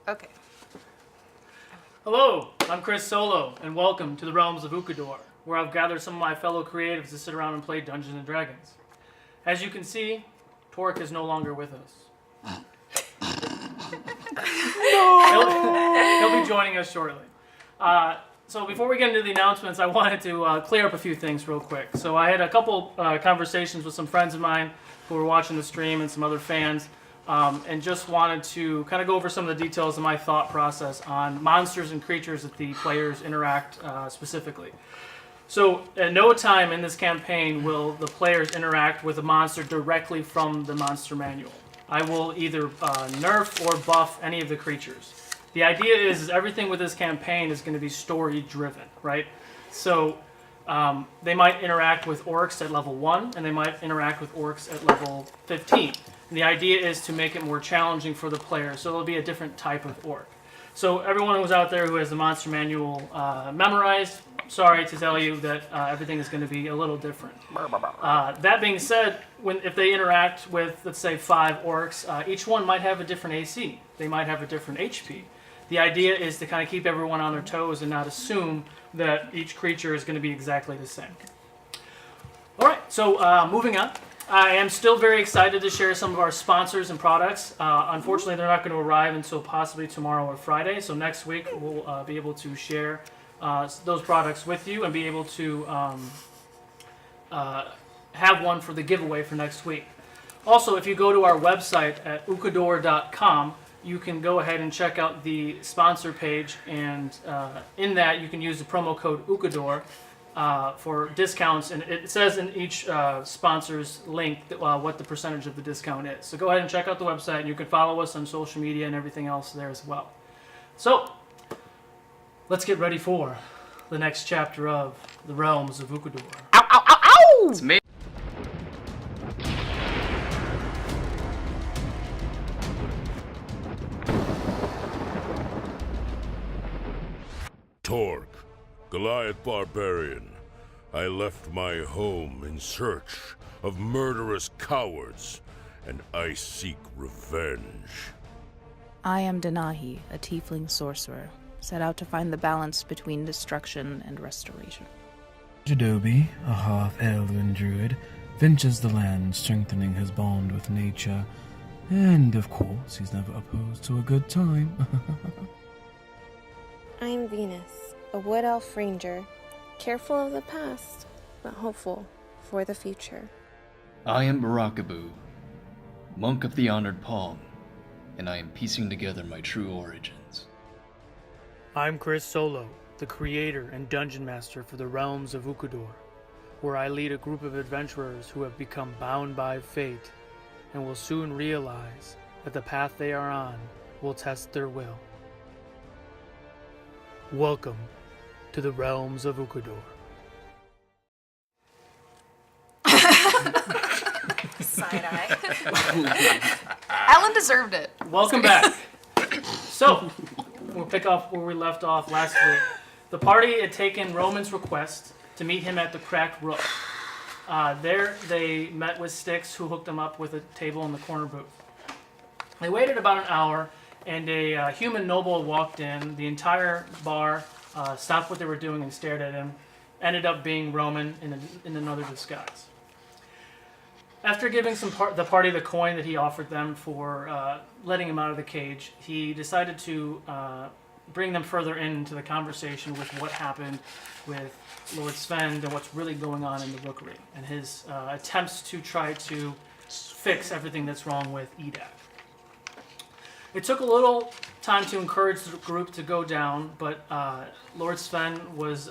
Okay. Hello, I'm Chris Solo, and welcome to the realms of Ukodor, where I've gathered some of my fellow creatives to sit around and play Dungeons & Dragons. As you can see, Torque is no longer with us. He'll be joining us shortly. So before we get into the announcements, I wanted to clear up a few things real quick. So I had a couple conversations with some friends of mine who were watching the stream and some other fans, and just wanted to kind of go over some of the details of my thought process on monsters and creatures that the players interact specifically. So at no time in this campaign will the players interact with a monster directly from the monster manual. I will either nerf or buff any of the creatures. The idea is everything with this campaign is going to be story driven, right? So they might interact with orcs at level 1, and they might interact with orcs at level 15. And the idea is to make it more challenging for the player, so it'll be a different type of orc. So everyone who's out there who has the monster manual memorized, sorry to tell you that everything is going to be a little different. That being said, if they interact with, let's say, 5 orcs, each one might have a different AC. They might have a different HP. The idea is to kind of keep everyone on their toes and not assume that each creature is going to be exactly the same. All right, so moving on. I am still very excited to share some of our sponsors and products. Unfortunately, they're not going to arrive until possibly tomorrow or Friday. So next week, we'll be able to share those products with you and be able to have one for the giveaway for next week. Also, if you go to our website at ukodor.com, you can go ahead and check out the sponsor page, and in that you can use the promo code Ukodor for discounts, and it says in each sponsor's link what the percentage of the discount is. So go ahead and check out the website, and you can follow us on social media and everything else there as well. So let's get ready for the next chapter of the realms of Ukodor. Ow, ow, ow, ow! It's me. Torque, Goliath Barbarian. I left my home in search of murderous cowards, and I seek revenge. I am Denahi, a tiefling sorcerer, set out to find the balance between destruction and restoration. Jadobi, a half-elven druid, ventures the land, strengthening his bond with nature. And, of course, he's never opposed to a good time. I'm Venus, a wood elf ranger, careful of the past, but hopeful for the future. I am Burakubuu, monk of the Honored Palm, and I am piecing together my true origins. I'm Chris Solo, the creator and dungeon master for the realms of Ukodor, where I lead a group of adventurers who have become bound by fate and will soon realize that the path they are on will test their will. Welcome to the realms of Ukodor. Side-eye. Alan deserved it. Welcome back. So, we'll pick up where we left off last week. The party had taken Roman's request to meet him at the Cracked Roof. There, they met with Styx, who hooked them up with a table in the corner booth. They waited about an hour, and a human noble walked in. The entire bar stopped what they were doing and stared at him. Ended up being Roman in another disguise. After giving the party the coin that he offered them for letting him out of the cage, he decided to bring them further into the conversation with what happened with Lord Sven and what's really going on in the Rookery, and his attempts to try to fix everything that's wrong with Edayk. It took a little time to encourage the group to go down, but Lord Sven was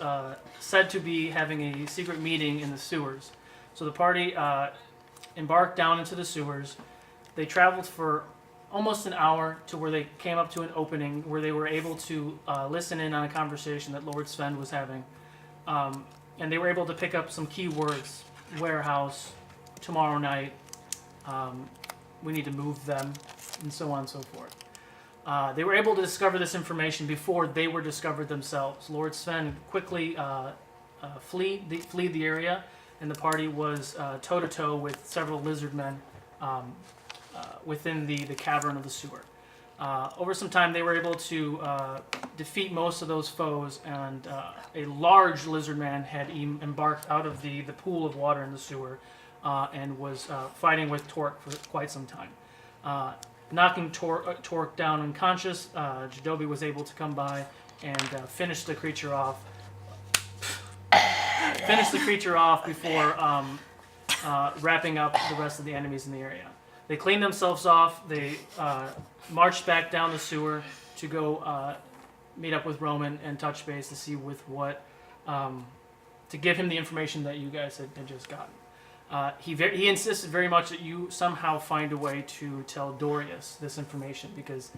said to be having a secret meeting in the sewers. So the party embarked down into the sewers. They traveled for almost an hour to where they came up to an opening where they were able to listen in on a conversation that Lord Sven was having. And they were able to pick up some key words: warehouse, tomorrow night, we need to move them, and so on and so forth. They were able to discover this information before they were discovered themselves. Lord Sven quickly fled the area, and the party was toe-to-toe with several lizard men within the cavern of the sewer. Over some time, they were able to defeat most of those foes, and a large lizard man had embarked out of the pool of water in the sewer and was fighting with Torque for quite some time. Knocking Torque down unconscious, Jadobi was able to come by and finish the creature off. Before wrapping up the rest of the enemies in the area. They cleaned themselves off. They marched back down the sewer to go meet up with Roman and touch base to see with what to give him the information that you guys had just gotten. He insisted very much that you somehow find a way to tell Dorius this information because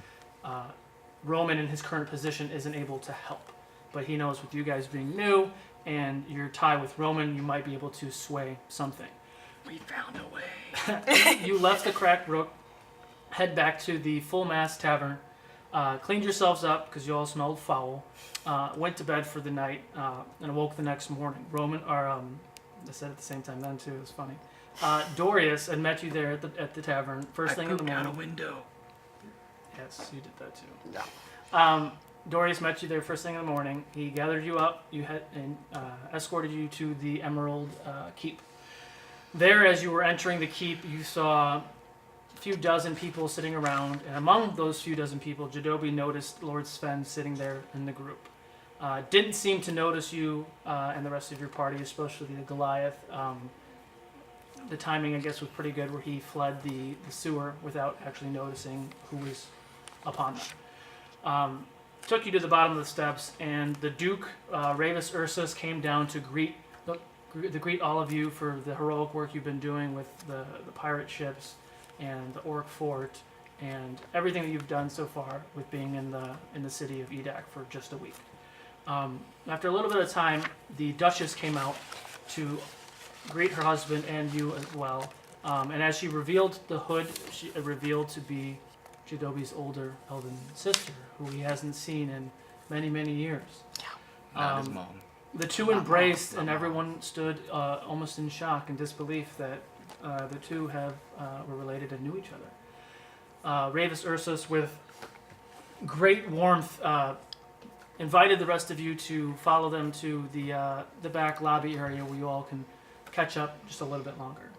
Roman in his current position isn't able to help. But he knows with you guys being new and your tie with Roman, you might be able to sway something. We found a way. You left the Cracked Brook, head back to the Full Mast Tavern, cleaned yourselves up because you all smelled foul, went to bed for the night, and awoke the next morning. Roman, or I said at the same time then too, it was funny. Dorius had met you there at the tavern first thing in the morning. Out a window. Yes, you did that too. Yeah. Dorius met you there first thing in the morning. He gathered you up. You had and escorted you to the Emerald Keep. There, as you were entering the keep, you saw a few dozen people sitting around, and among those few dozen people, Jadobi noticed Lord Sven sitting there in the group. Didn't seem to notice you and the rest of your party, especially the Goliath. The timing, I guess, was pretty good, where he fled the sewer without actually noticing who was upon them. Took you to the bottom of the steps, and the Duke, Ravis Ursus, came down to greet all of you for the heroic work you've been doing with the pirate ships and the Orc Fort and everything that you've done so far with being in the city of Edayk for just a week. After a little bit of time, the Duchess came out to greet her husband and you as well. And as she revealed the hood, she revealed to be Jadobi's older elven sister, who he hasn't seen in many, many years. Not his mom. The two embraced, and everyone stood almost in shock and disbelief that the two were related and knew each other. Ravis Ursus, with great warmth, invited the rest of you to follow them to the back lobby area where you all can catch up just a little bit longer.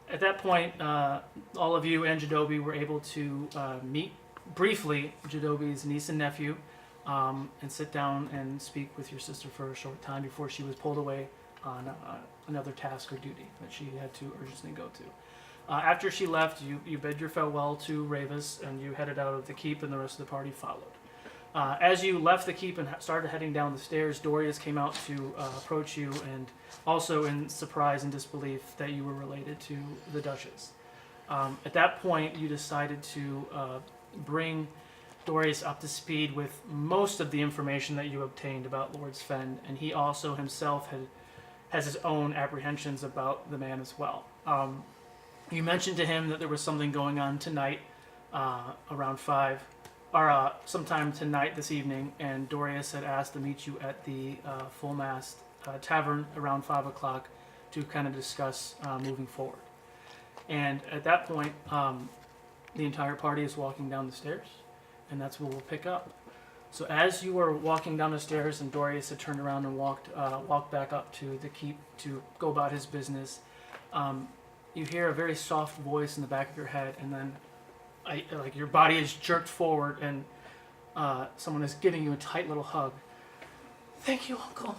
At that point, all of you and Jadobi were able to meet briefly Jadobi's niece and nephew, and sit down and speak with your sister for a short time before she was pulled away on another task or duty that she had to urgently go to. After she left, you bid your farewell to Ravis, and you headed out of the keep, and the rest of the party followed. As you left the keep and started heading down the stairs, Dorius came out to approach you, and also in surprise and disbelief that you were related to the Duchess. At that point, you decided to bring Dorius up to speed with most of the information that you obtained about Lord Sven, and he also himself has his own apprehensions about the man as well. You mentioned to him that there was something going on tonight around 5, or sometime tonight this evening, and Dorius had asked to meet you at the Full Mast Tavern around 5 o'clock to kind of discuss moving forward. And at that point, the entire party is walking down the stairs, and that's where we'll pick up. So as you were walking down the stairs and Dorius had turned around and walked back up to the keep to go about his business, you hear a very soft voice in the back of your head, and then like your body is jerked forward, and someone is giving you a tight little hug. Thank you, Uncle.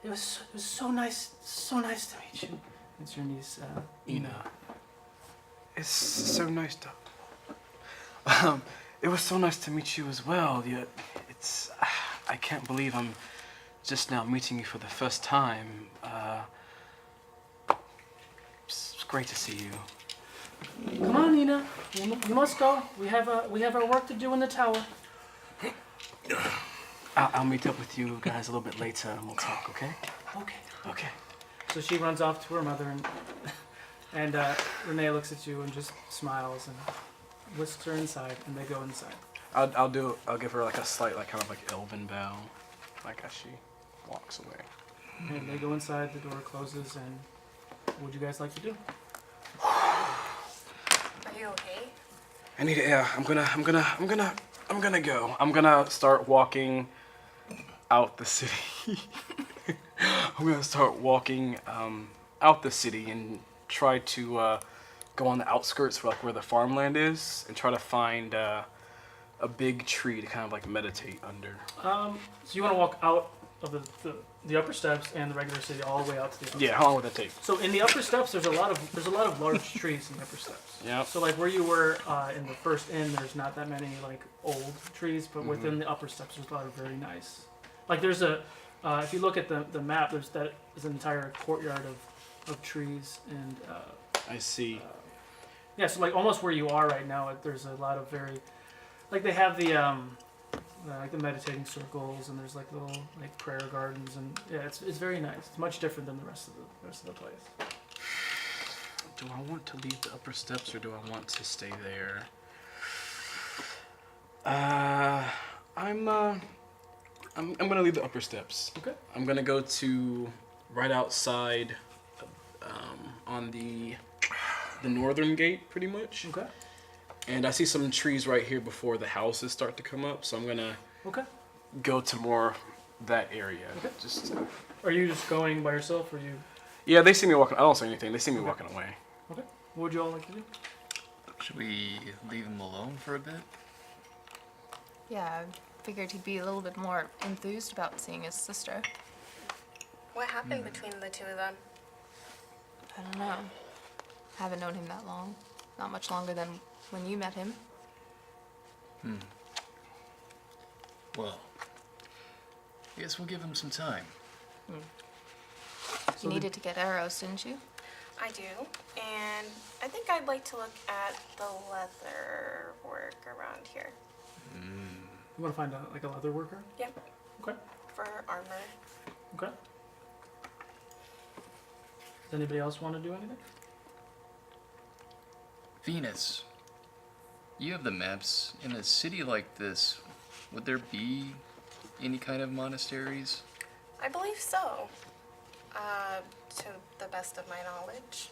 It was so nice to meet you. It's your niece, Ina. It's so nice to... it was so nice to meet you as well. I can't believe I'm just now meeting you for the first time. It's great to see you. Come on, Ina. You must go. We have our work to do in the tower. I'll meet up with you guys a little bit later and we'll talk, okay? Okay. So she runs off to her mother, and Renee looks at you and just smiles and whisks her inside, and they go inside. I'll give her like a slight, like kind of like elven bow, like as she walks away. And they go inside, the door closes, and what would you guys like to do? Are you okay? I need to, I'm gonna go. I'm gonna start walking out the city. I'm gonna start walking out the city and try to go on the outskirts for like where the farmland is and try to find a big tree to kind of like meditate under. So you want to walk out of the upper steps and the regular city all the way out to the outside. Yeah, how long would that take? So in the upper steps, there's a lot of large trees in the upper steps. Yeah. So like where you were in the first inn, there's not that many like old trees, but within the upper steps, there's a lot of very nice. Like there's a, if you look at the map, there's an entire courtyard of trees and. I see. Yeah, so like almost where you are right now, there's a lot of very, like they have the like the meditating circles and there's like little like prayer gardens and yeah, it's very nice. It's much different than the rest of the place. Do I want to leave the upper steps or do I want to stay there? I'm gonna leave the upper steps. Okay. I'm gonna go to right outside, on the northern gate, pretty much. Okay. And I see some trees right here before the houses start to come up, so I'm gonna go to more that area. Okay. Just. Are you just going by yourself, or you? Yeah, they see me walking. I don't say anything. They see me walking away. Okay. What would you all like to do? Should we leave him alone for a bit? Yeah, I figured he'd be a little bit more enthused about seeing his sister. What happened between the two of them? I don't know. Haven't known him that long. Not much longer than when you met him. Well, I guess we'll give him some time. You needed to get arrows, didn't you? I do, and I think I'd like to look at the leather work around here. You want to find like a leather worker? Yep. Okay. For armor. Okay. Does anybody else want to do anything? Venus, you have the maps. In a city like this, would there be any kind of monasteries? I believe so. To the best of my knowledge.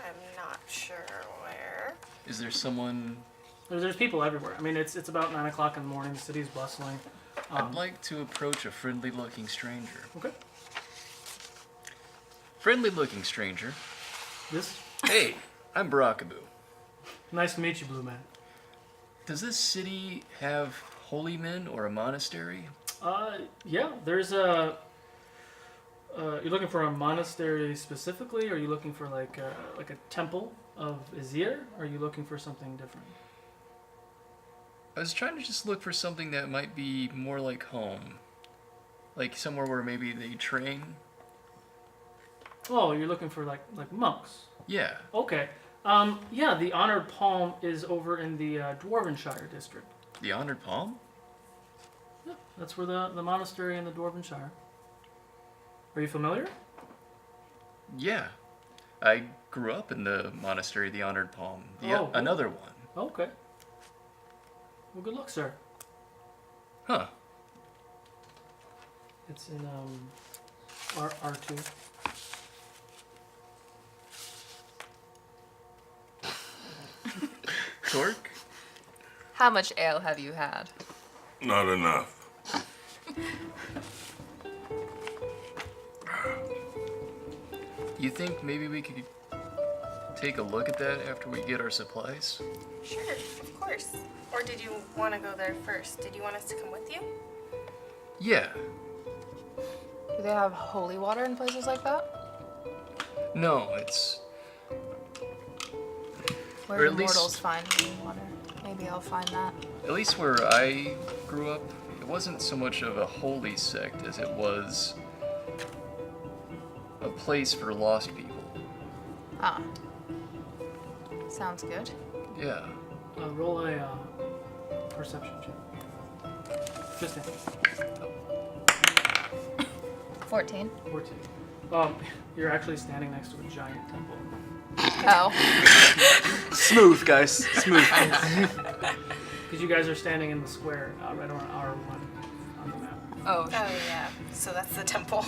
I'm not sure where. Is there someone... There's people everywhere. I mean, it's about 9 o'clock in the morning. The city's bustling. I'd like to approach a friendly-looking stranger. Okay. Friendly-looking stranger. This? Hey, I'm Burakubuu. Nice to meet you, Blue Man. Does this city have holy men or a monastery? Yeah. There's a. You're looking for a monastery specifically, or are you looking for like a temple of Azir? Or are you looking for something different? I was trying to just look for something that might be more like home. Like somewhere where maybe they train. Oh, you're looking for like monks. Yeah. Okay. Yeah, the Honored Palm is over in the Dwarvenshire district. The Honored Palm? Yeah, that's where the monastery in the Dwarvenshire. Are you familiar? Yeah. I grew up in the monastery, the Honored Palm. Another one. Okay. Well, good luck, sir. Huh. It's in R2. Torque? How much ale have you had? Not enough. You think maybe we could take a look at that after we get our supplies? Sure, of course. Or did you want to go there first? Did you want us to come with you? Yeah. Do they have holy water in places like that? No, it's... Where Or do at least- mortals find holy water? Maybe I'll find that. At least where I grew up, it wasn't so much of a holy sect as it was a place for lost people. Ah. Sounds good. Yeah. Roll a perception check. Just in. 14. 14. You're actually standing next to a giant temple. Oh. Smooth, guys. Smooth. Because you guys are standing in the square right around R1 on the map. Oh, Oh, yeah. So that's the temple.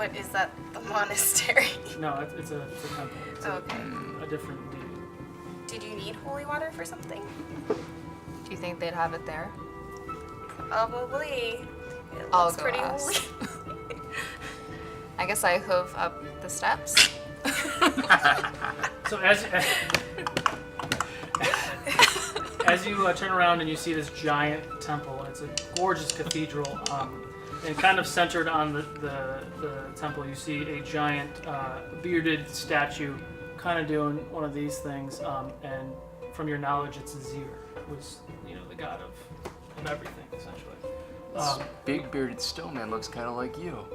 But is that the monastery? No, it's a temple. It's Okay. a different deity. Did you need holy water for something? Do you think they'd have it there? Probably. It I'll looks go pretty ask. holy. I guess I hoof up the steps. So as you turn around and you see this giant temple, it's a gorgeous cathedral, and kind of centered on the temple, you see a giant bearded statue, kind of doing one of these things, and from your knowledge, it's Azir, who's the god of everything essentially. This big bearded stone man looks kind of like you.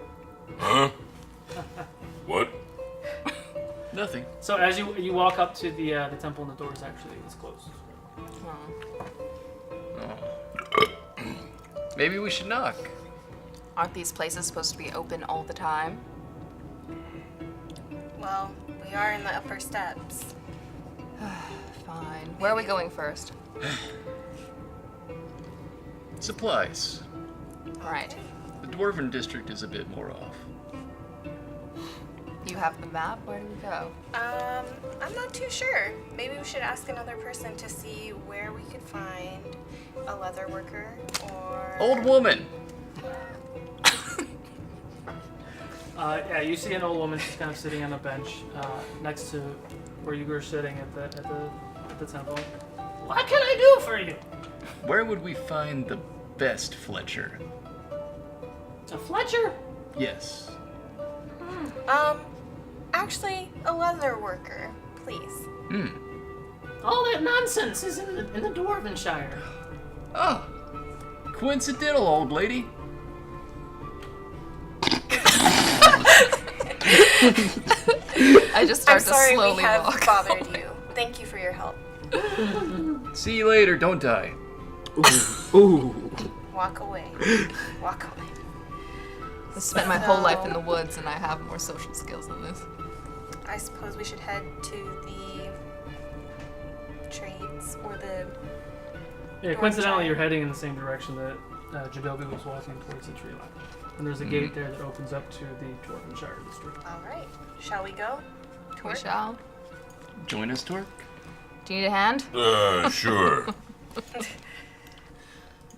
Huh? What? Nothing. So as you walk up to the temple, and the door is actually closed. Oh. Maybe we should knock. Aren't these places supposed to be open all the time? Well, we are in the upper steps. Fine. Where are we going first? Supplies. All right. The Dwarven district is a bit more off. You have the map? Where do we go? I'm not too sure. Maybe we should ask another person to see where we could find a leather worker or... Old woman! Yeah, you see an old woman. She's kind of sitting on a bench next to where you were sitting at the temple. What can I do for you? Where would we find the best Fletcher? A Fletcher? Yes. Actually, a leather worker, please. All that nonsense is in the Dwarvenshire. Oh. Coincidental, old lady. I just start I'm sorry to slowly we have walk. bothered you. Thank you for your help. See you later, don't die. Ooh. Walk away. Walk away. I spent my whole life in the woods, and I have more social skills than this. I suppose we should head to the trades or the... Yeah, coincidentally, you're heading in the same direction that Jadobi was walking towards the tree line. And there's a gate there that opens up to the Dwarvenshire district. All right. Shall we go? We shall. Join us, Torque. Do you need a hand? Sure.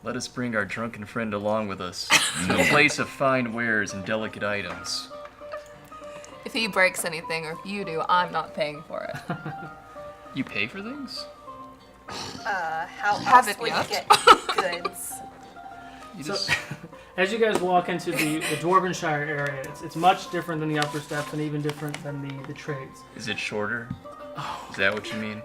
Let us bring our drunken friend along with us to a place of fine wares and delicate items. If he breaks anything, or if you do, I'm not paying for it. You pay for things? How Have else it would you yet? get goods? You So, just... as you guys walk into the Dwarvenshire area, it's much different than the upper steps and even different than the trades. Is it shorter? Is that what you mean?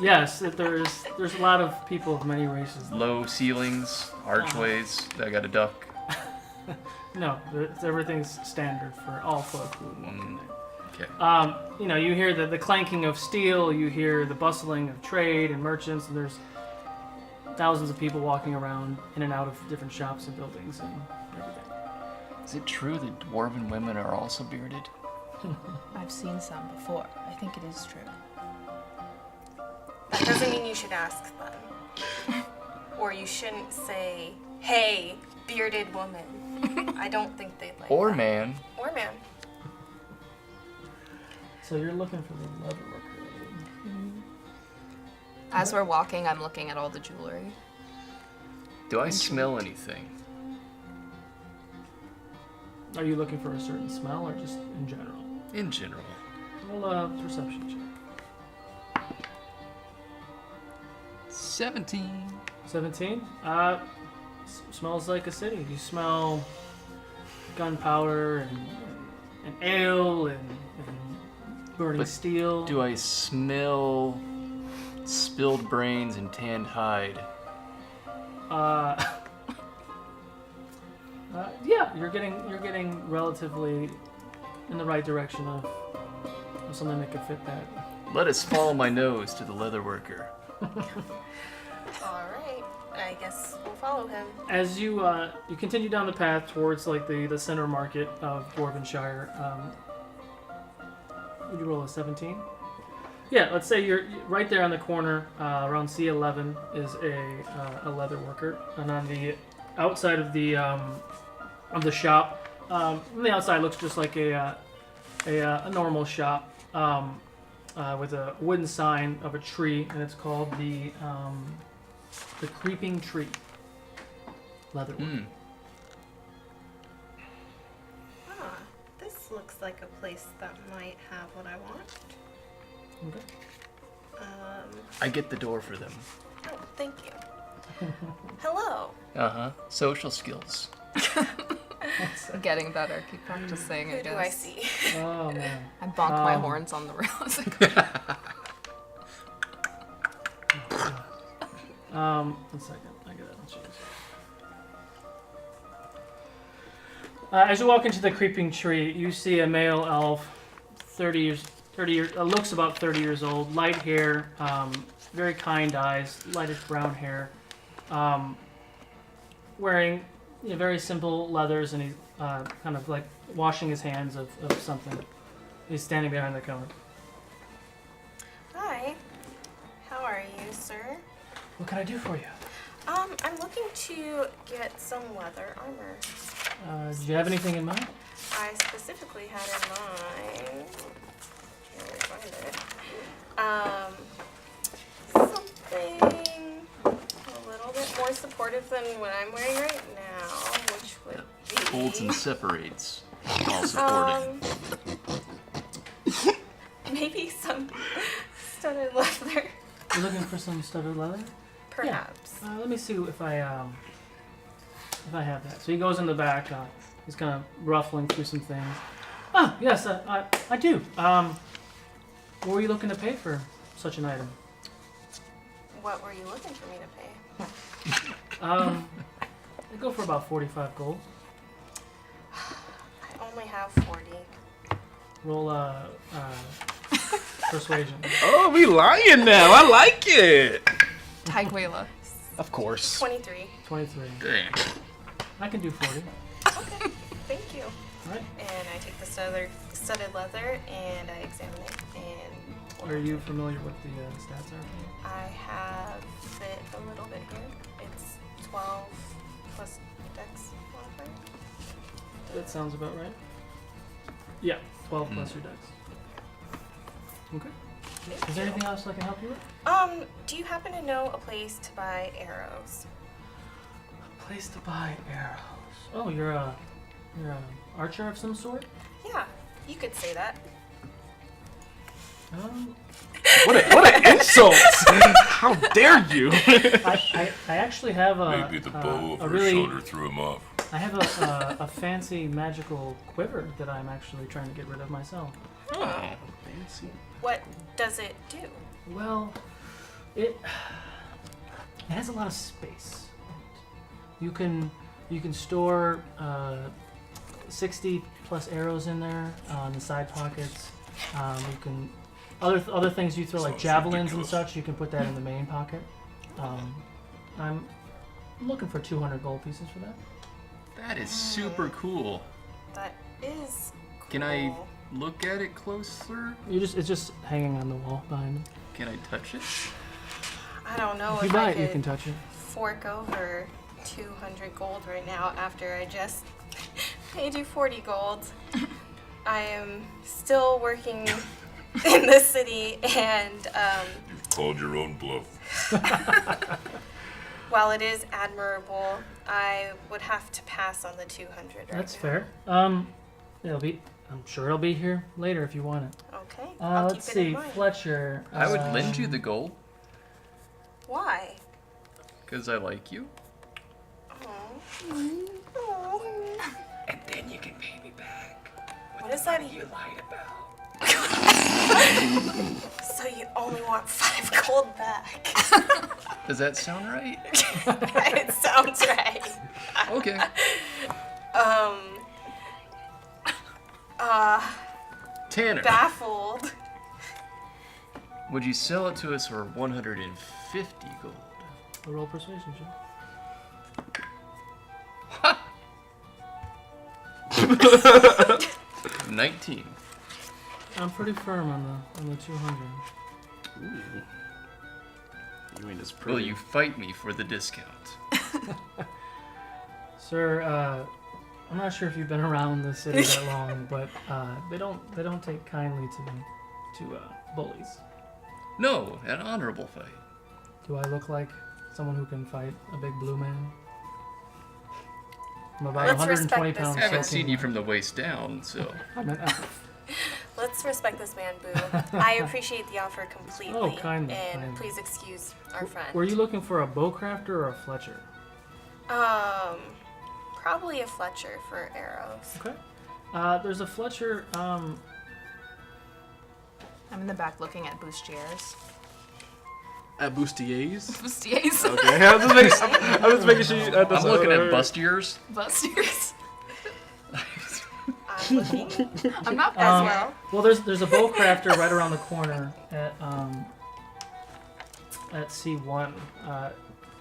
Yes, there's a lot of people of many races. Low ceilings, archways. I got a duck. No, everything's standard for all folk who walk in there. Okay. You hear the clanking of steel, you hear the bustling of trade and merchants, and there's thousands of people walking around in and out of different shops and buildings and everything. Is it true that dwarven women are also bearded? I've seen some before. I think it is true. That doesn't mean you should ask them. Or you shouldn't say, hey, bearded woman. I don't think they'd like Or that. man. Or man. So you're looking for the leather worker. As we're walking, I'm looking at all the jewelry. Do I smell anything? Are you looking for a certain smell or just in general? In general. Roll a perception check. 17. 17? Smells like a city. You smell gunpowder and ale and burning But steel. Do I smell spilled brains and tanned hide? Yeah, you're getting relatively in the right direction of something that could fit that. Let us follow my nose to the leather worker. Alright. I guess we'll follow him. As you continue down the path towards like the center market of Dwarvenshire, would you roll a 17? Yeah, let's say you're right there on the corner around C11 is a leather worker, and on the outside of the shop From the outside, it looks just like a normal shop with a wooden sign of a tree, and it's called the Creeping Tree. Leatherwork. Hmm. Ah, this looks like a place that might have what I want. Okay. I get the door for them. Oh, thank you. Hello. Social skills. Getting better. Keep practicing, I Who guess. do I see? Oh man. I bonk my horns on the rails. One second. I gotta change. As you walk into the creeping tree, you see a male elf, 30 years, looks about 30 years old, light hair, very kind eyes, lightish brown hair, wearing very simple leathers, and he's kind of like washing his hands of something. He's standing behind the counter. Hi. How are you, sir? What can I do for you? I'm looking to get some leather armor. Did you have anything in mind? I specifically had in mind. Can't really find it. Something a little bit more supportive than what I'm wearing right now, which would be Holds and separates while supporting. maybe some studded leather, You're looking for some studded leather? perhaps. Yeah. Let me see if I have that. So he goes in the back. He's kind of ruffling through some things. Ah, yes, I do. What were you looking to pay for such an item? What were you looking for me to pay? I go for about 45 gold. I only have 40. Roll persuasion. Oh, we lying now. I like it. Taiguela. Of course. 23. 23. Dang. I can do 40. Okay, thank you. All right. And I take the studded leather and I examine it and. Are you familiar with the stats are? I have it a little bit here. It's 12 plus dex modifier. That sounds about right. Yeah, 12 plus your dex. Okay. Thank Is there you. anything else I can help you with? Do you happen to know a place to buy arrows? Place to buy arrows. Oh, you're a archer of some sort? Yeah, you could say that. What an insult! How dare you? I actually have Maybe the bow over his really, shoulder threw him off. I have a fancy magical quiver that I'm actually trying to get rid of myself. Oh, fancy. What does it do? Well, it has a lot of space. You can store 60 plus arrows in there in the side pockets. You can other things you throw like Sounds javelins ridiculous. and such. You can put that in the main pocket. I'm looking for 200 gold pieces for that. That is super cool. That is cool. Can I look at it closer? It's just hanging on the wall behind him. Can I touch it? I don't know If you if buy I it, you could can touch it. fork over 200 gold right now after I just paid you 40 gold. I am still working in the city, and You've called your own bluff. while it is admirable, I would have to pass on the 200 right That's now. fair. I'm sure it'll be here later if you want it. Okay, I'll Let's keep it in see, mind. Fletcher. I would lend you the gold Why? because I like you. Oh. And then you can pay me back. What is that? You lied about. So you only want 5 gold back? Does that sound right? It sounds right. Okay. Tanner, Baffled. would you sell it to us for 150 gold? A roll persuasion check. 19. I'm pretty firm on the 200. Ooh. You ain't as Will pretty. you fight me for the discount? Sir, I'm not sure if you've been around the city that long, but they don't take kindly to bullies. No, an honorable fight. Do I look like someone who can fight a big blue man? I'm about Let's 120 respect pounds. this. I haven't soaking seen you wet. from the waist down, so. I meant, Let's respect this man, Boo. I appreciate the offer completely. Oh, kindly, And kindly. please excuse our friend. were you looking for a bowcrafter or a fletcher? Probably a Fletcher for arrows. Okay. There's a fletcher. I'm in the back looking at bustiers. At Bustiers. Bustiers. Okay, I was making sure that I'm doesn't looking at hurt. bustiers. Bustiers. I'm looking I'm not as well. Well, there's a bowcrafter right around the corner at C1.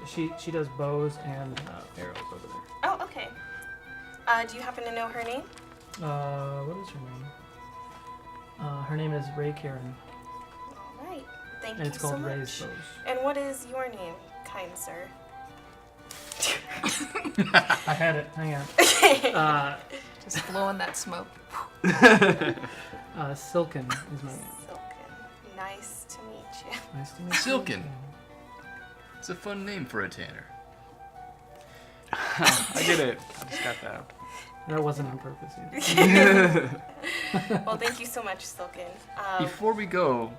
She does bows and arrows over there. Oh, okay. Do you happen to know her name? What is her name? Her name is Ray Karen, All right. Thank and you it's so called much. Ray's Bows. And what is your name, kind sir? I had it. Hang on. Just blowing that smoke. Silken is my name. Silken. Nice to meet you. Nice to meet you. Silken. It's a fun name for a tanner. I get it. I just got that. That wasn't on purpose either. Well, thank you so much, Silken. Before we go,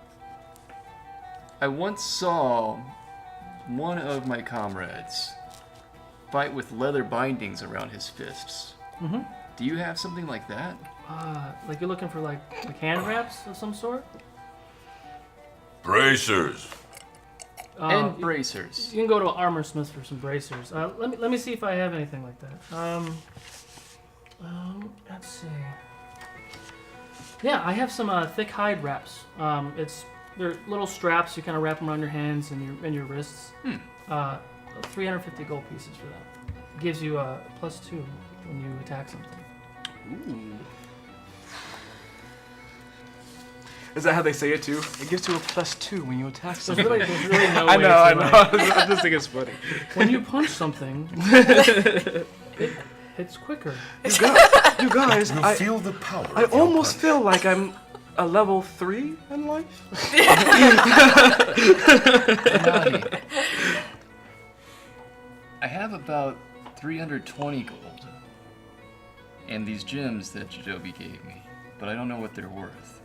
I once saw one of my comrades fight with leather bindings around his fists. Mm-hmm. Do you have something like that? Like you're looking for like hand wraps of some sort? Bracers. And bracers. You can go to an armor smith for some bracers. Let me see if I have anything like that. Let's see. Yeah, I have some thick hide wraps. They're little straps. You kind of wrap them around your hands and your wrists. 350 gold pieces for that. It gives you a +2 when you attack something. Ooh. Is that how they say it too? It gives you a +2 when you attack There's something. really no I way know, to, I know. like, I just think it's funny. when you punch something, it hits quicker. You guys, You feel the power. I of your almost punch. feel like I'm a level 3 in life. Nani. I have about 320 gold. And these gems that Jadobi gave me. But I don't know what they're worth.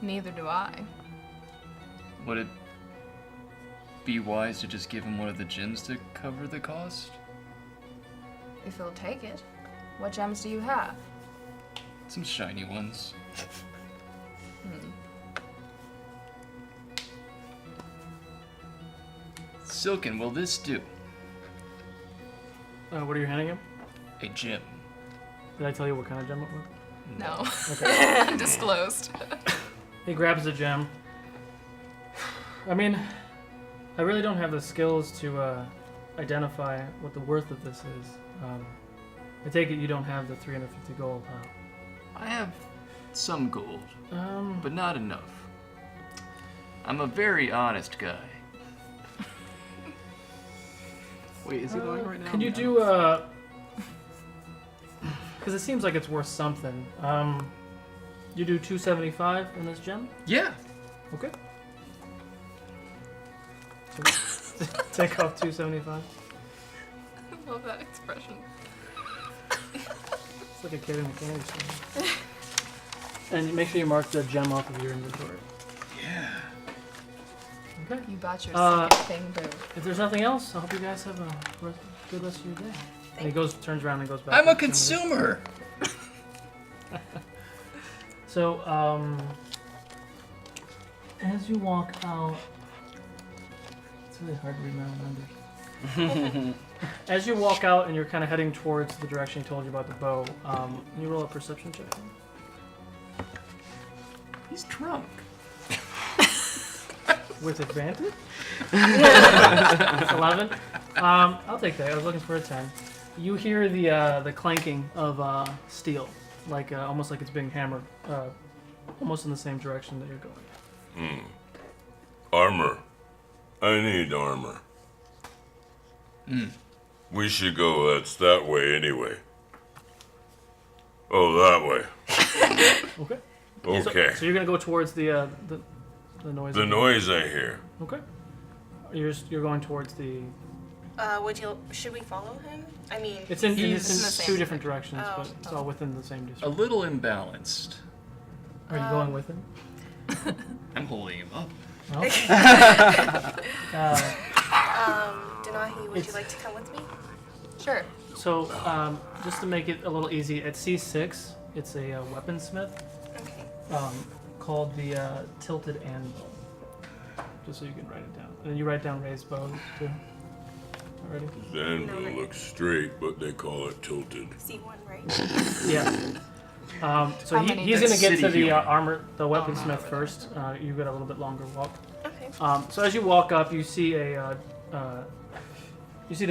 Neither do I. Would it be wise to just give him one of the gems to cover the cost? If he'll take it. What gems do you have? Some shiny ones. Silken, will this do? What are you handing him? A gem. Did I tell you what kind of gem it was? No. Okay. Disclosed. He grabs the gem. I mean, I really don't have the skills to identify what the worth of this is. I take it you don't have the 350 gold, huh? I have some gold, Um, but not enough. I'm a very honest guy. Wait, is he lying right now? can you do because it seems like it's worth something. You do 275 in this gem? Yeah. Okay. So, take off 275. I love that expression. It's like a kid in a candy store. And make sure you mark the gem off of your inventory. Yeah. Okay. You bought your Uh, second thing, Boo. If there's nothing else, I hope you guys have a good rest of your day. And he turns around and goes back. I'm to a the gym. consumer. So, as you walk out, it's really hard to read my own numbers. As you walk out and you're kind of heading towards the direction he told you about the bow, can you roll a perception check? He's drunk. With advantage? It's 11. I'll take that. I was looking for a 10. You hear the clanking of steel, like almost like it's being hammered, almost in the same direction that you're going. Armor. I need armor. We should go. That's that way anyway. Oh, that way. Okay. Okay. So you're gonna go towards the noise. The noise I hear. Okay. You're going towards the. Should we follow him? I mean, It's in in the two same different directions, Oh, but it's all within the same A district. little imbalanced. Are you going with him? I'm holding him up. No? Denahi, would you It's- like to come with me? Sure. So, just to make it a little easy, at C6, it's a weaponsmith Okay. called the Tilted Anvil. Just so you can write it down. And then you write down raised bow, too. Already? The anvil looks straight, but they call it tilted. C1, right? Yeah. So How many he's going to get to city the humor. the weaponsmith first. You've got a little bit longer walk. Okay. So as you walk up, you see the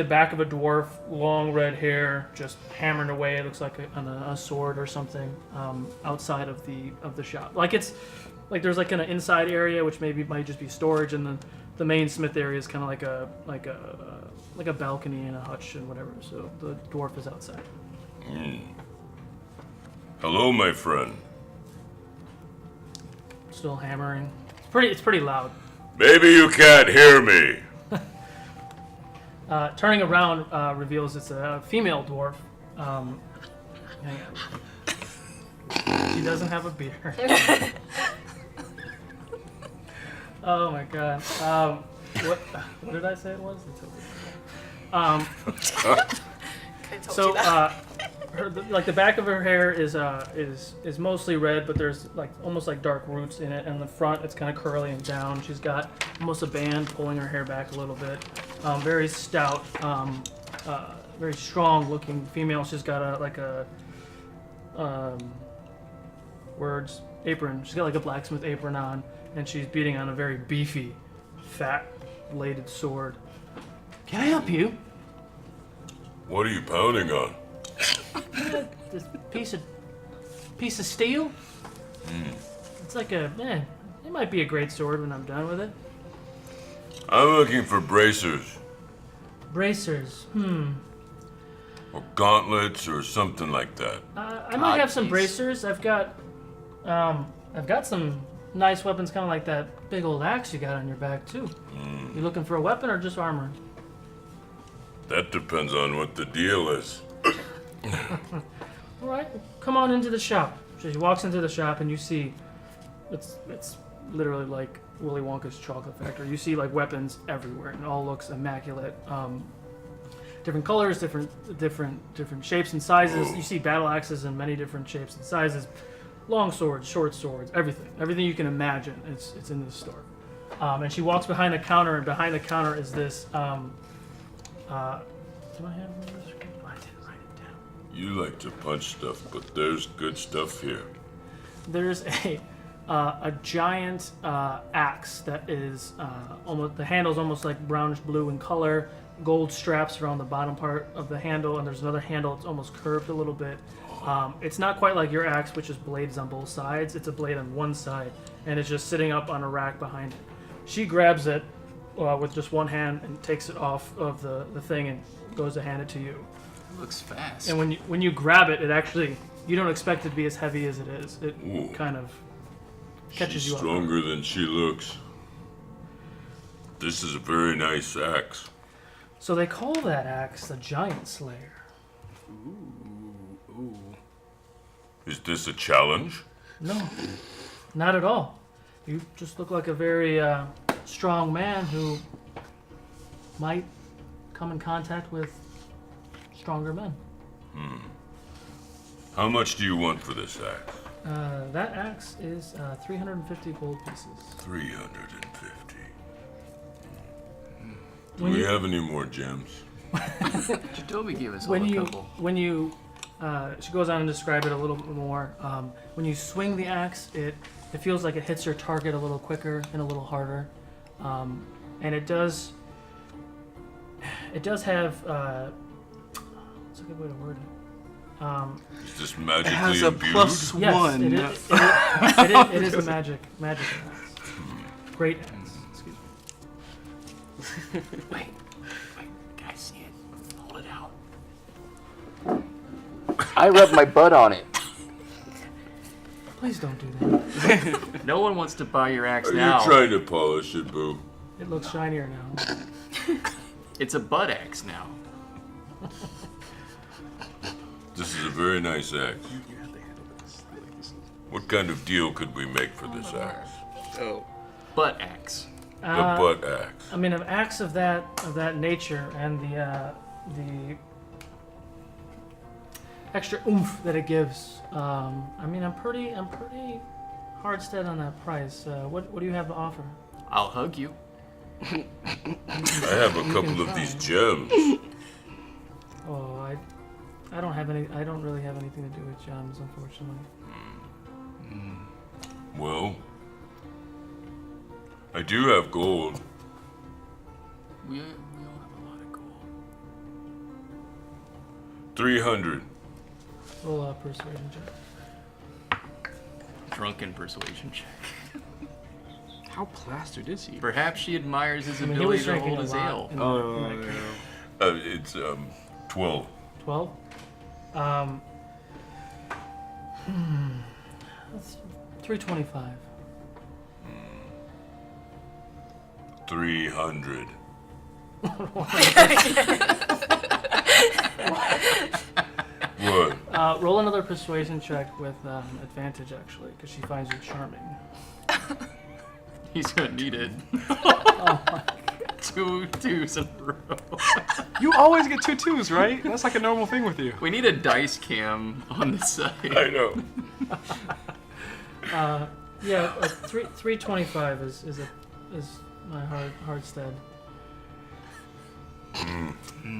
back of a dwarf, long red hair, just hammering away. It looks like on a sword or something outside of the shop. Like there's like an inside area which might just be storage, and then the main smith area is kind of like a balcony and a hutch and whatever. So the dwarf is outside. Hello, my friend. Still hammering. It's pretty loud. Maybe you can't hear me. Turning around reveals it's a female dwarf. Hang on. She doesn't have a beard. Oh my god. What did I say it was? So the back of her hair is mostly red, but there's like almost like dark roots in it, and the front it's kind of curly and down. She's got almost a band pulling her hair back a little bit. Very stout, very strong looking female. She's got words apron. She's got like a blacksmith apron on, and she's beating on a very beefy, fat bladed sword. Can I help you? What are you pounding on? This piece of steel. It's like it might be a great sword when I'm done with it. I'm looking for bracers. Bracers. Or gauntlets or something like that. I might have some bracers. I've got some nice weapons, kind of like that big old axe you got on your back too. You looking for a weapon or just armor? That depends on what the deal is. All right, come on into the shop. So she walks into the shop, and you see, it's literally like Willy Wonka's chocolate factory. You see like weapons everywhere, and it all looks immaculate. Different colors, different shapes and sizes. You see battle axes in many different shapes and sizes. Long swords, short swords, everything you can imagine. It's in this store. And she walks behind the counter, and behind the counter is this. Do I have this? I didn't write it down. You like to punch stuff, but there's good stuff here. There's a giant axe that is almost, the handle's almost like brownish blue in color, gold straps around the bottom part of the handle, and there's another handle that's almost curved a little bit. It's not quite like your axe, which is blades on both sides. It's a blade on one side, and it's just sitting up on a rack behind it. She grabs it with just one hand and takes it off of the thing and goes to hand it to you. It looks fast. And when you grab it, it actually, you don't expect it to be as heavy as it is. It Ooh. kind of catches She's you off. stronger than she looks. This is a very nice axe. So they call that axe the Giant Slayer. Ooh. Is this a challenge? No, not at all. You just look like a very strong man who might come in contact with stronger men. How much do you want for this axe? That axe is 350 gold pieces. 350. Do When we you- have any more gems? Jadobi gave us all When a you, couple. when you, she goes on to describe it a little bit more. When you swing the axe, it feels like it hits your target a little quicker and a little harder, and it does have. What's a good way to word it? Is this It magically has a imbued? plus Yes, one. it is a magic axe. Great axe. Excuse me. Wait, can I see it? Hold it I rub my butt on it. Please don't do that. No one wants to buy your axe Are now. you trying to polish it, Boo? It looks shinier now. It's a butt axe now. This is a very nice axe. What kind of deal could we make for this axe? Oh. Butt axe. The butt axe. I mean, an axe of that nature and the extra oomph that it gives. I mean, I'm pretty hard set on that price. What do you have to offer? I'll hug you. I have a couple of these gems. Oh, I don't have any. I don't really have anything to do with gems, unfortunately. Well, I do have gold. We all have a lot of gold. 300. Roll a persuasion check. Drunken persuasion check. How plastered is he? Perhaps she admires his I mean, he was ability to drinking hold a his lot ale. in that crate. It's 12. 12? That's 325. 300. What? Roll another persuasion check with advantage, actually, because she finds you charming. He's gonna need it. Oh my. 2 twos in a row. You always get 2 twos, right? That's like a normal thing with you. We need a dice cam on the side. I know. Yeah, 325 is my hard stead.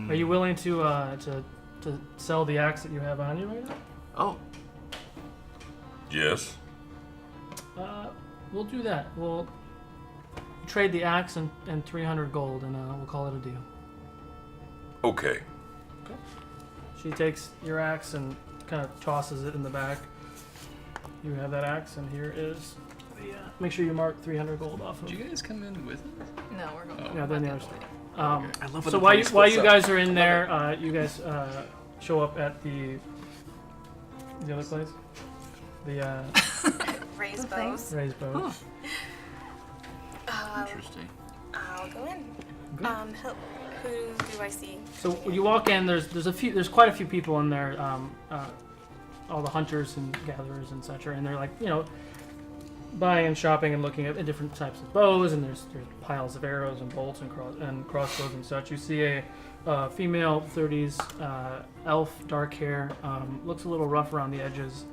Are you willing to sell the axe that you have on you right now? Oh, Yes. We'll do that. We'll trade the axe and 300 gold, and we'll call it a deal. Okay. She takes your axe and kind of tosses it in the back. You have that axe, and here is the. Make sure you mark 300 gold off of. did you guys come in with us? No, we're going. Yeah, then the other stuff. I love when So the while party you splits up. guys are in there, you guys show up at the other place, the Raised bows. raised boat. Interesting. I'll go in. Okay. Who do I see? So when you walk in, there's quite a few people in there, all the hunters and gatherers and such are in there, like, you know, buying and shopping and looking at different types of bows, and there's piles of arrows and bolts and crossbows and such. You see a female 30s elf, dark hair, looks a little rough around the edges,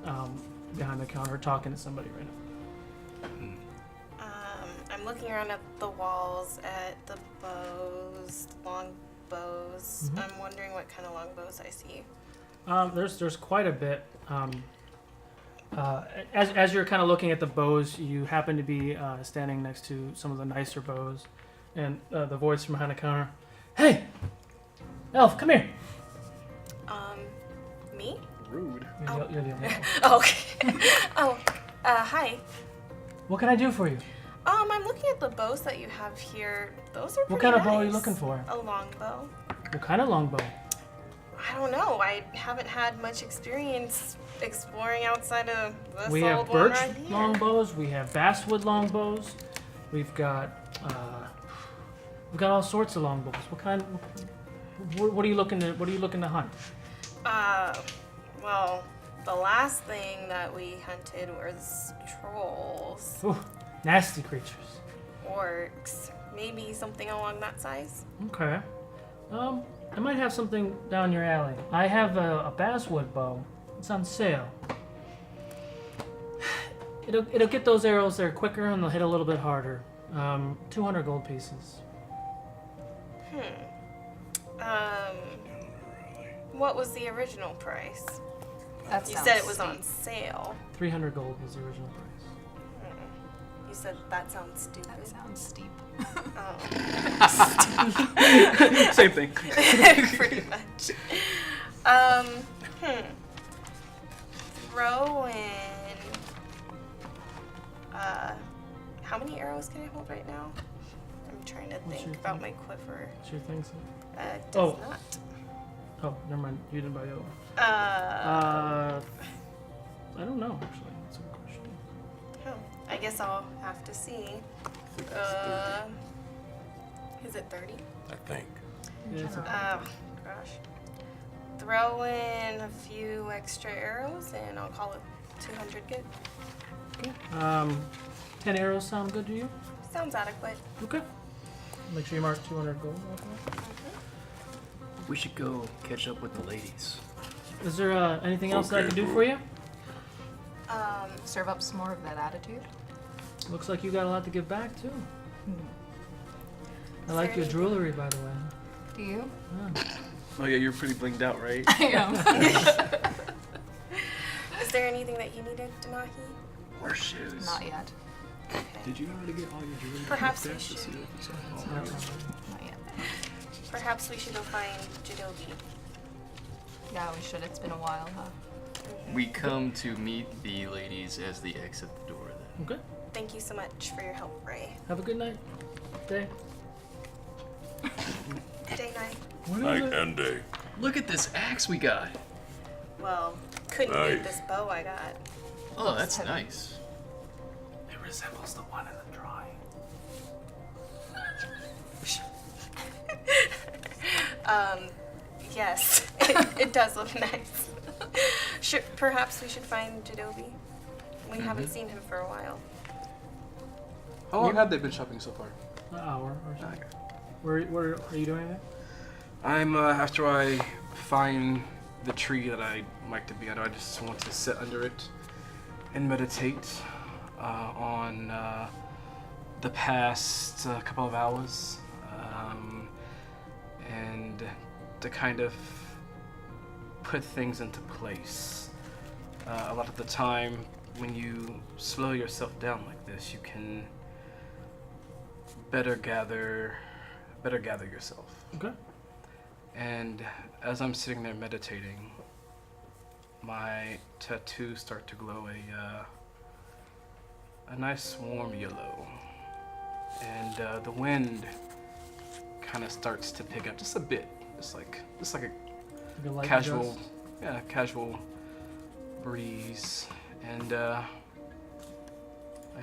behind the counter, talking to somebody right now. I'm looking around at the walls, at the bows, long bows. I'm wondering what kind of long bows I see. There's quite a bit. As you're kind of looking at the bows, you happen to be standing next to some of the nicer bows, and the voice from behind the counter, "Hey, elf, come here." Me? Rude. You're the only elf. Oh, okay. Hi. What can I do for you? I'm looking at the bows that you have here. Those are pretty What kind of bow are you nice. looking for? A long bow. What kind of longbow? I don't know. I haven't had much experience exploring outside of this We old have one birch right here. longbows. We have basswood longbows. We've got all sorts of longbows. What kind? What are you looking to? What are you looking to hunt? Well, the last thing that we hunted was trolls, Ooh, nasty creatures. orcs, maybe something along that size. Okay. I might have something down your alley. I have a basswood bow. It's on sale. It'll get those arrows there quicker, and they'll hit a little bit harder. 200 gold pieces. What was the original price? That You sounds said it was steep. on sale. 300 gold was the original price. You said that sounds stupid. That sounds steep. Same thing. Pretty much. Throw in. How many arrows can I hold right now? I'm trying to What's think your about thing? my quiver. What's your thing? Does Oh. Oh, never mind. You didn't buy the other one. I don't know, actually. That's a good question. Oh, I guess I'll have to see. Is it 30? I think. Yeah, it's Oh, gosh. Throw in a few extra arrows and I'll call it 200 good. okay. 10 arrows sound good to you? Sounds adequate. Okay. Make sure you mark 200 gold. We should go catch up with the ladies. Is there anything else that I can do for you? Serve up some more of that attitude. Looks like you got a lot to give back, too. I Is like there your jewelry, by the way. Do you? Yeah. Oh yeah, you're pretty blinged out, right? I am. Is there anything that you needed, Denahi? Or shoes. Not yet. Okay. Did you already get all your jewelry? Perhaps we should. Not yet. Perhaps we should go find Jadobi. Yeah, we should. It's been a while, huh? We come to meet the ladies as they exit the door then. Okay. Thank you so much for your help, Ray. Have a good night. Day. Day night. Night and day. Look at this axe we got. Well, couldn't Nice. beat this bow I got. Oh, that's nice. It resembles the one in the drawing. Yes, it does look nice. Perhaps we should find Jadobi. We haven't seen him for a while. How long have they been shopping so far? An hour or so. Okay. Where are you doing that? I'm after I find the tree that I like to be under, I just want to sit under it and meditate on the past couple of hours, and to kind of put things into place. A lot of the time, when you slow yourself down like this, you can better gather yourself. Okay. And as I'm sitting there meditating, my tattoos start to glow a nice warm yellow, and the wind kind of starts to pick up just a bit, just like Like a light casual, gust? casual breeze, and I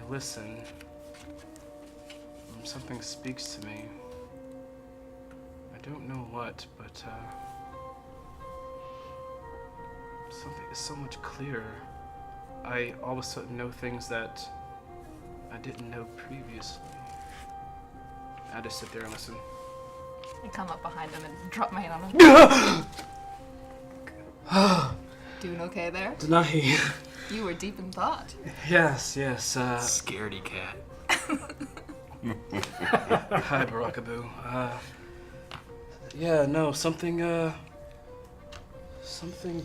listen. Something speaks to me. I don't know what, but something is so much clearer. I all of a sudden know things that I didn't know previously. I just sit there and listen. I come up behind him and drop my hand on him. Doing okay there? Denahi. You were deep in thought. Yes. Scaredy cat. Hi, Burakubuu. Yeah, no, something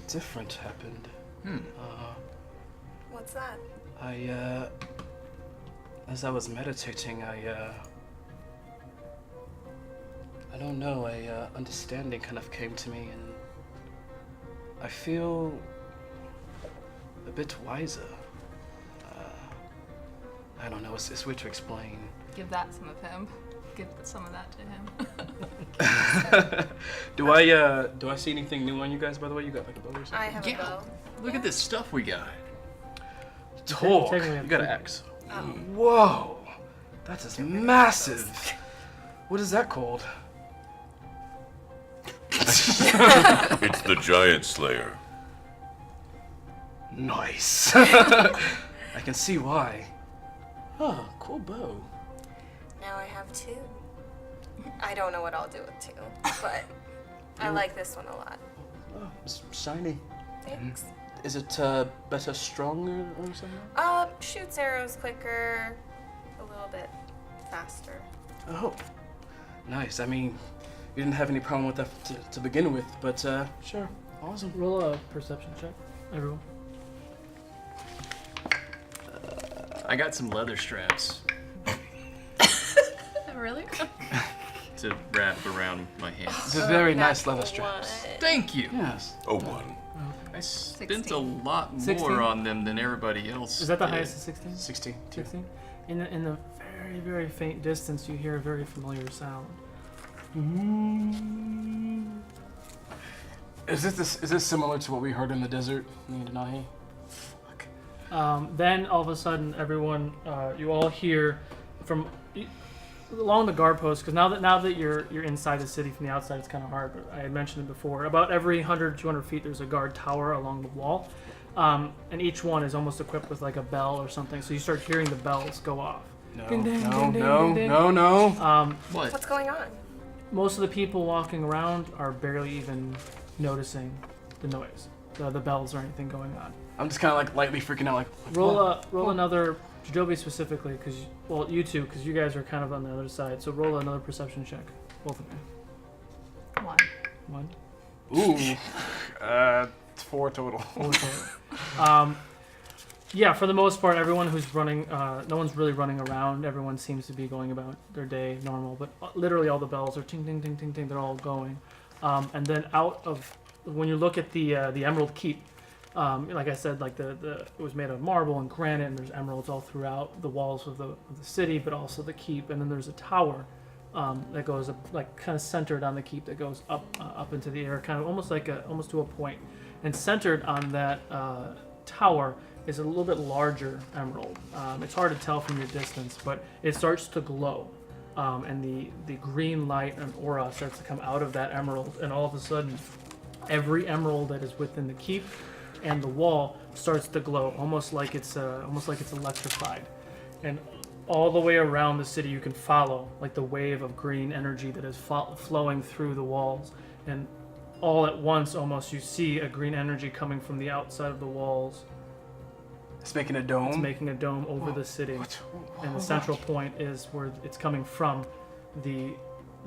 different happened. What's that? As I was meditating, I don't know, understanding kind of came to me, and I feel a bit wiser. I don't know, it's weird to explain. Give that some of him. Give some of that to him. Do I see anything new on you guys, by the way? You got like a bow or something? I have a bow. Look at this stuff we got. Talk. technically You have got an two. axe. Oh. Whoa, that is massive. What is that called? It's the Giant Slayer. Nice. I can see why. Oh, cool bow. Now I have two. I don't know what I'll do with two, but I like this one a lot. Oh, it's shiny. Thanks. Is it better stronger or something? Shoots arrows quicker, a little bit faster. Oh, nice. I mean, we didn't have any problem with that to begin with, but Sure. awesome. Roll a perception check, everyone. I got some leather straps Really? to wrap around my hands. The very nice Natural leather straps. one. Thank you. Yes. A 1. I spent 16. a lot more 16? on them than everybody else. Is that the did. highest of 16? 16. 16? In the very, very faint distance, you hear a very familiar sound. Is this similar to what we heard in the desert, me and Denahi? Fuck. Then all of a sudden, everyone, you all hear from along the guard post, because now that you're inside the city from the outside, it's kind of hard. But I had mentioned it before. About every 100, 200 feet, there's a guard tower along the wall, and each one is almost equipped with like a bell or something. So you start hearing the bells go off. No, Ding, ding, no, ding, ding, no, ding, ding. no, no. What? What's going on? Most of the people walking around are barely even noticing the noise, the bells or anything going on. I'm just kind of like lightly freaking out. Like Roll another, Joby specifically, because you two, because you guys are kind of on the other side. So roll another perception check, both of you. 1. 1. Ooh, 4 total. 4 total. Yeah, for the most part, everyone who's running, no one's really running around. Everyone seems to be going about their day normal, but literally all the bells are ting, ting, ting, ting, ting. They're all going. And then out of, when you look at the Emerald Keep, like I said, like it was made of marble and granite, and there's emeralds all throughout the walls of the city, but also the keep. And then there's a tower that goes up, like kind of centered on the keep, that goes up into the air, kind of almost to a point. And centered on that tower is a little bit larger emerald. It's hard to tell from your distance, but it starts to glow. And the green light and aura starts to come out of that emerald, and all of a sudden, every emerald that is within the keep and the wall starts to glow, almost like it's electrified. And all the way around the city, you can follow like the wave of green energy that is flowing through the walls, and all at once, almost, you see a green energy coming from the outside of the walls. It's making a dome. It's making a dome over the city, and the central point is where it's coming from, the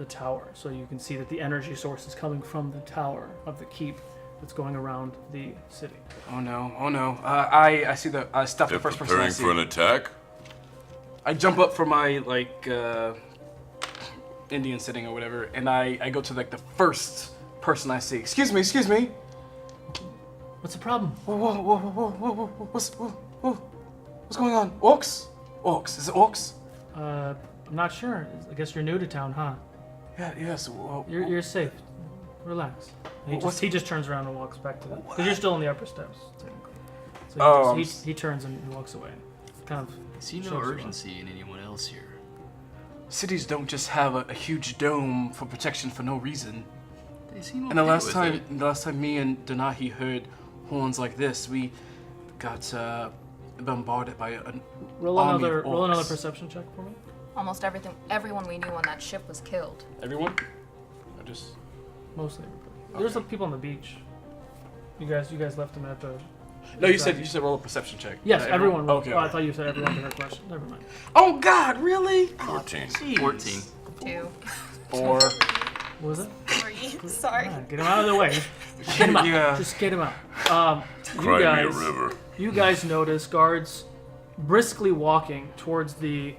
tower. So you can see that the energy source is coming from the tower of the keep that's going around the city. Oh no! Oh no! I see the stuff. They're The first person I preparing see. for an attack? I jump up from my Indian sitting or whatever, and I go to like the first person I see. Excuse me. What's the problem? Whoa! What's going on? Orcs? Is it orcs? I'm not sure. I guess you're new to town, huh? Yeah. Yes. You're safe. Relax. He just turns around and walks back to them. Because you're still in the upper steps, technically. So he turns and walks away. Kind of. I see no urgency in anyone else here. Cities don't just have a huge dome for protection for no reason. They seem okay And the last with time me and Denahi heard horns like this, we got bombarded by an Roll army of another orcs. perception check for me. Almost everyone we knew on that ship was killed. Everyone? Or just Mostly everybody. There's like people on the beach. You guys left them at the. no. You said roll a perception check. Yes, everyone. Okay. Oh, I thought you said everyone to her question. Never mind. Oh God! Really? 14. 14. 2. 4. What was it? 3. Sorry. Ah, get him out of the way. Just get him out. Yeah. Just get him out. Cry me a river. You guys notice guards briskly walking towards the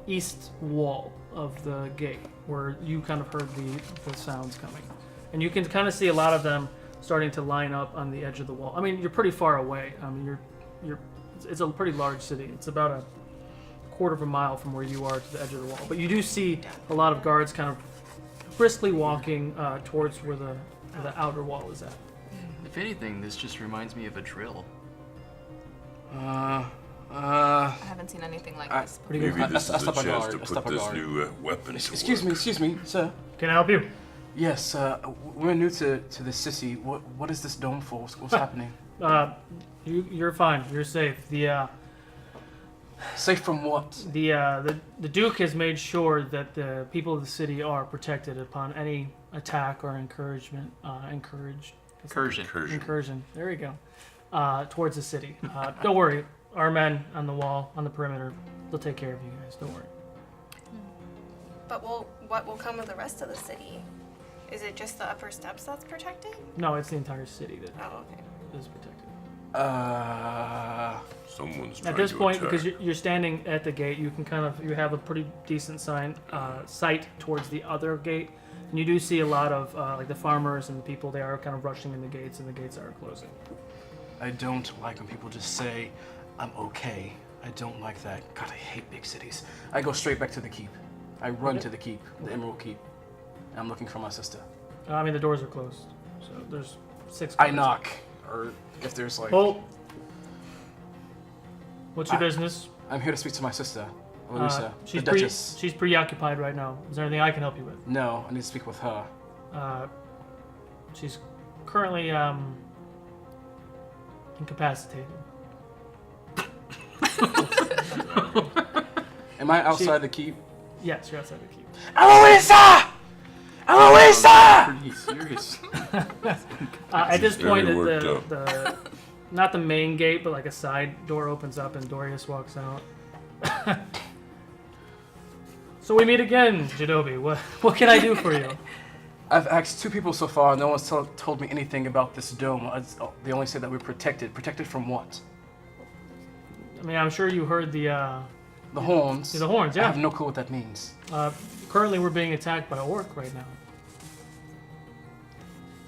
east wall of the gate, where you kind of heard the sounds coming. And you can kind of see a lot of them starting to line up on the edge of the wall. I mean, you're pretty far away. I mean, it's a pretty large city. It's about a quarter of a mile from where you are to the edge of the wall. But you do see a lot of guards kind of briskly walking towards where the outer wall is at. If anything, this just reminds me of a drill. I haven't seen anything like this. Pretty good. Maybe this I is a stop a chance guard. to I put stop a this guard. new weapon to Excuse me, sir. Can I help you? Yes, we're new to the city. What is this dome for? What's happening? You're fine. You're safe. Safe from what? The Duke has made sure that the people of the city are protected upon any attack or incursion. There you go. Towards the city. Don't worry. Our men on the wall, on the perimeter, they'll take care of you guys. Don't worry. But what will come of the rest of the city? Is it just the upper steps that's protected? No, it's the entire city that Oh, okay. is protected. Someone's At trying this to point, attack. because you're standing at the gate, you can you have a pretty decent sight towards the other gate, and you do see a lot of like the farmers and the people. They are kind of rushing in the gates, and the gates are closing. I don't like when people just say, "I'm okay." I don't like that. God, I hate big cities. I go straight back to the keep. I run to the keep, the Emerald Keep. I'm looking for my sister. I mean, the doors are closed. So there's 6 I guards. knock, or if there's like. Oh. What's your business? I'm here to speak to my sister, Louisa, the She's Duchess. she's preoccupied right now. Is there anything I can help you with? No, I need to speak with her. She's currently incapacitated. Am I outside the keep? Yes, you're outside the keep. Eloisa! Eloisa! Pretty serious. At this point, Very worked the not the main gate, but like a side door opens up and Dorius walks out. So we meet again, Jadobi. What can I do for you? I've asked 2 people so far. No one's told me anything about this dome. They only say that we're protected. Protected from what? I mean, I'm sure you heard the horns. The horns, yeah. I have no clue what that means. Currently, we're being attacked by orc right now.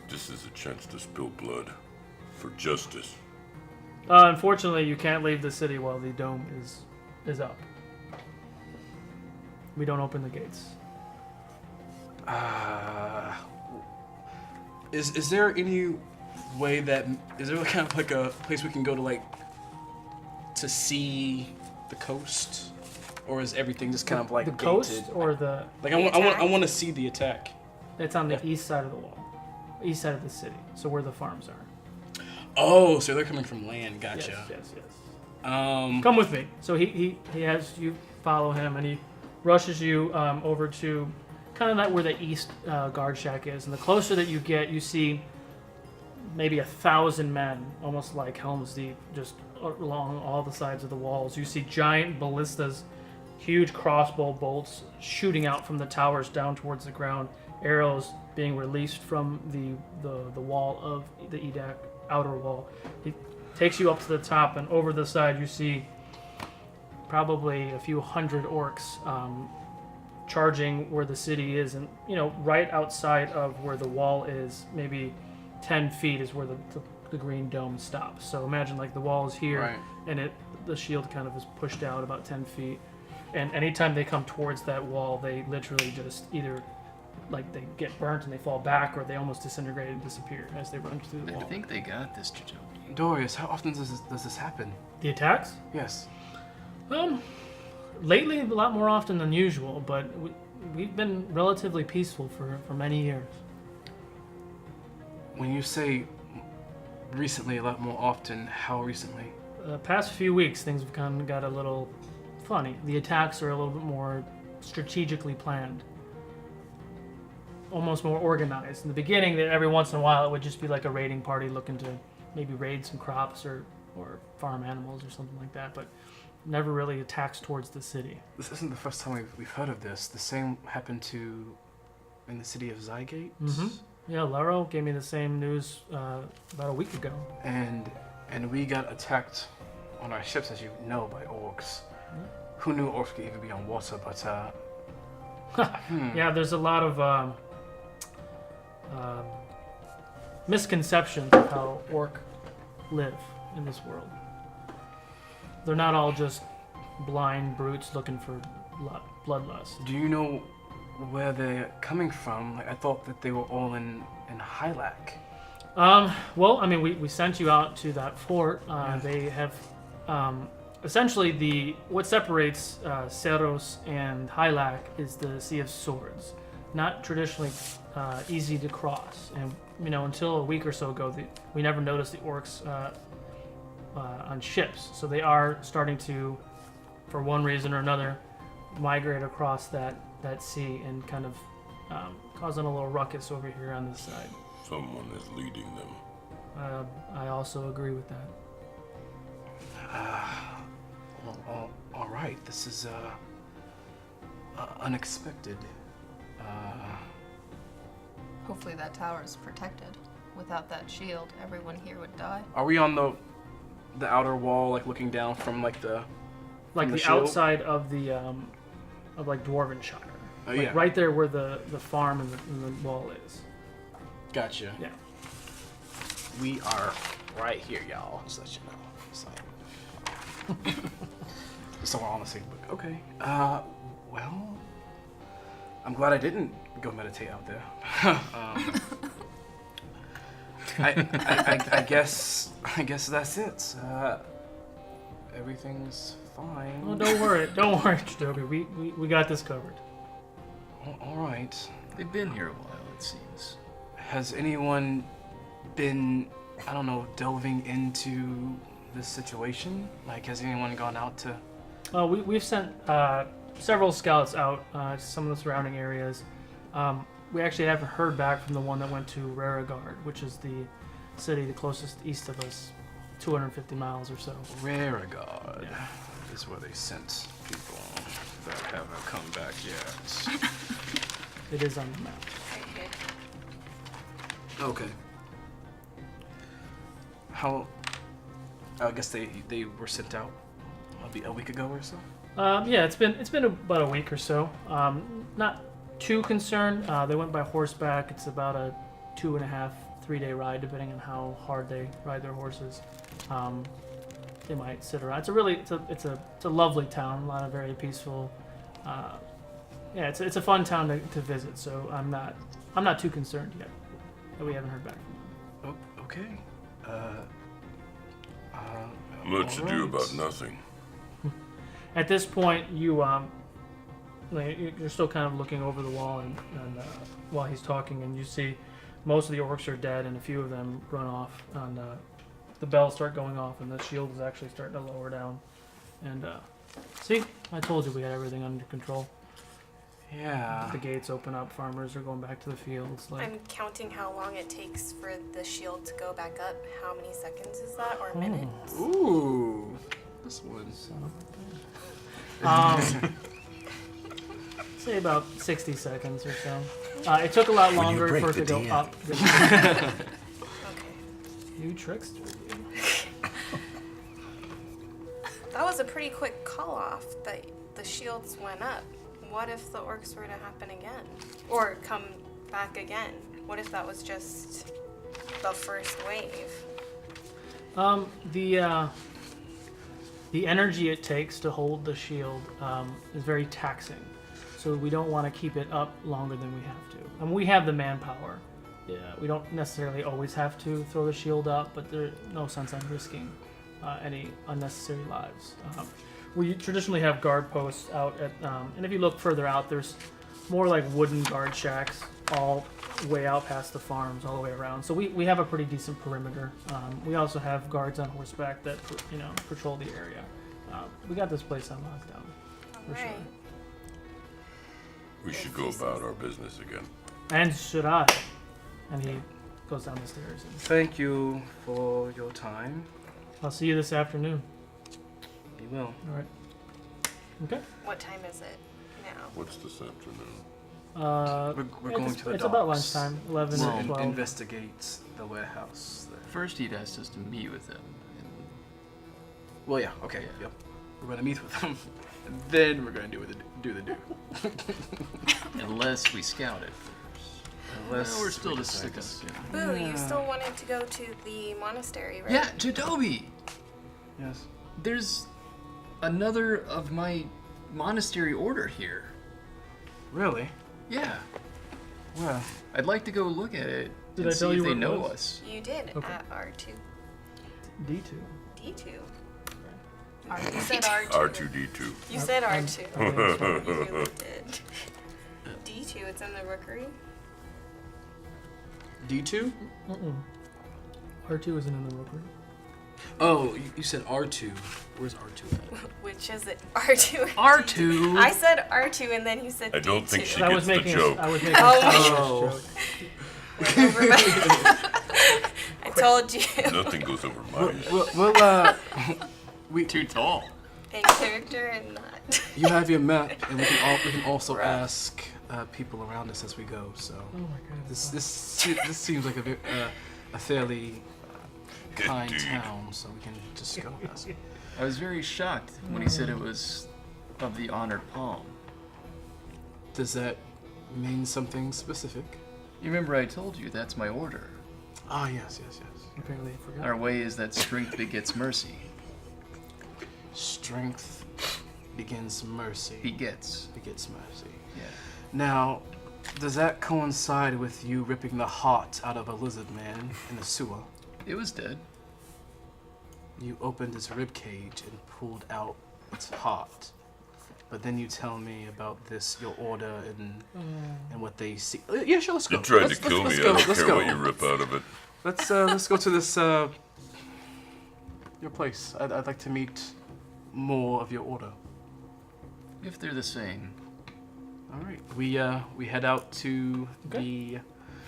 This is a chance to spill blood for justice. Unfortunately, you can't leave the city while the dome is up. We don't open the gates. Is there any way that is there kind of like a place we can go to like to see the coast, or is everything just kind of like the gated? coast or the? Like The I want to see the attack. It's on the east side of the wall, east side of the city. So where the farms are. Oh, so they're coming from land. Gotcha. Yes. Come with me. So he has you follow him, and he rushes you over to kind of that where the east guard shack is. And the closer that you get, you see maybe 1,000 men, almost like Helm's Deep, just along all the sides of the walls. You see giant ballistas, huge crossbow bolts shooting out from the towers down towards the ground, arrows being released from the wall of the Edayk outer wall. He takes you up to the top, and over the side you see probably a few hundred orcs charging where the city is, and right outside of where the wall is, maybe 10 feet is where the green dome stops. So imagine like the wall is here, Right. and the shield kind of is pushed out about 10 feet. And anytime they come towards that wall, they literally just either like they get burnt and they fall back, or they almost disintegrate and disappear as they run through the I wall. think they got this, Jadobi. Dorius, how often does this happen? The attacks? Yes. Lately a lot more often than usual, but we've been relatively peaceful for many years. When you say recently, a lot more often, how recently? The past few weeks, things have kind of got a little funny. The attacks are a little bit more strategically planned, almost more organized. In the beginning, every once in a while, it would just be like a raiding party looking to maybe raid some crops or farm animals or something like that, but never really attacks towards the city. This isn't the first time we've heard of this. The same happened in the city of Zygate. Mm-hmm. Yeah, Laro gave me the same news about a week ago. And we got attacked on our ships, as you know, by orcs. Who knew orcs could even be on water? But yeah, there's a lot of misconceptions of how orc live in this world. They're not all just blind brutes looking for bloodlust. do you know where they're coming from? Like, I thought that they were all in Hylak. Well, I mean, we sent you out to that fort. They have essentially what separates Seros and Hylak is the Sea of Swords. Not traditionally easy to cross, and until a week or so ago, we never noticed the orcs on ships. So they are starting to, for one reason or another, migrate across that sea and kind of causing a little ruckus over here on this side. Someone is leading them. I also agree with that. All right. This is unexpected. Hopefully that tower is protected. Without that shield, everyone here would die. Are we on the outer wall, like looking down from like the shield? Outside of the of like Dwarvenshire. Oh, Like, yeah. right there where the farm and the wall is. Gotcha. Yeah. We are right here, y'all. Just let you know. It's like, so we're on the same book. Okay. Well, I'm glad I didn't go meditate out there. I guess that's it. Everything's fine. Oh, don't worry, Jadobi. We got this covered. All right. They've been here a while, it seems. Has anyone been, I don't know, delving into this situation? Like, has anyone gone out to? We've sent several scouts out to some of the surrounding areas. We actually haven't heard back from the one that went to RoU, which is the city the closest east of us, 250 miles or so. RoU Yeah. is where they sent people that haven't come back yet. It is on the map. Right here. Okay. How? I guess they were sent out a week ago or so. Yeah, it's been about a week or so. Not too concerned. They went by horseback. It's about a 2.5, 3-day ride, depending on how hard they ride their horses. They might sit around. It's a lovely town. A lot of very peaceful. Yeah, it's a fun town to visit. So I'm not too concerned yet that we haven't heard back from them. Oh, okay. Much all ado right. about nothing. At this point, you're still kind of looking over the wall, and while he's talking, and you see most of the orcs are dead, and a few of them run off, and the bells start going off, and the shield is actually starting to lower down. And see, I told you we had everything under control. Yeah. The gates open up. Farmers are going back to the fields. I'm counting how long it takes for the shield to go back up. How many seconds is that, or minutes? Ooh. This one. Say about 60 seconds or so. It took a lot longer break for it to the go DM. up. Okay. You trickster. That was a pretty quick call off that the shields went up. What if the orcs were to happen again? Or come back again? What if that was just the first wave? The energy it takes to hold the shield is very taxing. So we don't want to keep it up longer than we have to. I mean, we have the manpower. Yeah, we don't necessarily always have to throw the shield up, but there's no sense on risking any unnecessary lives. We traditionally have guard posts out at, and if you look further out, there's more like wooden guard shacks all way out past the farms, all the way around. So we have a pretty decent perimeter. We also have guards on horseback that patrol the area. We got this place on lockdown, for sure. Right. We should go about our business again. And should I? And he goes down the stairs. And Thank you for your time. I'll see you this afternoon. You will. All right. Okay. What time is it now? What's this afternoon? We're going to the It's about docks. lunchtime, 11 to or 12. investigate the warehouse there. First, he'd asked us to meet with him. And Well, yeah. Okay. Yep. We're going to meet with them. And then we're going to do the do. unless we scout it first. Unless Well, we're still we just decide sticking. Boo, you still wanted to go to the monastery, right? Yeah, Jadobi! Yes. There's another of my monastery order here. Really? Yeah. Well, I'd like to go look at it Did and I tell see you if they where it know was? us. You did Okay. at R2. D2. D2. You said R2. R2D2. You said R2. Okay, that's fine. You really did. D2, it's in the rookery. D2? Mm-mm. R2 isn't in the rookery. Oh, you said R2. Where's R2 at? Which is it? R2. R2! I said R2 and then you said I don't D2. think she I gets was the making joke. I was making Oh. a Star Oh. Wars joke. Went over my- I told you. Nothing goes over my head. Well, we Too tall. In character and not. you have your map, and we can also ask people around us as we go. So Oh my god. this seems like a fairly kind Indeed. town, so we can just go ask. I was very shocked when he said it was of the honored palm. Does that mean something specific? You remember I told you that's my order. Ah, yes. Apparently I forgot. Our way is that strength begets mercy. Strength begins mercy. Begets. Begets mercy. Yeah. Now, Does that coincide with you ripping the heart out of a lizard man in the sewer? It was dead. You opened its rib cage and pulled out its heart. But then you tell me about this, your order, and what they see. Yeah, sure, let's go. You tried Let's to kill me. go, I don't let's care go. what you rip out of it. Let's go to this your place. I'd like to meet more of your order. If they're the same. All right, we head out to the.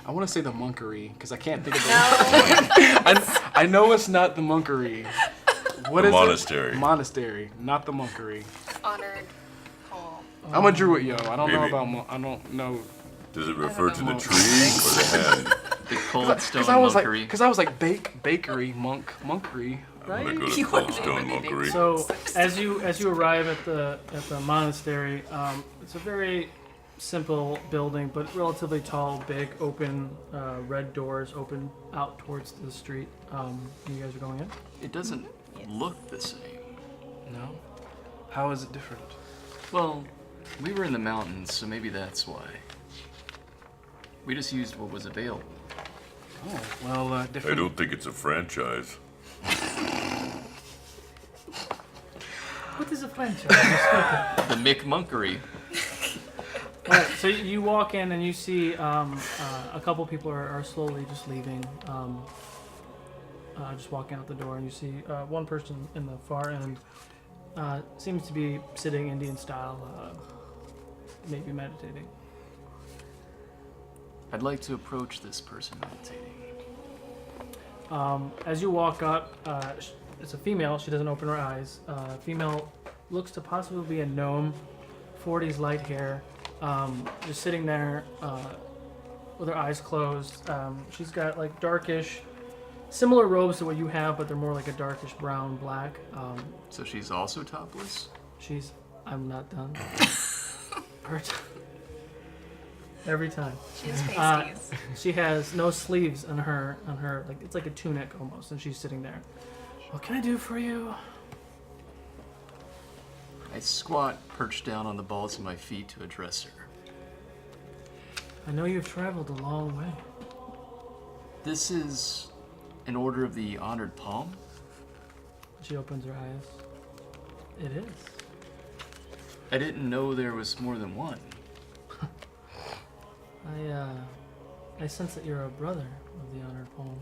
I want to say the monkery because I can't think of the. I know it's not the monkery. What The is monastery. it? Monastery, not the monkery. Honored home. I'm a druid, yo. I don't know Maybe. about. I don't know. Does it refer to the know. tree or the hand? The cold stone I was monkery. like, because I was like bakery, monkery, I'm right? gonna go to You Cold wanna Stone be Monkery. So as you arrive at the monastery, it's a very simple building, but relatively tall, big, open, red doors open out towards the street. You guys are going in? It doesn't look the same. No. How is it different? Well, we were in the mountains, so maybe that's why. We just used what was available. Oh, well, I different. don't think it's a franchise. What is a franchise? The McMonkery. Alright, so you walk in and you see a couple people are slowly just leaving. Just walking out the door, and you see one person in the far end seems to be sitting Indian style, maybe meditating. I'd like to approach this person meditating. As you walk up, it's a female. She doesn't open her eyes. Female looks to possibly be a gnome, 40s light hair, just sitting there with her eyes closed. She's got like darkish, similar robes to what you have, but they're more like a darkish brown, black. So she's also topless? I'm not done. Her Every time. She has pasties. She has no sleeves on her, like it's like a tunic almost, and she's sitting there. What can I do for you? I squat, perched down on the balls of my feet to address her. I know you've traveled a long way. This is an order of the honored palm? She opens her eyes. It is. I didn't know there was more than one. I sense that you're a brother of the honored palm.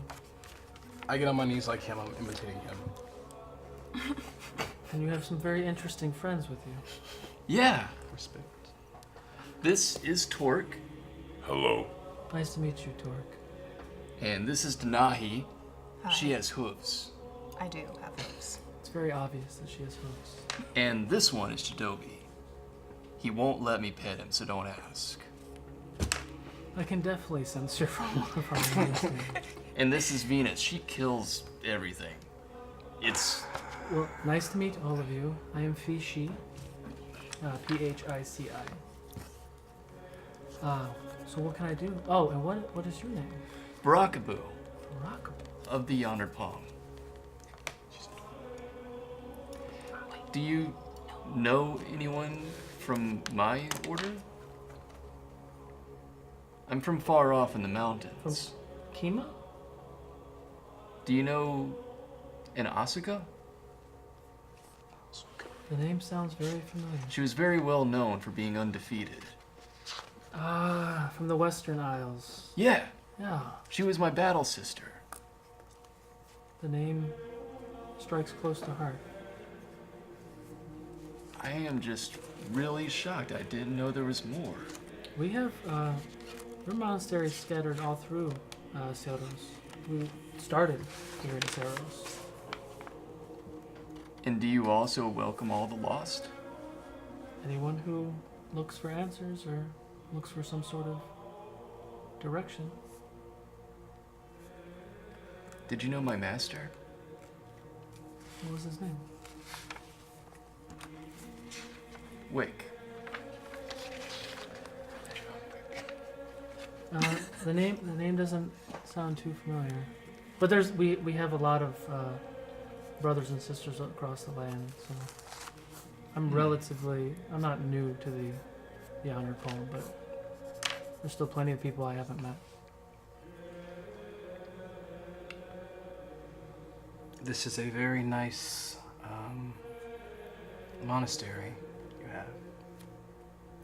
I get on my knees like him. I'm imitating him. And you have some very interesting friends with you. Yeah. Respect. This is Torque, Hello. Nice to meet you, Torque. and this is Denahi. Hi. She has hooves. I do have hooves. It's very obvious that she has hooves. And this one is Jadobi. He won't let me pet him, so don't ask. I can definitely sense you're from one of our monasteries. And this is Venus. She kills everything. It's... Well, nice to meet all of you. I am Phici. Phici. So what can I do? Oh, and what is your name? Burakubuu Burakubuu. of the Honored Palm. Do you know anyone from my order? I'm from far off in the mountains. Kima? Do you know an Asuka? The name sounds very familiar. She was very well known for being undefeated. Ah, from the Western Isles. Yeah, Yeah, she was my battle sister. the name strikes close to heart. I am just really shocked. I didn't know there was more. We have your monasteries scattered all through Ceros. We started here in Ceros. And do you also welcome all the lost? Anyone who looks for answers or looks for some sort of direction. Did you know my master? What was his name? Wick. The name doesn't sound too familiar. But we have a lot of brothers and sisters across the land, so I'm not new to the Honored Palm, but There's still plenty of people I haven't met. This is a very nice monastery you have.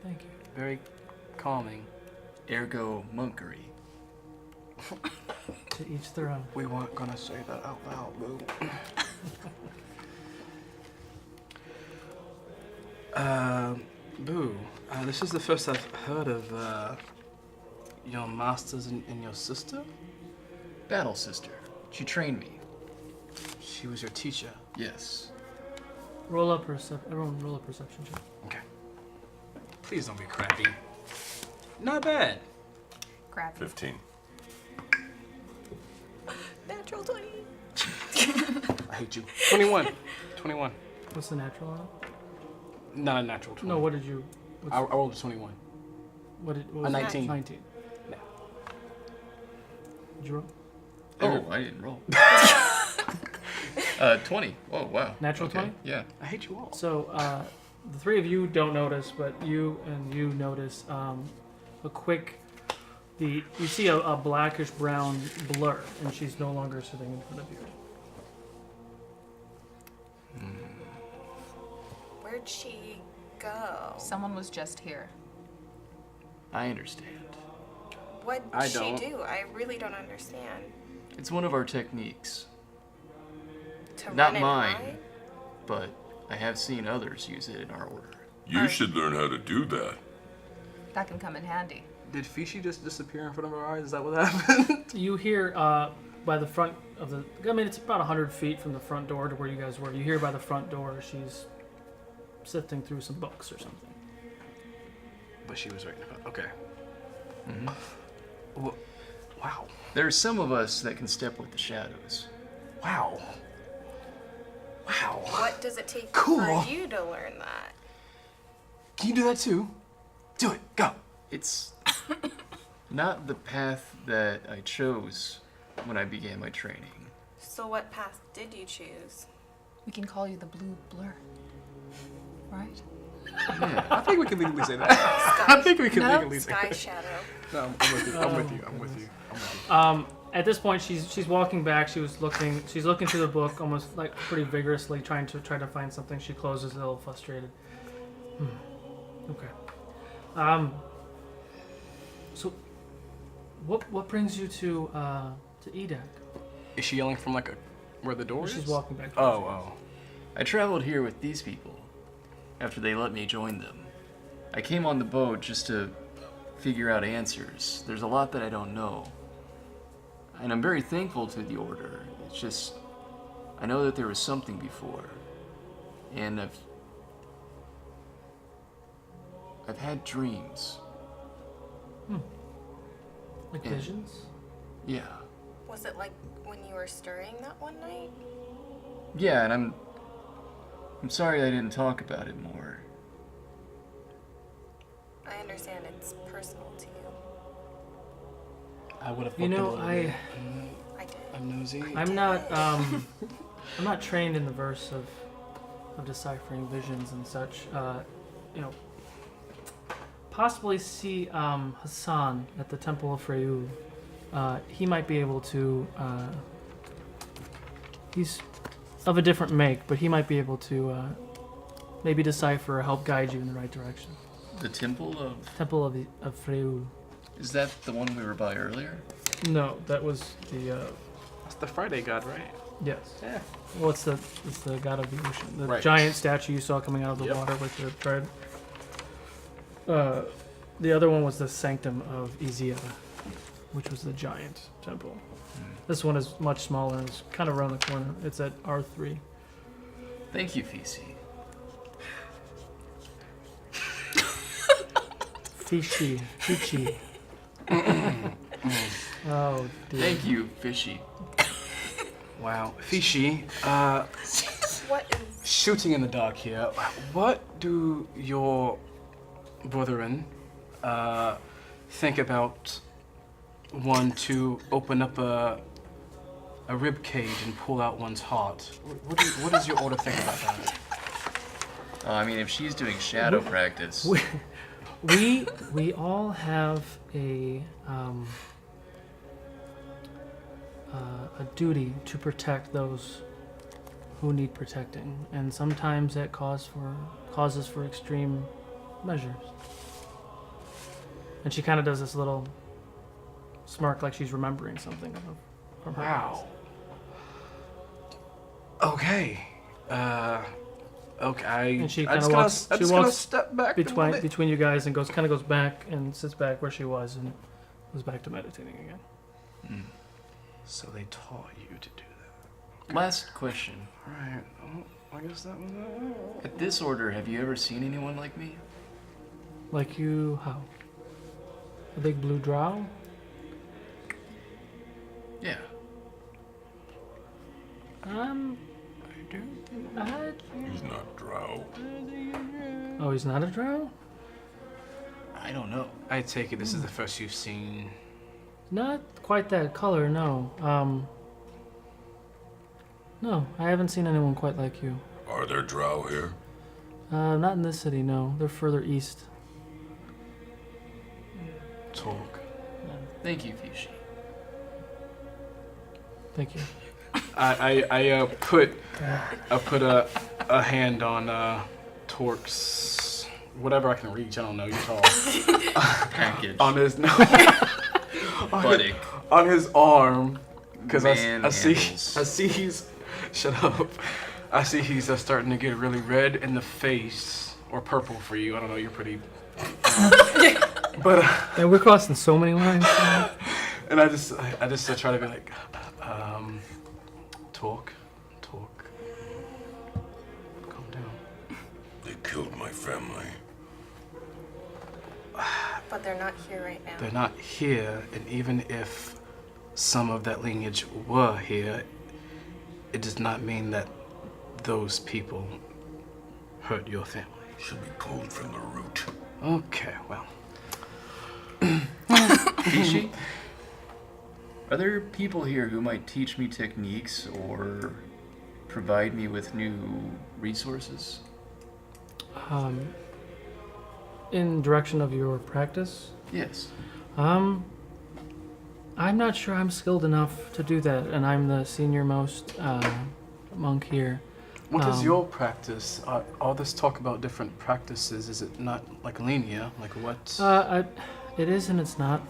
Thank you. Very calming. Ergo monkery. To each their own. We weren't gonna say that out loud, boo. Boo, this is the first I've heard of your masters and your sister? Battle sister. She trained me. She was your teacher. Yes. Everyone roll a perception check. Okay. Please don't be crappy. Not bad. Crap. 15. Natural 20. I hate you. 21. 21. What's the natural on it? Not a natural 20. No, what did you... I rolled a 21. What A was it? 19. 19. No. Did you roll? Oh, I didn't roll. 20. Oh, wow. Natural Okay, 20? Yeah. I hate you all. So, the three of you don't notice, but you notice a quick... You see a blackish brown blur, and she's no longer sitting in front of you. Where'd she go? Someone was just here. I understand. What'd I she don't. do? I really don't understand. It's one of our techniques. To Not run and mine. hide? But I have seen others use it in our order. You should learn how to do that. That can come in handy. Did Fishy just disappear in front of our eyes? Is that what happened? You hear by the front of the... I mean, it's about 100 feet from the front door to where you guys were. You hear by the front door she's sifting through some books or something. But she was right in front. Okay. Mm-hmm. Wow. There are some of us that can step with the shadows. Wow. Wow. What does it take Cool. for you to learn that? Can you do that too? Do it. Go. It's not the path that I chose when I began my training. So what path did you choose? We can call you the blue blur. Right? Yeah. I think we can legally say that. I think we can legally say Sky that. Shadow. No, I'm with you. I'm with you. I'm with you. I'm with you. At this point, she's walking back. She's looking through the book, almost like pretty vigorously, trying to find something. She closes, a little frustrated. Okay. So, what brings you to Edayk? Is she yelling from like where the door is? She's walking back. Oh. I traveled here with these people after they let me join them. I came on the boat just to figure out answers. There's a lot that I don't know. And I'm very thankful to the Order. It's just, I know that there was something before. And I've had dreams. Like Yeah. visions? Yeah. Was it like when you were stirring that one night? Yeah, and I'm sorry I didn't talk about it more. I understand it's personal to you. I would have. You know, I did. I'm nosy. I'm not trained in the verse of deciphering visions and such. Possibly see Hassan at the Temple of RoU. He might be able to. He's of a different make, but he might be able to maybe decipher or help guide you in the right direction. The Temple of... Temple of RoU. Is that the one we were by earlier? No, that was the. That's the Friday god, right? Yes. Yeah. Well, it's the god of the ocean. The Right. giant statue you saw coming out of the Yep. water with the thread. The other one was the Sanctum of Izia, which was the giant temple. This one is much smaller and it's kind of around the corner. It's at R3. Thank you, Fisi. Fishy. Oh, dear. Thank you, Fishy. Wow. Fishy, What is... shooting in the dark here. What do your brethren think about one to open up a rib cage and pull out one's heart? What does your order think about that? I mean, if she's doing shadow practice... We all have a duty to protect those who need protecting, and sometimes that causes for extreme measures. And she kind of does this little smirk, like she's remembering something from her past. Okay. Okay. And she I'm kind of just walks. gonna step back a little bit. between you guys and goes back and sits back where she was and goes back to meditating again. So they taught you to do that. Last question. Right. Oh, I guess that was it. At this order, have you ever seen anyone like me? Like you, how? A big blue drow? Yeah. He's not drow. Oh, he's not a drow? I don't know. I take it this is the first you've seen. Not quite that color, no. No, I haven't seen anyone quite like you. Are there drow here? Not in this city, no. They're further east. Talk. Thank you, Fishi. Thank you. I put a hand on Torque's whatever I can reach. I don't know. You're tall. Package. On his Buddy. on his arm because I see Manhandles. he's shut up. I see he's starting to get really red in the face or purple for you. I don't know. You're pretty. But And we're crossing so many lines. and I just try to be like, talk, calm down. They killed my family. But they're not here right now. They're not here, and even if some of that lineage were here, it does not mean that those people hurt your family. Should be pulled from the root. Okay, well. Fishi? Are there people here who might teach me techniques or provide me with new resources? In direction of your practice? Yes. I'm not sure I'm skilled enough to do that, and I'm the senior most monk here. What is your practice? All this talk about different practices, is it not like linear? Like what? It is and it's not.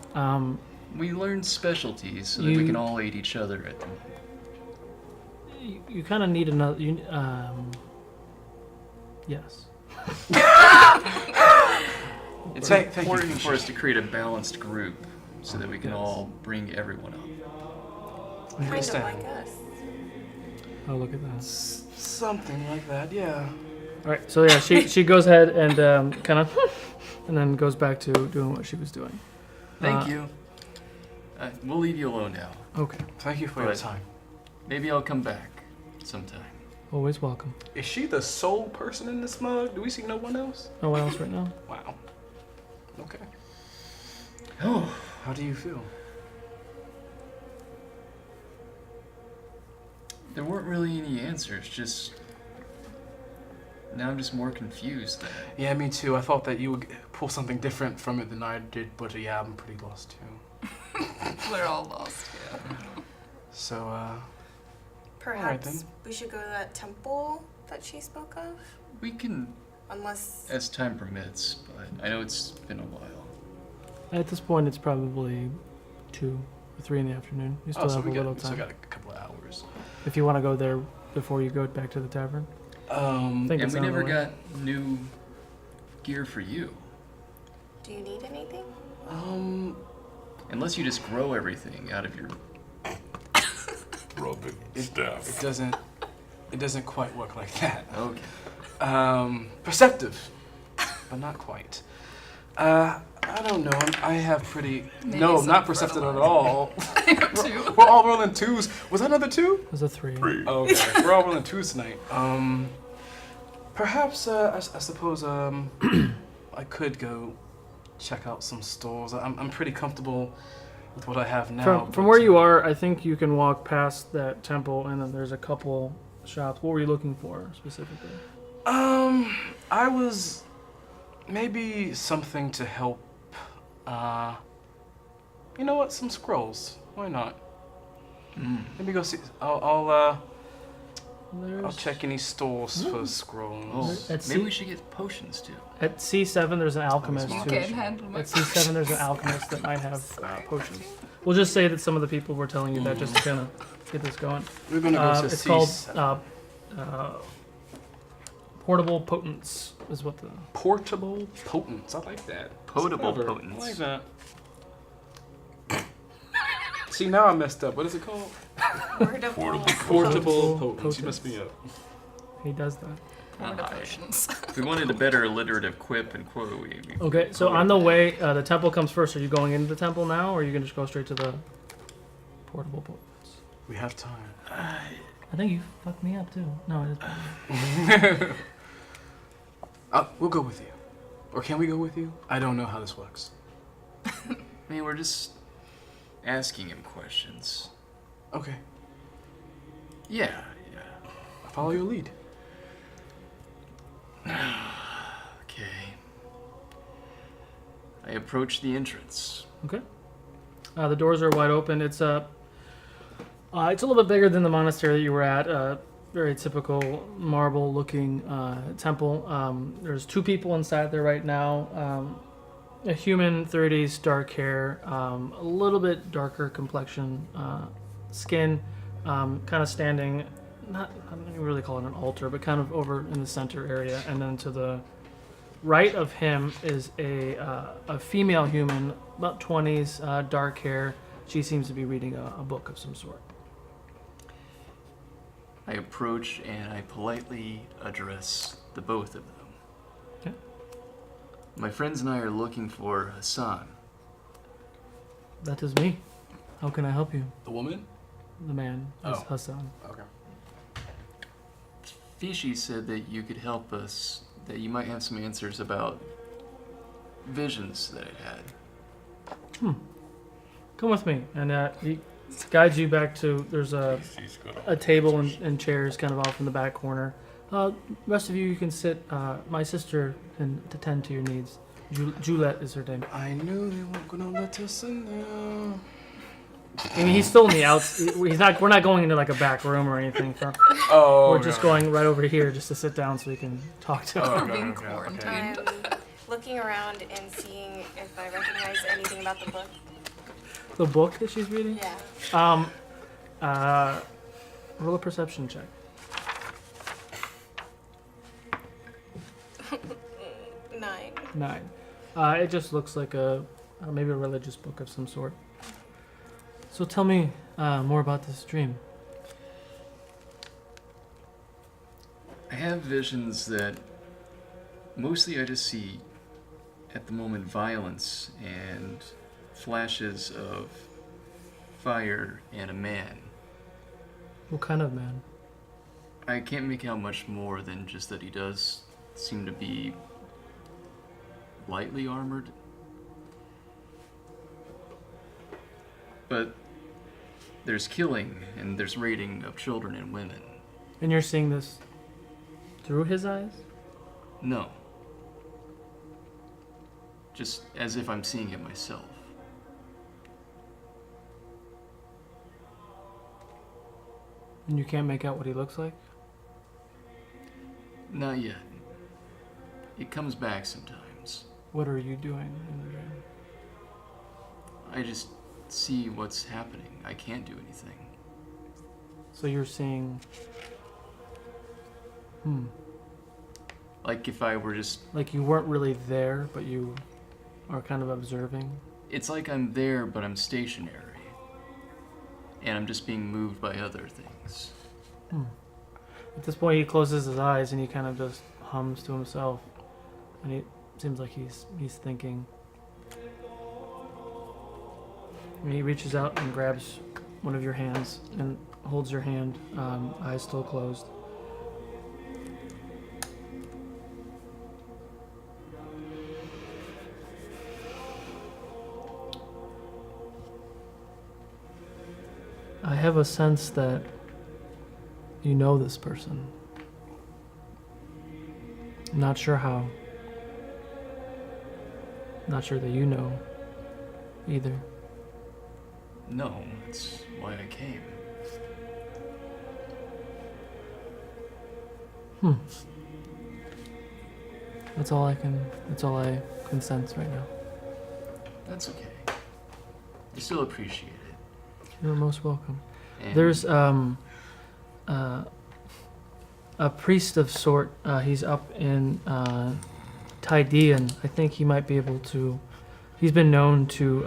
We learn specialties so that we can all aid each other at them. You kind of need another. Yes. It's Thank you, important Fishi. for us to create a balanced group so that we can all bring everyone up. Kind of Understand. like us. Oh, look at that. Something like that, yeah. All right. So yeah, she goes ahead and kind of, and then goes back to doing what she was doing. Thank you. We'll leave you alone now. Okay. Thank you for your time. Maybe I'll come back sometime. Always welcome. Is she the sole person in this mug? Do we see no one else? No one else right now. Wow. Okay. Oh, How do you feel? there weren't really any answers. Just now, I'm just more confused. Yeah, me too. I thought that you would pull something different from it than I did, but yeah, I'm pretty lost too. We're all lost. So, Perhaps then. we should go to that temple that she spoke of? We can, Unless... as time permits, but I know it's been a while. At this point, it's probably 2 or 3 in the afternoon. You still so have a we little still time. got a couple of hours. If you want to go there before you go back to the tavern. Um, Think And it's we on the never way. got new gear for you. Do you need anything? Unless you just grow everything out of your... Rubbing it staff. doesn't quite work like that. Okay. Perceptive, but not quite. I don't know. I have pretty... No, not perceptive at all. We're all rolling 2s. Was that another 2? It was a 3. Oh, okay. We're all rolling 2s tonight. Perhaps, I suppose, I could go check out some stores. I'm pretty comfortable with what I have now. From where you are, I think you can walk past that temple, and then there's a couple shops. What were you looking for specifically? I was maybe something to help. You know what? Some scrolls. Why not? Maybe go see. I'll check any stores for scrolls. Oh, maybe we should get potions too. At C7, there's an alchemist. You who- can't handle my At C7, there's an alchemist that might have potions. We'll just say that some of the people were telling you that just to kind of get this going. We're gonna go to It's C7. called portable potence, is what the. Portable potence. I like that. Potable Clever. potence. I like that. See, now I messed up. What is it called? Portable. Portable potence. potence. You messed me up. He does that. Porta potions. If we wanted a better alliterative quip and quote, we Okay, so on the way, the temple comes first. Are you going into the temple now, or are you going to just go straight to the portable potence? We have time. I think you fucked me up too. No, it is. We'll go with you. Or can we go with you? I don't know how this works. I mean, we're just asking him questions. Okay. Yeah. I'll follow your lead. Okay. I approach the entrance. Okay. The doors are wide open. It's a little bit bigger than the monastery that you were at. Very typical marble-looking temple. There's 2 people inside there right now. A human, 30s, dark hair, a little bit darker complexion, skin, kind of standing. I don't really call it an altar, but kind of over in the center area, and then to the right of him is a female human, about 20s, dark hair. She seems to be reading a book of some sort. I approach and I politely address the both of them. Okay. My friends and I are looking for Hassan. That is me. How can I help you? The woman? The man is Oh. Hassan. Okay. Fishy said that you could help us, that you might have some answers about visions that I'd had. Come with me, and he guides you back to. There's a table and chairs kind of off in the back corner. Rest of you can sit. My sister can attend to your needs. Juliet is her name. I knew they weren't gonna let us in there. I mean, he's still in the outs. He's not. We're not going into like a back room or anything. Oh. We're just going right over here just to sit down so we can talk to him. We're being quarantined. I'm looking around and seeing if I recognize anything about the book. The book that she's reading. Yeah. Roll a perception check. 9. 9. It just looks like maybe a religious book of some sort. So tell me more about this dream. I have visions that mostly I just see at the moment violence and flashes of fire and a man. What kind of man? I can't make out much more than just that he does seem to be lightly armored. But there's killing and there's raiding of children and women. And you're seeing this through his eyes? No. Just as if I'm seeing it myself. And you can't make out what he looks like? Not yet. It comes back sometimes. What are you doing in the dream? I just see what's happening. I can't do anything. So you're seeing... Like if I were just... Like you weren't really there, but you are kind of observing? It's like I'm there, but I'm stationary. And I'm just being moved by other things. At this point, he closes his eyes and he kind of just hums to himself. And it seems like he's thinking. And he reaches out and grabs one of your hands and holds your hand, eyes still closed. I have a sense that you know this person. I'm not sure how. Not sure that you know either. No, that's why I came. That's all I can sense right now. That's okay. I still appreciate it. You're most welcome. And There's a priest of sort. He's up in Tydean. I think he might be able to. He's been known to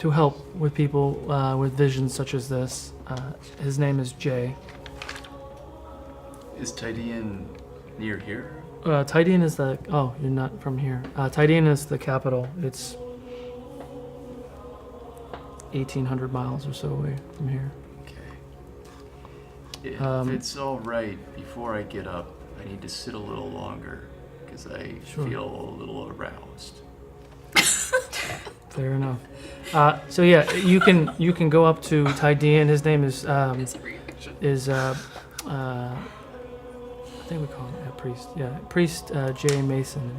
help with people with visions such as this. His name is Jay. Is Tydean near here? Tydean is the. Oh, you're not from here. Tydean is the capital. It's 1,800 miles or so away from here. Okay. If it's all right, before I get up, I need to sit a little longer because I Sure. feel a little aroused. Fair enough. So yeah, you can go up to Tydean. His name is I think we call him a priest. Yeah, Priest J. Mason.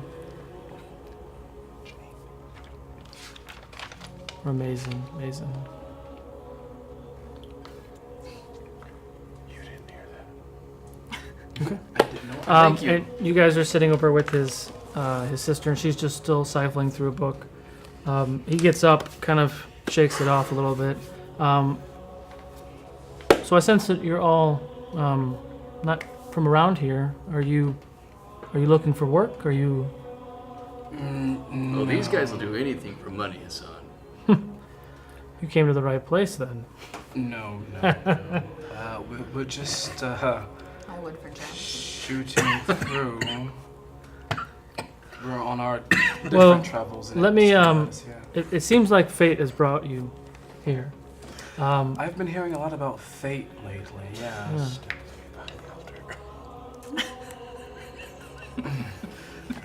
Or Mason. Okay. Thank you. And you guys are sitting over with his sister, and she's just still sifling through a book. He gets up, kind of shakes it off a little bit. So I sense that you're all not from around here. Are you looking for work? Are you? Well, these guys will do anything for money, son. You came to the right place then. No. We're just I would for gems. shooting through. We're on our different Well, travels. and let me, experiences, yeah. It seems like fate has brought you here. I've been hearing a lot about fate lately. Yeah.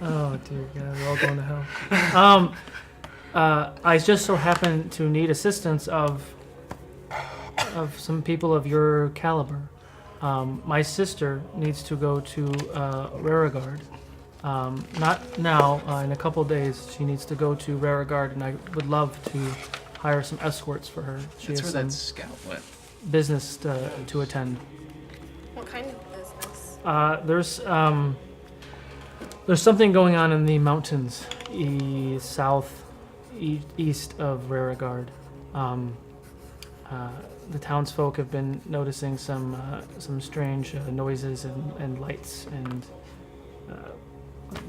Oh dear God, we're all going to hell. I just so happen to need assistance of some people of your caliber. My sister needs to go to Rarigard. Not now, in a couple days. She needs to go to Rarigard, and I would love to hire some escorts for her. She That's has where some that scout went. business to attend. What kind of business? There's something going on in the mountains east of Rarigard. The townsfolk have been noticing some strange noises and lights and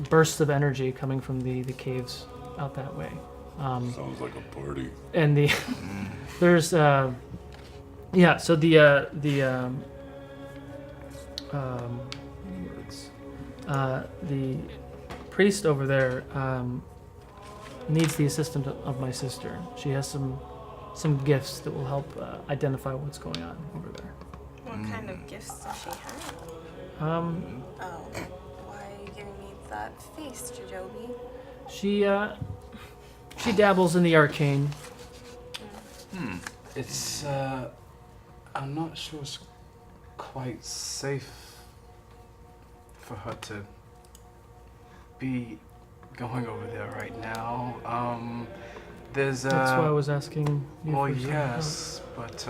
bursts of energy coming from the caves out that way. Sounds like a party. And there's so the priest over there needs the assistance of my sister. She has some gifts that will help identify what's going on over there. What kind of gifts does she have? Um, Oh, why are you giving me that face, Jajobi? she dabbles in the arcane. It's I'm not sure it's quite safe for her to be going over there right now. There's That's why I was asking you well, for some yes, but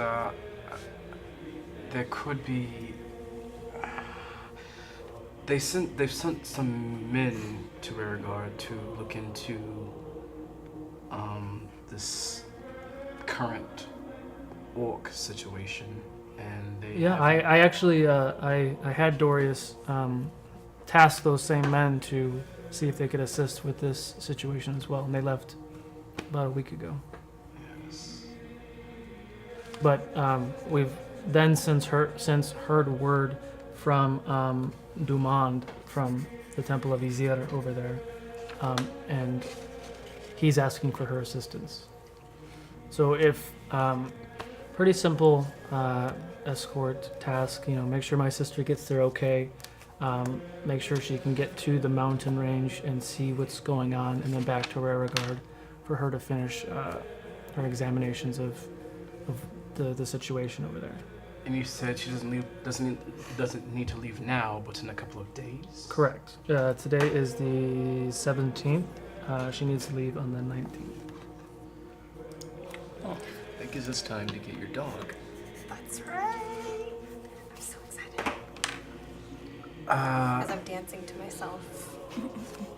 there could be. They've sent some men to Rarigard to look into this current orc situation, and they. Yeah, I actually I had Dorius task those same men to see if they could assist with this situation as well, and they left about a week ago. Yes. But we've then since heard word from Dumond from the Temple of Izir over there, and he's asking for her assistance. So if pretty simple escort task, make sure my sister gets there okay, make sure she can get to the mountain range and see what's going on, and then back to Rarigard for her to finish her examinations of the situation over there. And you said she doesn't need to leave now, but in a couple of days. Correct. Today is the 17th. She needs to leave on the 19th. Oh, that gives us time to get your dog. That's right. I'm so excited. As I'm dancing to myself.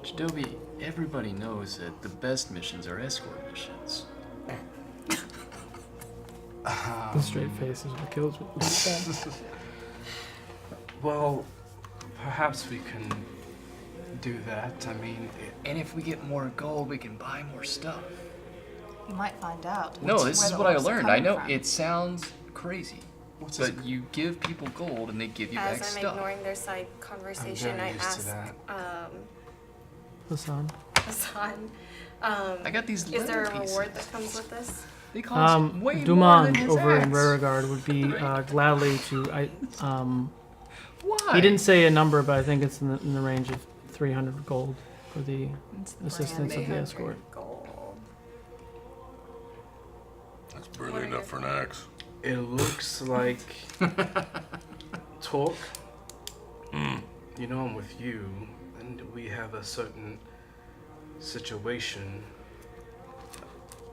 Jadobi, everybody knows that the best missions are escort missions. The straight face is what kills me. Well, perhaps we can do that. I mean, And if we get more gold, we can buy more stuff. You might find out. No, this where is the what I orbs are learned. I coming know from. it sounds crazy, what's but this? you give people gold and they give you back As I'm stuff. ignoring their side conversation, very I used to ask that. Hassan. Hassan, I got these is there a leather reward pieces. that comes with this? They cost way more than Duman his over in axe. Rarigard would be gladly to. Why? He didn't say a number, but I think it's in the range of 300 gold for the It's the assistance of the 300 escort. Gold. That's barely enough for an axe. It looks like talk. You know, I'm with you, and we have a certain situation.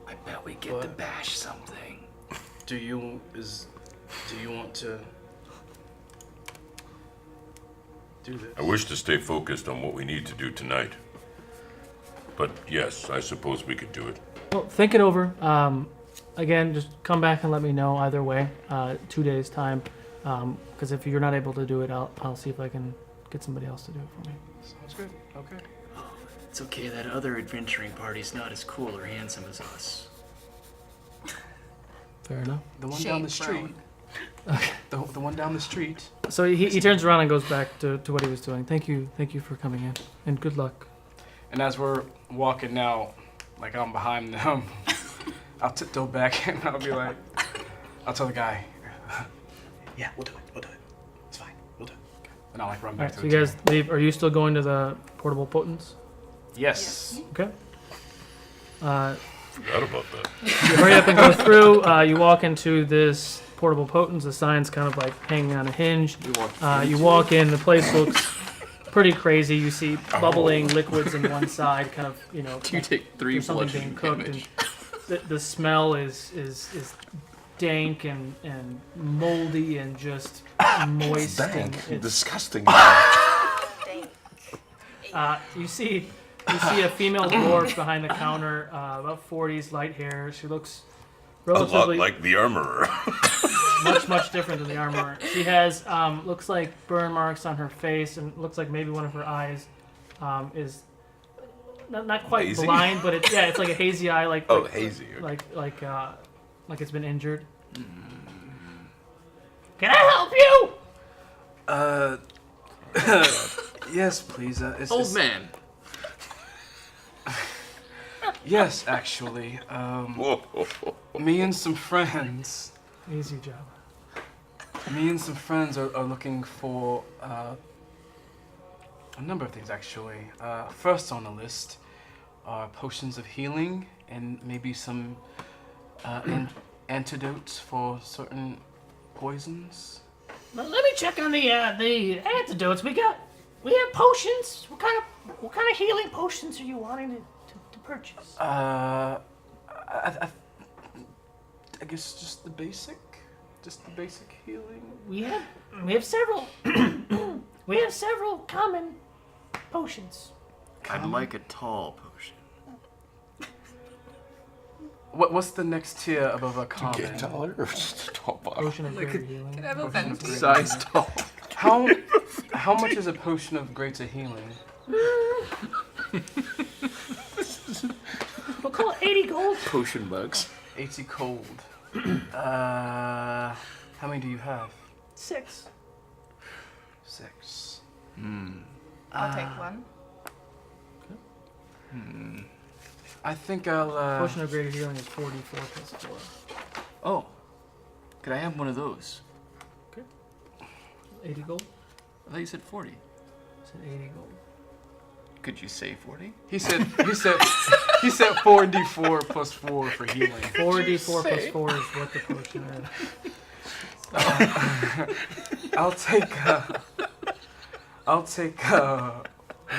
I bet we get to What? bash something. Do you want to do this? I wish to stay focused on what we need to do tonight. But yes, I suppose we could do it. Well, think it over. Again, just come back and let me know either way. 2 days time, because if you're not able to do it, I'll see if I can get somebody else to do it for me. Sounds good. Okay. It's okay, that other adventuring party's not as cool or handsome as us. Fair enough. The one Shade down the street. thrown. The one down the street. So he turns around and goes back to what he was doing. Thank you for coming in, and good luck. And as we're walking now, like I'm behind them, I'll tiptoe back and I'll be like, I'll tell the guy, yeah, we'll do it. It's fine. We'll do it. Okay. And I'll like run All back right, to so the you guys leave. Are you still going to the portable potents? Yes. Okay. Forgot about that. You hurry up and go through. You walk into this portable potents. The sign's kind of like hanging on a hinge. You walk in. The place looks pretty crazy. You see bubbling liquids in one side, kind of, you know, You take 3 there's something bludgeoning being cooked, damage. and the smell is dank and moldy and just moist. And it's, Disgusting. Dang. you see a female dwarf behind the counter, about 40s, light hair. She looks A lot relatively like the armorer. much different than the armor. She has looks like burn marks on her face, and looks like maybe one of her eyes is not quite Hazy? blind, but it's like a hazy eye, like Oh, like, hazy. Okay. like it's been injured. Can I help you? Yes, please. Old man. Yes, actually. Whoa. Me and some friends. Easy job. Me and some friends are looking for a number of things, actually. First on the list are potions of healing and maybe some antidotes for certain poisons. Let me check on the antidotes. We have potions. What kind of healing potions are you wanting to purchase? I guess just the basic healing. We have several. We have several common potions. I'd like a tall potion. What's the next tier above a common? Get taller or just a tall bottle? Potion of greater healing. Can I have a vent? Size tall. How much is a potion of greater healing? We'll call it 80 gold. Potion bugs. 80 cold. How many do you have? 6. 6. I'll take one. I think I'll. Potion of greater healing is 44 plus 4. Oh. Could I have one of those? 80 gold? I thought you said 40. I said 80 gold. Could you say 40? He said 4d4 plus 4 for healing. 4d4 plus 4 is what the potion is. I'll take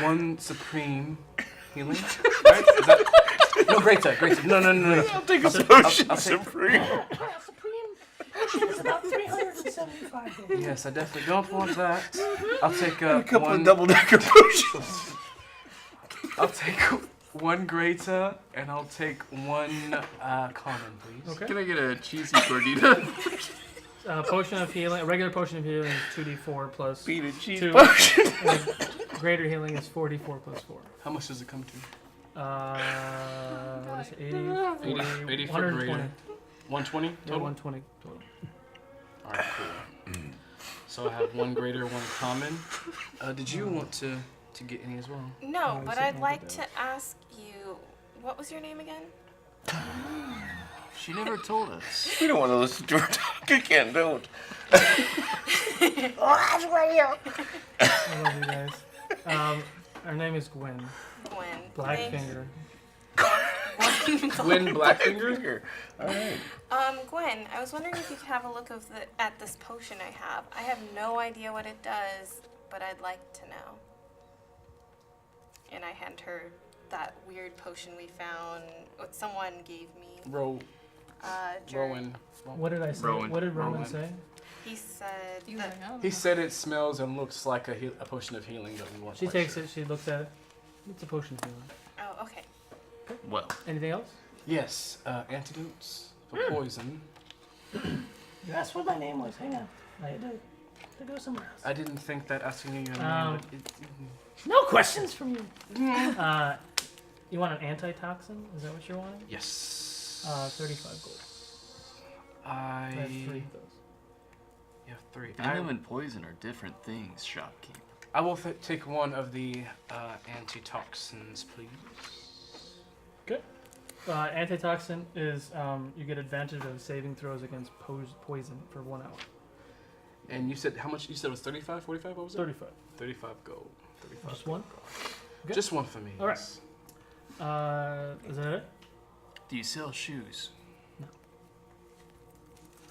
one supreme healing. Right? Is that... No, great. No. I'll take a potion I'll take... supreme. It's about 375 gold. Yes, I definitely don't want that. I'll take A couple one... of double-decker potions. I'll take one greater, and I'll take one common, please. Okay. Can I get a cheesy gordita? Potion of healing. A regular potion of healing is 2d4 plus Beat a cheese 2. potion. And greater healing is 4d4 plus 4. How much does it come to? What is it? 80, 80 for 120. greater. 120 Yeah, total? 120 total. Alright, cool. So I have one greater, one common. Did you want to get any as well? No, but I'd like that. to ask you, what was your name again? She never told us. We don't want to listen to her talk again, don't. I love you guys. Her name is Gwen. Gwen. Blackfinger. Gwen Blackfinger? Alright. Gwen, I was wondering if you could have a look at this potion I have. I have no idea what it does, but I'd like to know. And I hand her that weird potion we found, what someone gave me. Rowan. What did I say? Rowan. What did Rowan Rowan. say? He said You that know. He said it smells and looks like a potion of healing, but we weren't She quite takes sure. it, she looks at it. It's a potion of healing. Oh, okay. Well, Anything else? Yes, antidotes for poison. You asked what my name was. Hang on. I had to go somewhere else. I didn't think that asking you your name, but it... No questions from you. You want an antitoxin? Is that what you're wanting? Yes. 35 gold. I I have 3 of those. You have 3. venom and poison are different things, shopkeep. I will take one of the antitoxins, please. Good. Antitoxin is you get advantage of saving throws against poison for 1 hour. And you said how much? You said it was 35, 45? What was it? 35. 35 gold. 35 Just one? Okay. Just one for me. All right. yes. Is that it? Do you sell shoes?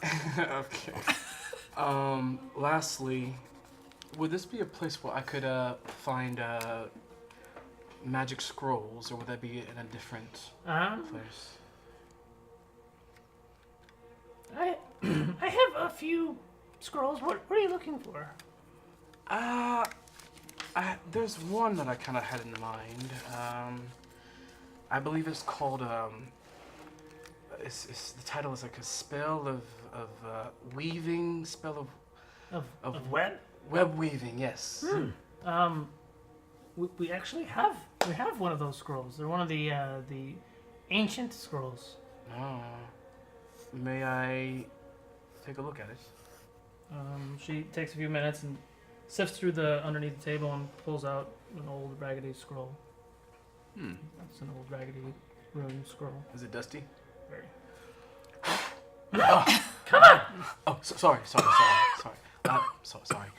Okay. Lastly, would this be a place where I could find magic scrolls, or would that be in a different place? I have a few scrolls. What are you looking for? There's one that I kind of had in mind. I believe it's called it's the title is like a spell of weaving, spell Of web? web weaving. Yes. We actually have one of those scrolls. They're one of the ancient scrolls. Oh. May I take a look at it? She takes a few minutes and sifts through the underneath the table and pulls out an old raggedy scroll. That's an old raggedy rune scroll. Is it dusty? Very. Come on! Oh, sorry. Sorry.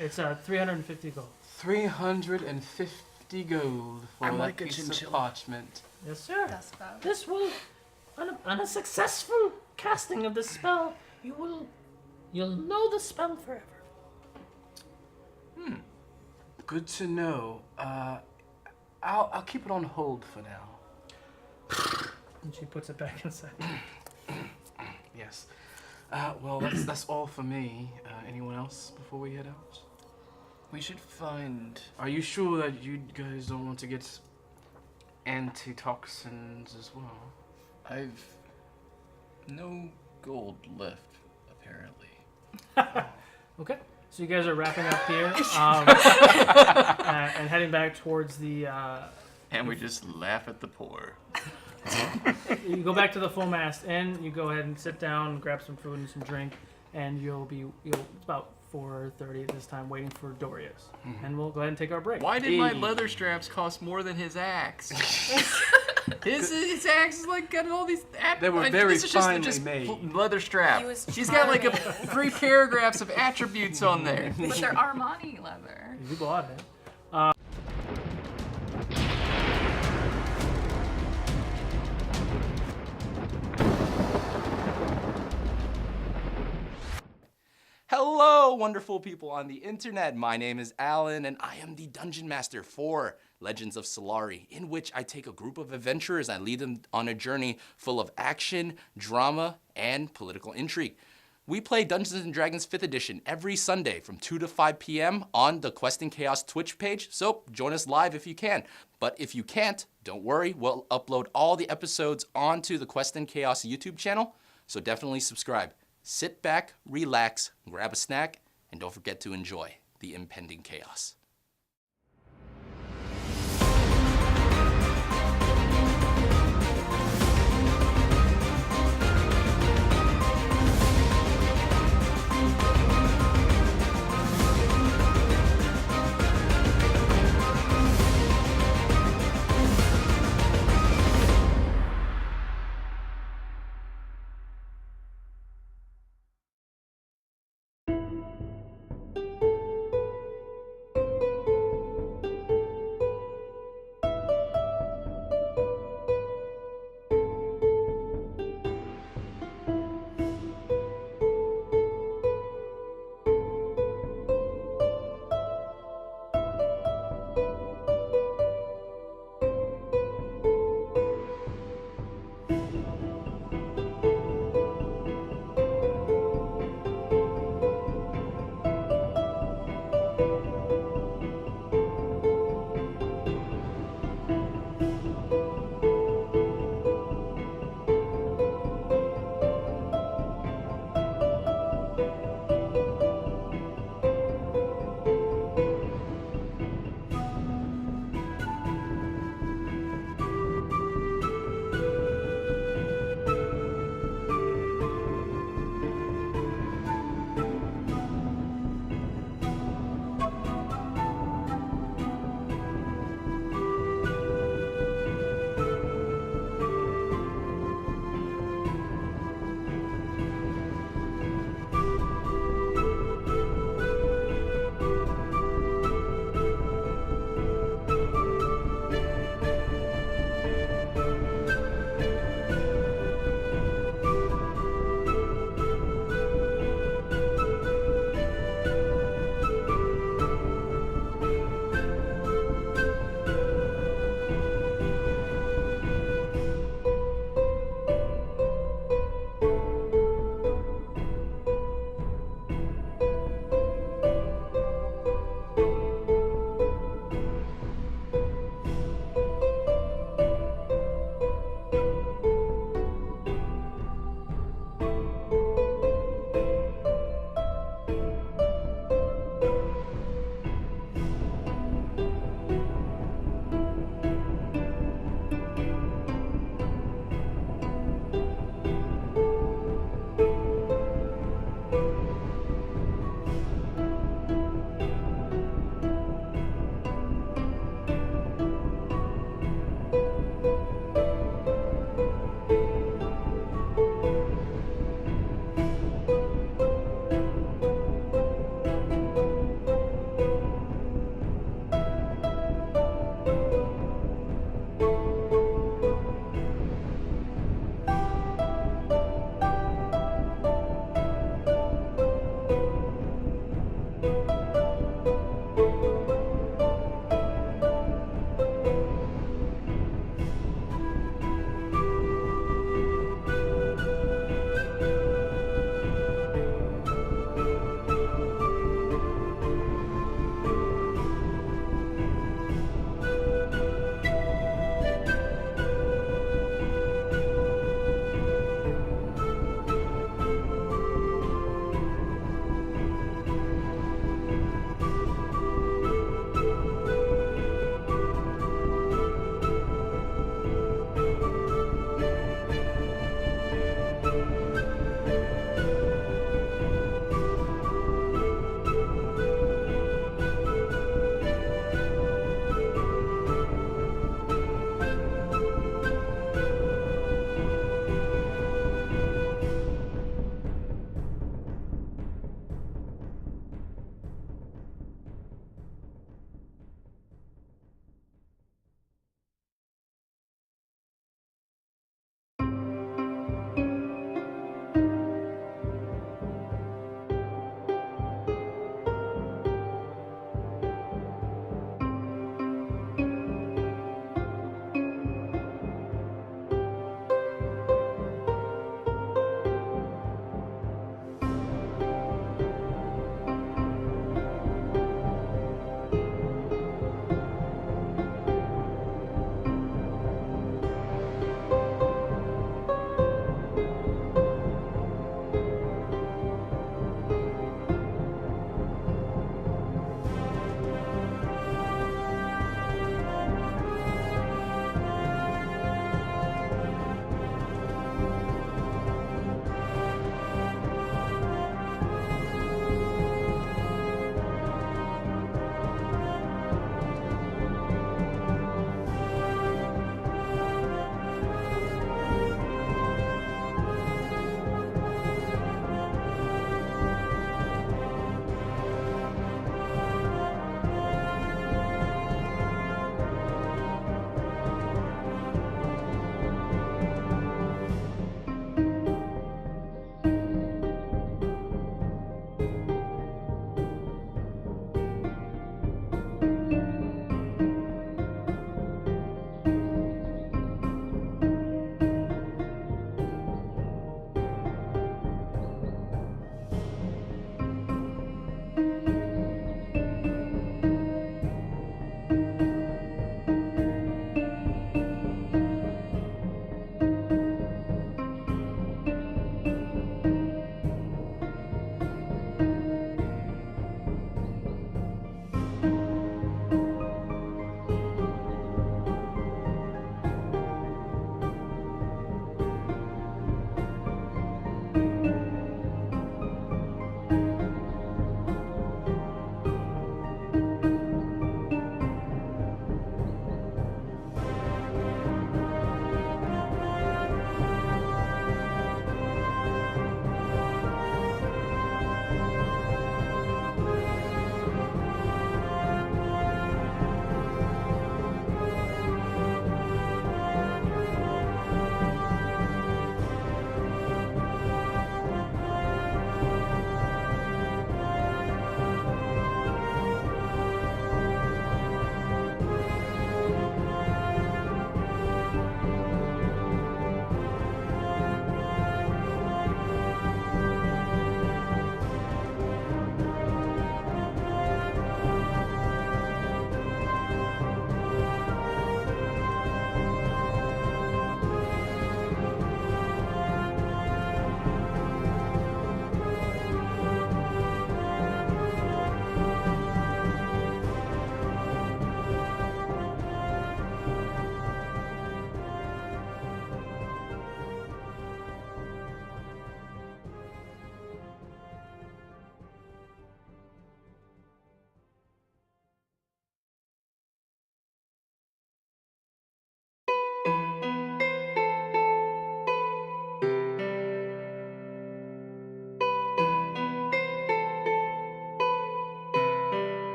It's 350 gold. 350 gold for I'm that like a piece chinchilla. of parchment. Yes, sir. That's about it. This will, on a successful casting of this spell, you'll know the spell forever. Good to know. I'll keep it on hold for now. And she puts it back inside. Yes. Well, that's all for me. Anyone else before we head out? We should find... Are you sure that you guys don't want to get antitoxins as well? I've no gold left, apparently. Okay. So you guys are wrapping up here and heading back towards the. And we just laugh at the poor. You go back to the full mast inn. You go ahead and sit down, grab some food and some drink, and it's about 4:30 at this time, waiting for Dorius. And we'll go ahead and take our break. Why did my leather straps cost more than his axe? His axe is like got all these. They were very this is just, finely just made. Leather strap. He was She's got like charming. 3 paragraphs of attributes on there. But they're Armani leather. You bought it. Hello, wonderful people on the internet. My name is Alan, and I am the Dungeon Master for Legends of Solari, in which I take a group of adventurers and I lead them on a journey full of action, drama, and political intrigue. We play Dungeons & Dragons 5th edition every Sunday from 2 to 5 p.m. on the Quest and Chaos Twitch page, so join us live if you can. But if you can't, don't worry, we'll upload all the episodes onto the Quest and Chaos YouTube channel, so definitely subscribe. Sit back, relax, grab a snack, and don't forget to enjoy the impending chaos.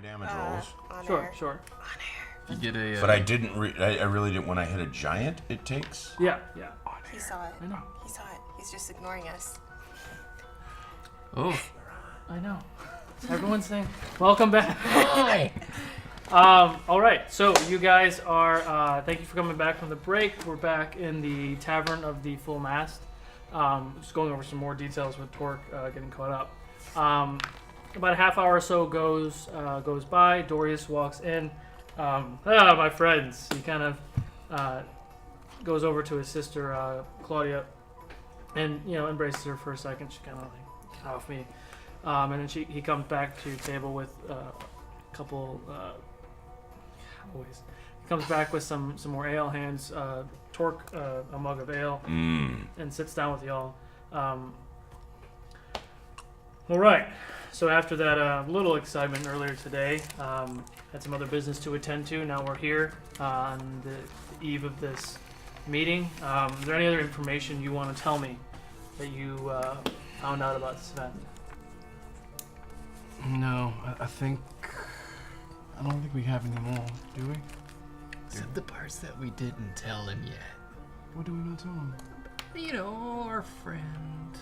damage rolls. Sure, sure. You get a. But I didn't. I really didn't. When I hit a giant, it takes. Yeah. He saw it. I know. He saw it. He's just ignoring us. Oh. I know. Everyone's saying, welcome back. Hi. All right, so you guys are, thank you for coming back from the break. We're back in the Tavern of the Full Mast. Just going over some more details with Torque getting caught up. About a half hour or so goes by. Dorius walks in. My friends. He kind of goes over to his sister, Claudia, and, embraces her for a second. She kind of like, off me. And then he comes back to your table with a couple... Always. He comes back with some more ale, hands Torque a mug of ale, and sits down with y'all. All right. So after that little excitement earlier today, had some other business to attend to. Now we're here on the eve of this meeting. Is there any other information you want to tell me that you found out about this event? No, I don't think we have any more, do we? Except the parts that we didn't tell him yet. What do we not tell him? Our friend.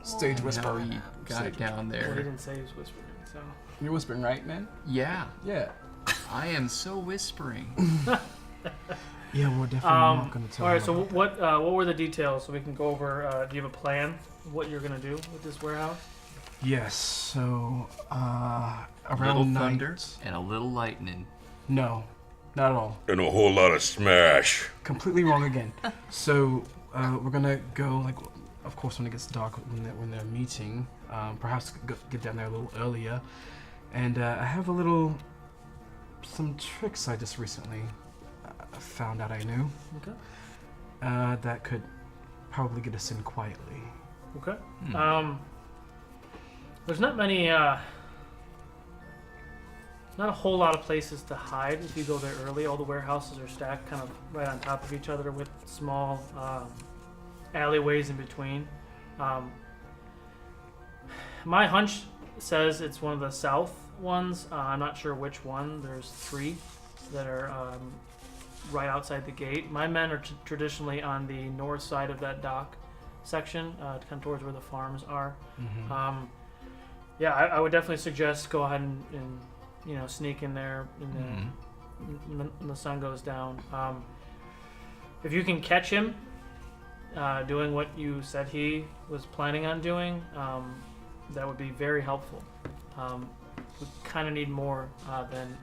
Stage whisper. How he got it down Well, he there. didn't say he was whispering, so... You're whispering, right, man? Yeah. Yeah. I am so whispering. Yeah, we're definitely not going to tell All right, him so about what were the details so we can go over, do you have a plan of what you're going to do with this warehouse? Yes, so, A little around night... thunder and a little lightning. No, not at all. And a whole lot of smash. Completely wrong again. So, we're going to go, like, of course, when it gets dark, when they're meeting, perhaps get down there a little earlier. And I have some tricks I just recently found out I knew. Okay. That could probably get us in quietly. Okay. There's not many, not a whole lot of places to hide if you go there early. All the warehouses are stacked kind of right on top of each other with small alleyways in between. My hunch says it's one of the south ones. I'm not sure which one. There's 3 that are right outside the gate. My men are traditionally on the north side of that dock section, kind of towards where the farms are. Mm-hmm. Yeah, I would definitely suggest go ahead and sneak in there when the sun goes down. If you can catch him doing what you said he was planning on doing, that would be very helpful. We kind of need more than,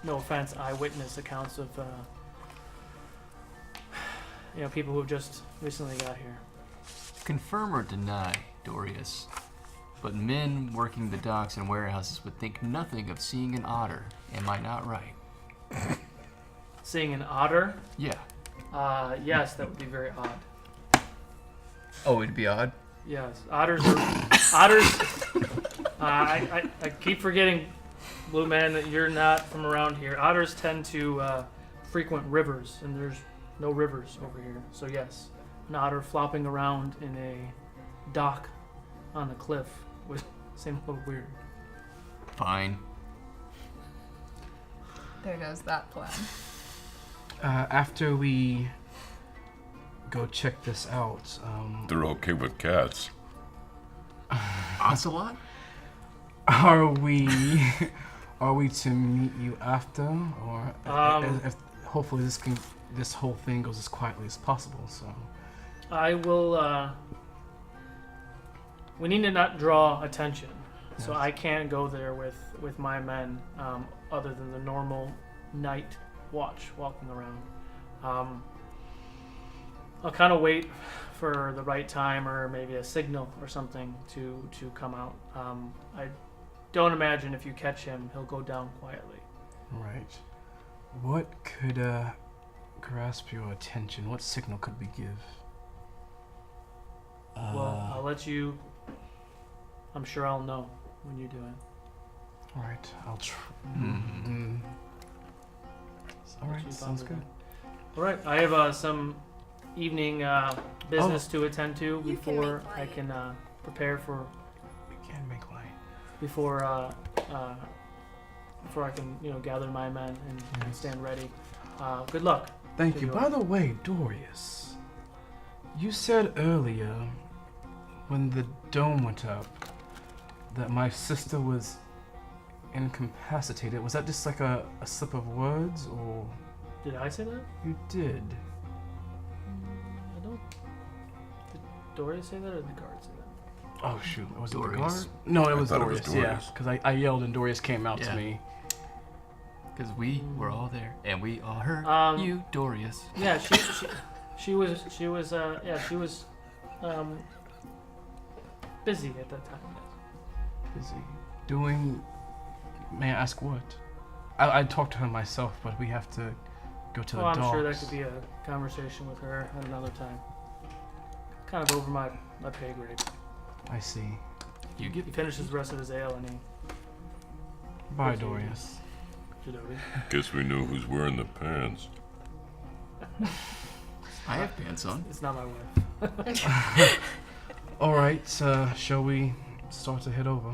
no offense, eyewitness accounts of people who have just recently got here. Confirm or deny, Dorius. But men working the docks and warehouses would think nothing of seeing an otter. Am I not right? Seeing an otter? Yeah. Yes, that would be very odd. Oh, it'd be odd? Yes, otters are... otters... I keep forgetting, Blue Man, that you're not from around here. Otters tend to frequent rivers, and there's no rivers over here. So yes, an otter flopping around in a dock on the cliff would seem a little weird. Fine. There goes that plan. After we go check this out, They're okay with cats. Ocelot? Are we to meet you after, or if hopefully this whole thing goes as quietly as possible? So I will. We need to not draw attention, so I can't go there with my men, other than the normal night watch walking around. I'll kind of wait for the right time or maybe a signal or something to come out. I don't imagine if you catch him, he'll go down quietly. Right. What could grasp your attention? What signal could we give? Well, I'll let you. I'm sure I'll know when you do it. All right, I'll try. All right, sounds good. All right, I have some evening business to attend to before I can prepare for. We can make light. Before before I can, gather my men and stand ready. Good luck. Thank to you. you By all. the way, Dorius, you said earlier when the dome went up that my sister was incapacitated. Was that just like a slip of words, or Did I say that? you did? I don't. Did Doria say that or did the guard say that? Oh shoot, was it the Dorius. guard? No, it was thought it was Dorius. Yeah, Dorius. because I yelled and Dorius came out Yeah. to me. Because we were all there, and we all heard you, Dorius. Yeah, she was busy at that time. Busy doing. May I ask what? I'd talk to her myself, but we have to go to the I'm dogs. sure that could be a conversation with her at another time. Kind of over my pay grade. I see. You He finishes the rest of his ale and he. Bye, Thank you. Dorius. Jadoti. Guess we know who's wearing the pants. I have pants on. It's not my wife. All right, shall we start to head over?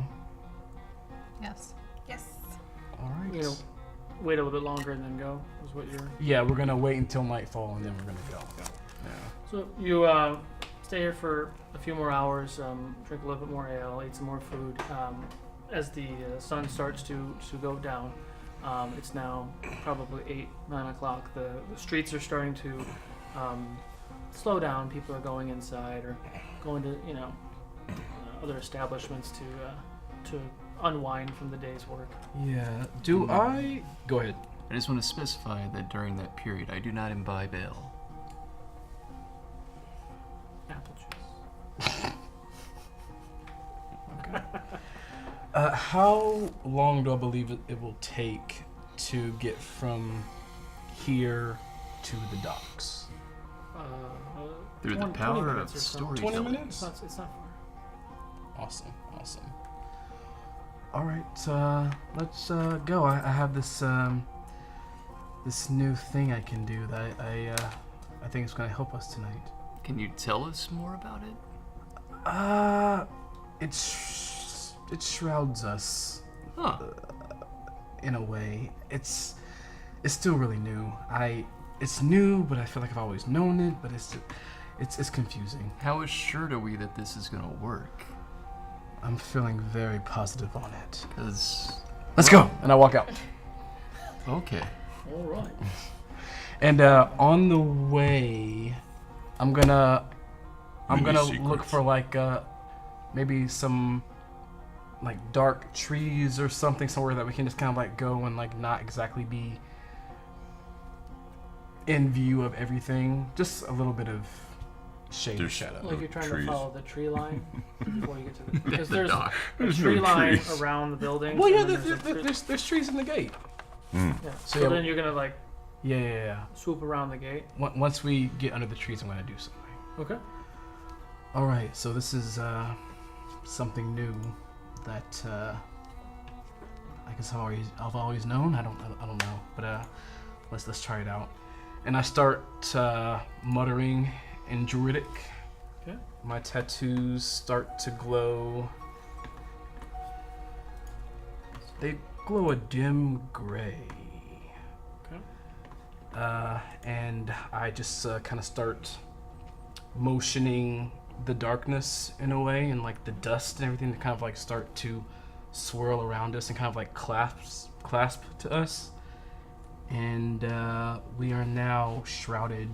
Yes. Yes. All right. Wait a little bit longer and then go. Is what you're. Yeah, we're gonna wait until nightfall and then we're gonna go. Yeah. So you stay here for a few more hours, drink a little bit more ale, eat some more food. As the sun starts to go down, it's now probably 8, 9 o'clock. The streets are starting to slow down. People are going inside or going to other establishments to unwind from the day's work. Yeah. Do I go ahead? I just want to specify that during that period, I do not imbibe ale. Apple juice. How long do I believe it will take to get from here to the docks? Through the 20 power minutes of or so. storytelling. 20 minutes? It's not far. Awesome. All right, let's go. I have this this new thing I can do that I think it's gonna help us tonight. Can you tell us more about it? It shrouds us. Huh. In a way, it's still really new. It's new, but I feel like I've always known it. But it's confusing. How assured are we that this is gonna work? I'm feeling very positive on it. Because Let's go. And I walk out. okay. All right. And on the way, I'm gonna Mini look secrets. for like maybe some like dark trees or something somewhere that we can just kind of like go and like not exactly be in view of everything. Just a little bit of shade and There's- shadow. Like you're trying trees. to follow the tree line before you get to the. Because The there's dock. a There's tree no line trees. around the building. Well, yeah, and then there's trees in the gate. yeah. So So yeah, then you're gonna like Yeah. swoop around the gate. Once we get under the trees, I'm gonna do something. Okay. All right, so this is something new that I guess I've always known. I don't know, but let's try it out. And I start muttering in Druidic. Okay. My tattoos start to glow. They glow a dim gray. Okay. And I just kind of start motioning the darkness in a way, and like the dust and everything to kind of like start to swirl around us and kind of like clasp to us. And we are now shrouded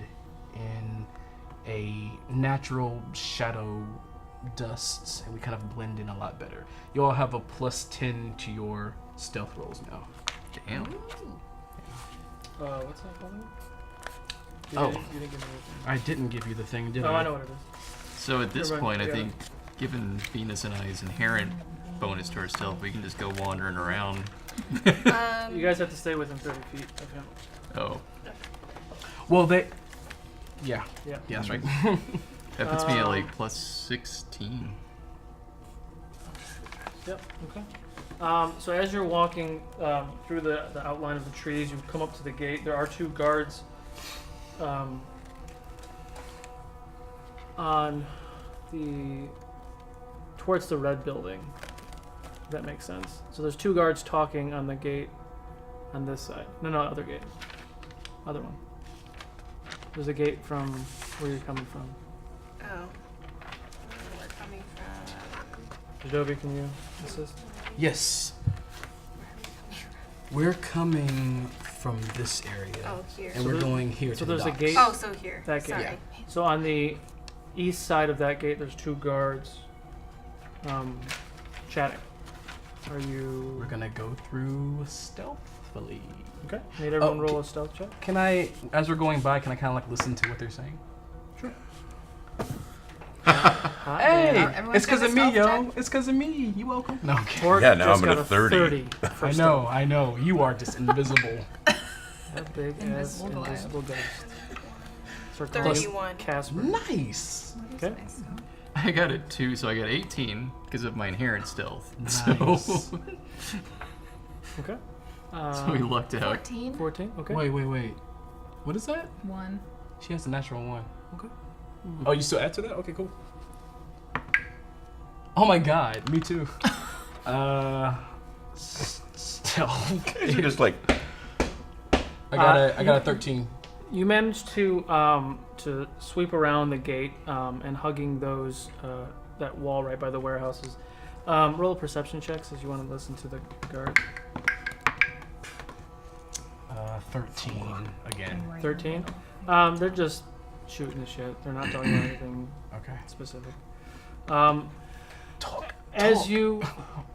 in a natural shadow dust, and we kind of blend in a lot better. You all have a +10 to your stealth rolls now. Damn. What's that called? Oh. You didn't give me anything. I didn't give you the thing, did Oh, I? I know what it is. So at this Never mind, point, I yeah. think, given Venus and I's inherent bonus to our stealth, we can just go wandering around. You guys have to stay within 30 feet of him. Oh, Well, they... Yeah. Yeah. Yeah, that's right. that puts me at like +16. Yep. Okay. So as you're walking through the outline of the trees, you come up to the gate. There are 2 guards on towards the red building. If that makes sense. So there's 2 guards talking on the gate on this side. No, other gate. Other one. There's a gate from where you're coming from. Oh. We're coming from. Adobe, can you assist? Yes. We're coming from this area. Oh, here. And we're going here to So the there's a docks. gate. Oh, so here. That gate. Sorry. Yeah. So on the east side of that gate, there's 2 guards chatting. Are you... We're gonna go through stealthily. Okay. Need everyone Oh, roll a stealth check? Can I, as we're going by, can I kind of like listen to what they're saying? Sure. Hey, Everyone's it's because got a of me, stealth yo. check. It's because of me. You welcome. No, okay. Orc Yeah, now just I'm at got a 30. for I stealth. know. You are just invisible. That big ass Invisible Goliath. invisible ghost. Start 31. Casper. Nice. Okay. I got a 2, so I got 18 because of my inherent stealth. Nice. So, Okay. so we lucked out. 14? 14. Okay. Wait. What is that? 1. She has a natural 1. Okay. Oh, you still add to that? Okay, cool. Oh my god, me too. Stealth. You're just like, I got a 13. You managed to sweep around the gate and hugging those that wall right by the warehouses. Roll perception checks as you want to listen to the guard. 13 again. 13. They're just shooting the shit. They're not telling you anything Okay. specific. Talk. As you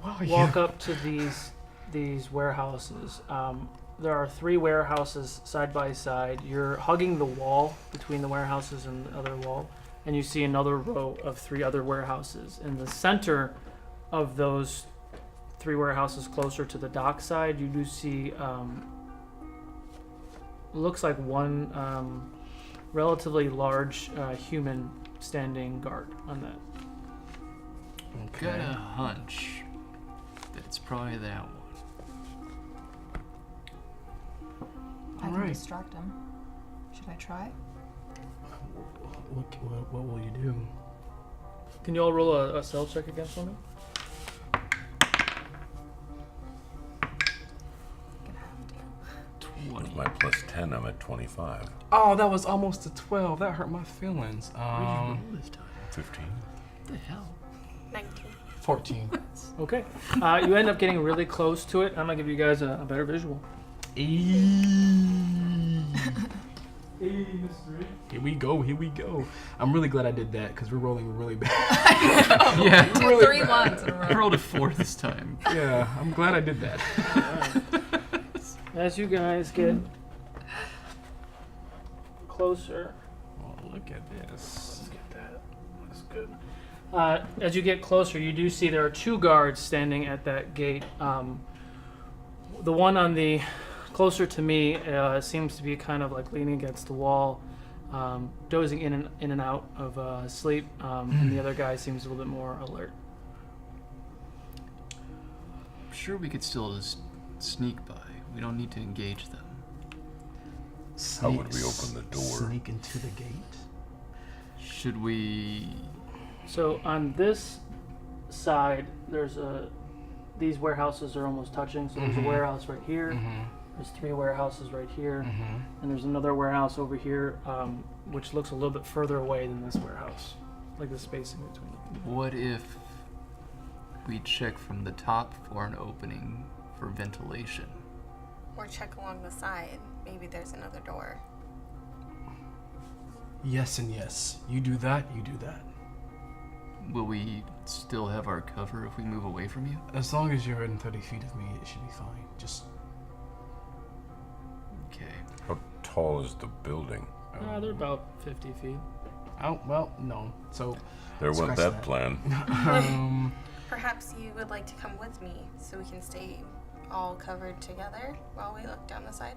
Wow, walk up to these warehouses, there are 3 warehouses side by side. You're hugging the wall between the warehouses and the other wall, and you see another row of 3 other warehouses. In the center of those 3 warehouses closer to the dock side, you do see looks like one relatively large human standing guard on that. Got a hunch that it's probably that one. I can Alright. distract him. Should I try? What will you do? Can you all roll a stealth check again for me? Gonna have to. with my plus 10, I'm at 25. Oh, that was almost a 12. That hurt my feelings. This time. 15. What the hell? 19. 14. Okay. You end up getting really close to it. I'm gonna give you guys a better visual. Here we go. I'm really glad I did that because we're rolling really bad. Yeah. Really 3 ones in a I row. rolled a 4 this time. Yeah, I'm glad I did that. As you guys get closer, Oh, look at this. let's get that. That's good. As you get closer, you do see there are 2 guards standing at that gate. The one on the closer to me seems to be kind of like leaning against the wall, dozing in and out of sleep, and the other guy seems a little bit more alert. I'm sure we could still just sneak by. We don't need to engage them. How would we open the door? Sneak into the gate. Should we... So on this side, there's these warehouses are almost touching. So there's a warehouse right here. There's 3 warehouses right here, and there's another warehouse over here, which looks a little bit further away than this warehouse, like the space in between. What if we check from the top for an opening for ventilation? Or check along the side. Maybe there's another door. Yes and yes. You do that, you do that. Will we still have our cover if we move away from you? As long as you're within 30 feet of me, it should be fine. Just Okay. How tall is the building? They're about 50 feet. oh well, no. So There went Scratch that that. plan. Perhaps you would like to come with me so we can stay all covered together while we look down the side.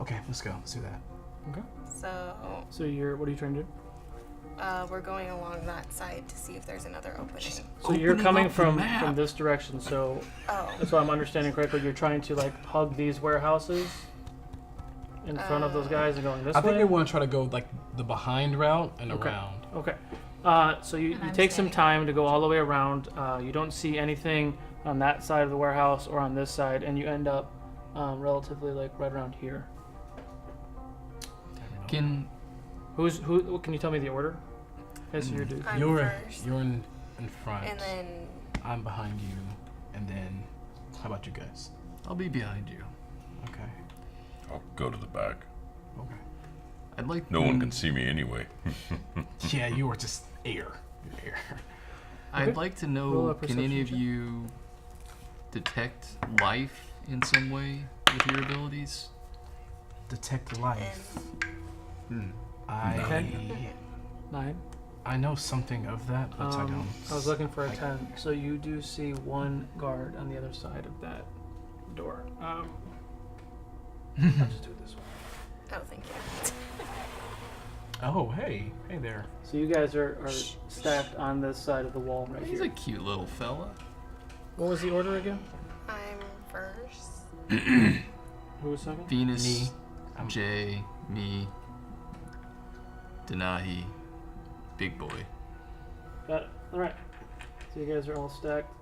okay, let's go. Let's do that. Okay. So So what are you trying to do? we're going along that side to see if there's another opening. So you're Opening coming up the from map. this direction. So Oh, that's what I'm understanding correctly. You're trying to like hug these warehouses in front of those guys and going this I think way. we want to try to go like the behind route and Okay. around. Okay. So you And I'm take some standing time to go all the way around. You don't see anything on that side of the warehouse or on this side, and you end up relatively like right around here. Can Who? Can you tell me the order? Yes, you're dude. I'm You're first, in front. and then I'm behind you, and then how about you guys? I'll be behind you. Okay. I'll go to the back. Okay. I'd like. No one can see me anyway. Yeah, you were just air. You're air. I'd like to Roll know. a Can any perception of check. you detect life in some way with your abilities? Detect life. Hmm. I 9. I know something of that, but I don't. I was looking for a 10. So you do see one guard on the other side of that door. I'll just do it this way. oh, thank you. Oh, hey there. So you guys are stacked on this side of the wall right He's here. a cute little fella. What was the order again? I'm first. Who was second? Venus, Me. Jay, me, Denahi, Big Boy. Got it. All right. So you guys are all stacked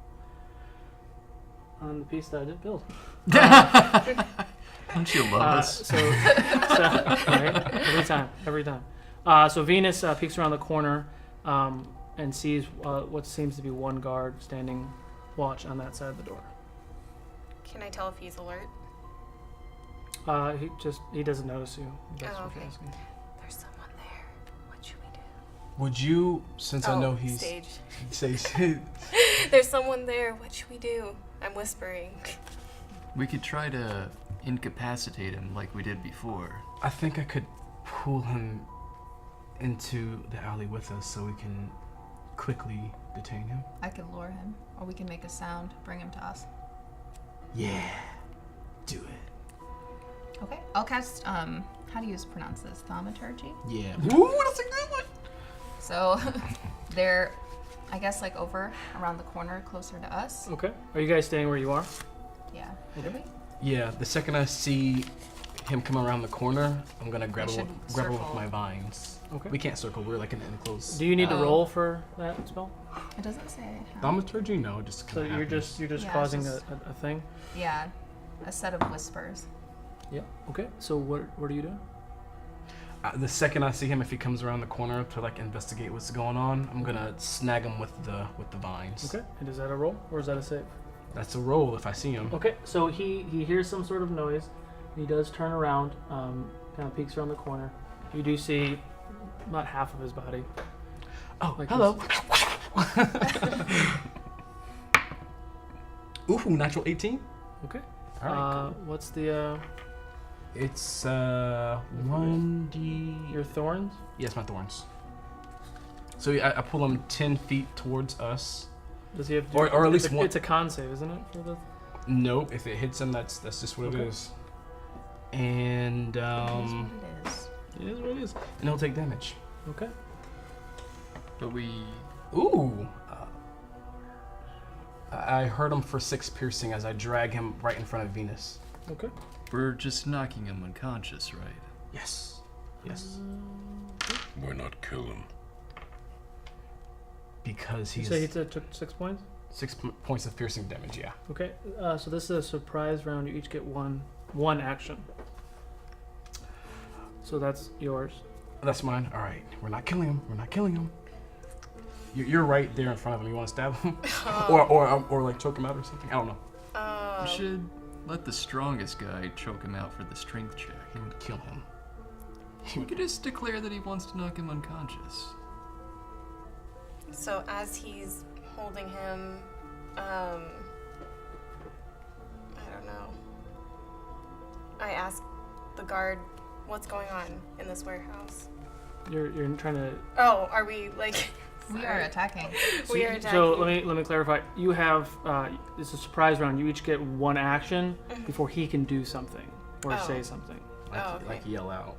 on the piece that I didn't build. Don't you love us? Right? Every time. So Venus peeks around the corner and sees what seems to be one guard standing watch on that side of the door. Can I tell if he's alert? He doesn't notice you. If that's Oh, what you're okay. asking. There's someone there. What should we do? Would you, since I know he's stage. There's someone there. What should we do? I'm whispering. We could try to incapacitate him like we did before. I think I could pull him into the alley with us so we can quickly detain him. I can lure him, or we can make a sound, bring him to us. Yeah. Do it. Okay. I'll cast, how do you pronounce this? Thaumaturgy? Yeah. Ooh, that's a good one. So, they're, I guess, like over around the corner, closer to us. Okay. Are you guys staying where you are? Yeah. Okay. Should we? Yeah, the second I see him come around the corner, I'm gonna grab him with circle. my vines. Okay. We can't circle, we're like in an enclosed. Do you need to Oh. roll for that spell? It doesn't say how. Thaumaturgy? No, just So kinda you're happens. just Yeah, it's causing just- a thing? Yeah. A set of whispers. Yeah. Okay. So what are you doing? The second I see him, if he comes around the corner to like investigate what's going on, I'm gonna snag him with the vines. Okay. And is that a roll or is that a save? That's a roll if I see him. Okay. So he hears some sort of noise. He does turn around, kind of peeks around the corner. You do see about half of his body. Oh, Like hello. Ooh, natural 18. Okay. All right. Cool. What's the It's 1d. your thorns? Yes, my thorns. So I pull him 10 feet towards us. Does he have? To Or at least it's a, one. It's a con save, isn't it? For the... Nope. If it hits him, that's just what Okay. it is. And That's what it is. it is what it is. And he'll take damage. Okay. But we. Ooh. I hurt him for 6 piercing as I drag him right in front of Venus. Okay. We're just knocking him unconscious, right? Yes. Yes. Why not kill him? Because You he's say he took 6 points. 6 points of piercing damage. Yeah. Okay. So this is a surprise round. You each get one action. So that's yours. That's mine. All right. We're not killing him. We're not killing him. You're right there in front of him. You want to stab him, or like choke him out or something? I don't know. We should let the strongest guy choke him out for the strength check. He would kill him. We could just declare that he wants to knock him unconscious. So as he's holding him, I don't know. I ask the guard, "What's going on in this warehouse?" You're trying to. Oh, are we like? We are attacking. We are attacking. So let me clarify. You have it's a surprise round. You each get one action before he can do something or Oh. say something. Like yell out.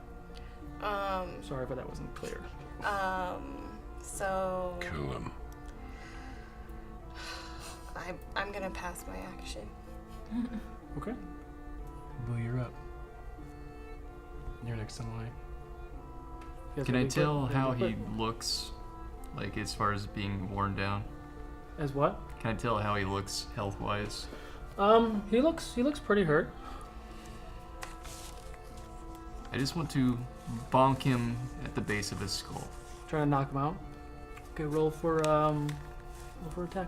Sorry if that wasn't clear. So Kill him. I'm gonna pass my action. Okay. Boo, you're up. You're next in line. You guys Can I ready for it? tell Ready how for he it? looks, like as far as being worn down? As what? Can I tell how he looks health-wise? He looks pretty hurt. I just want to bonk him at the base of his skull. Trying to knock him out. Okay, roll for attack.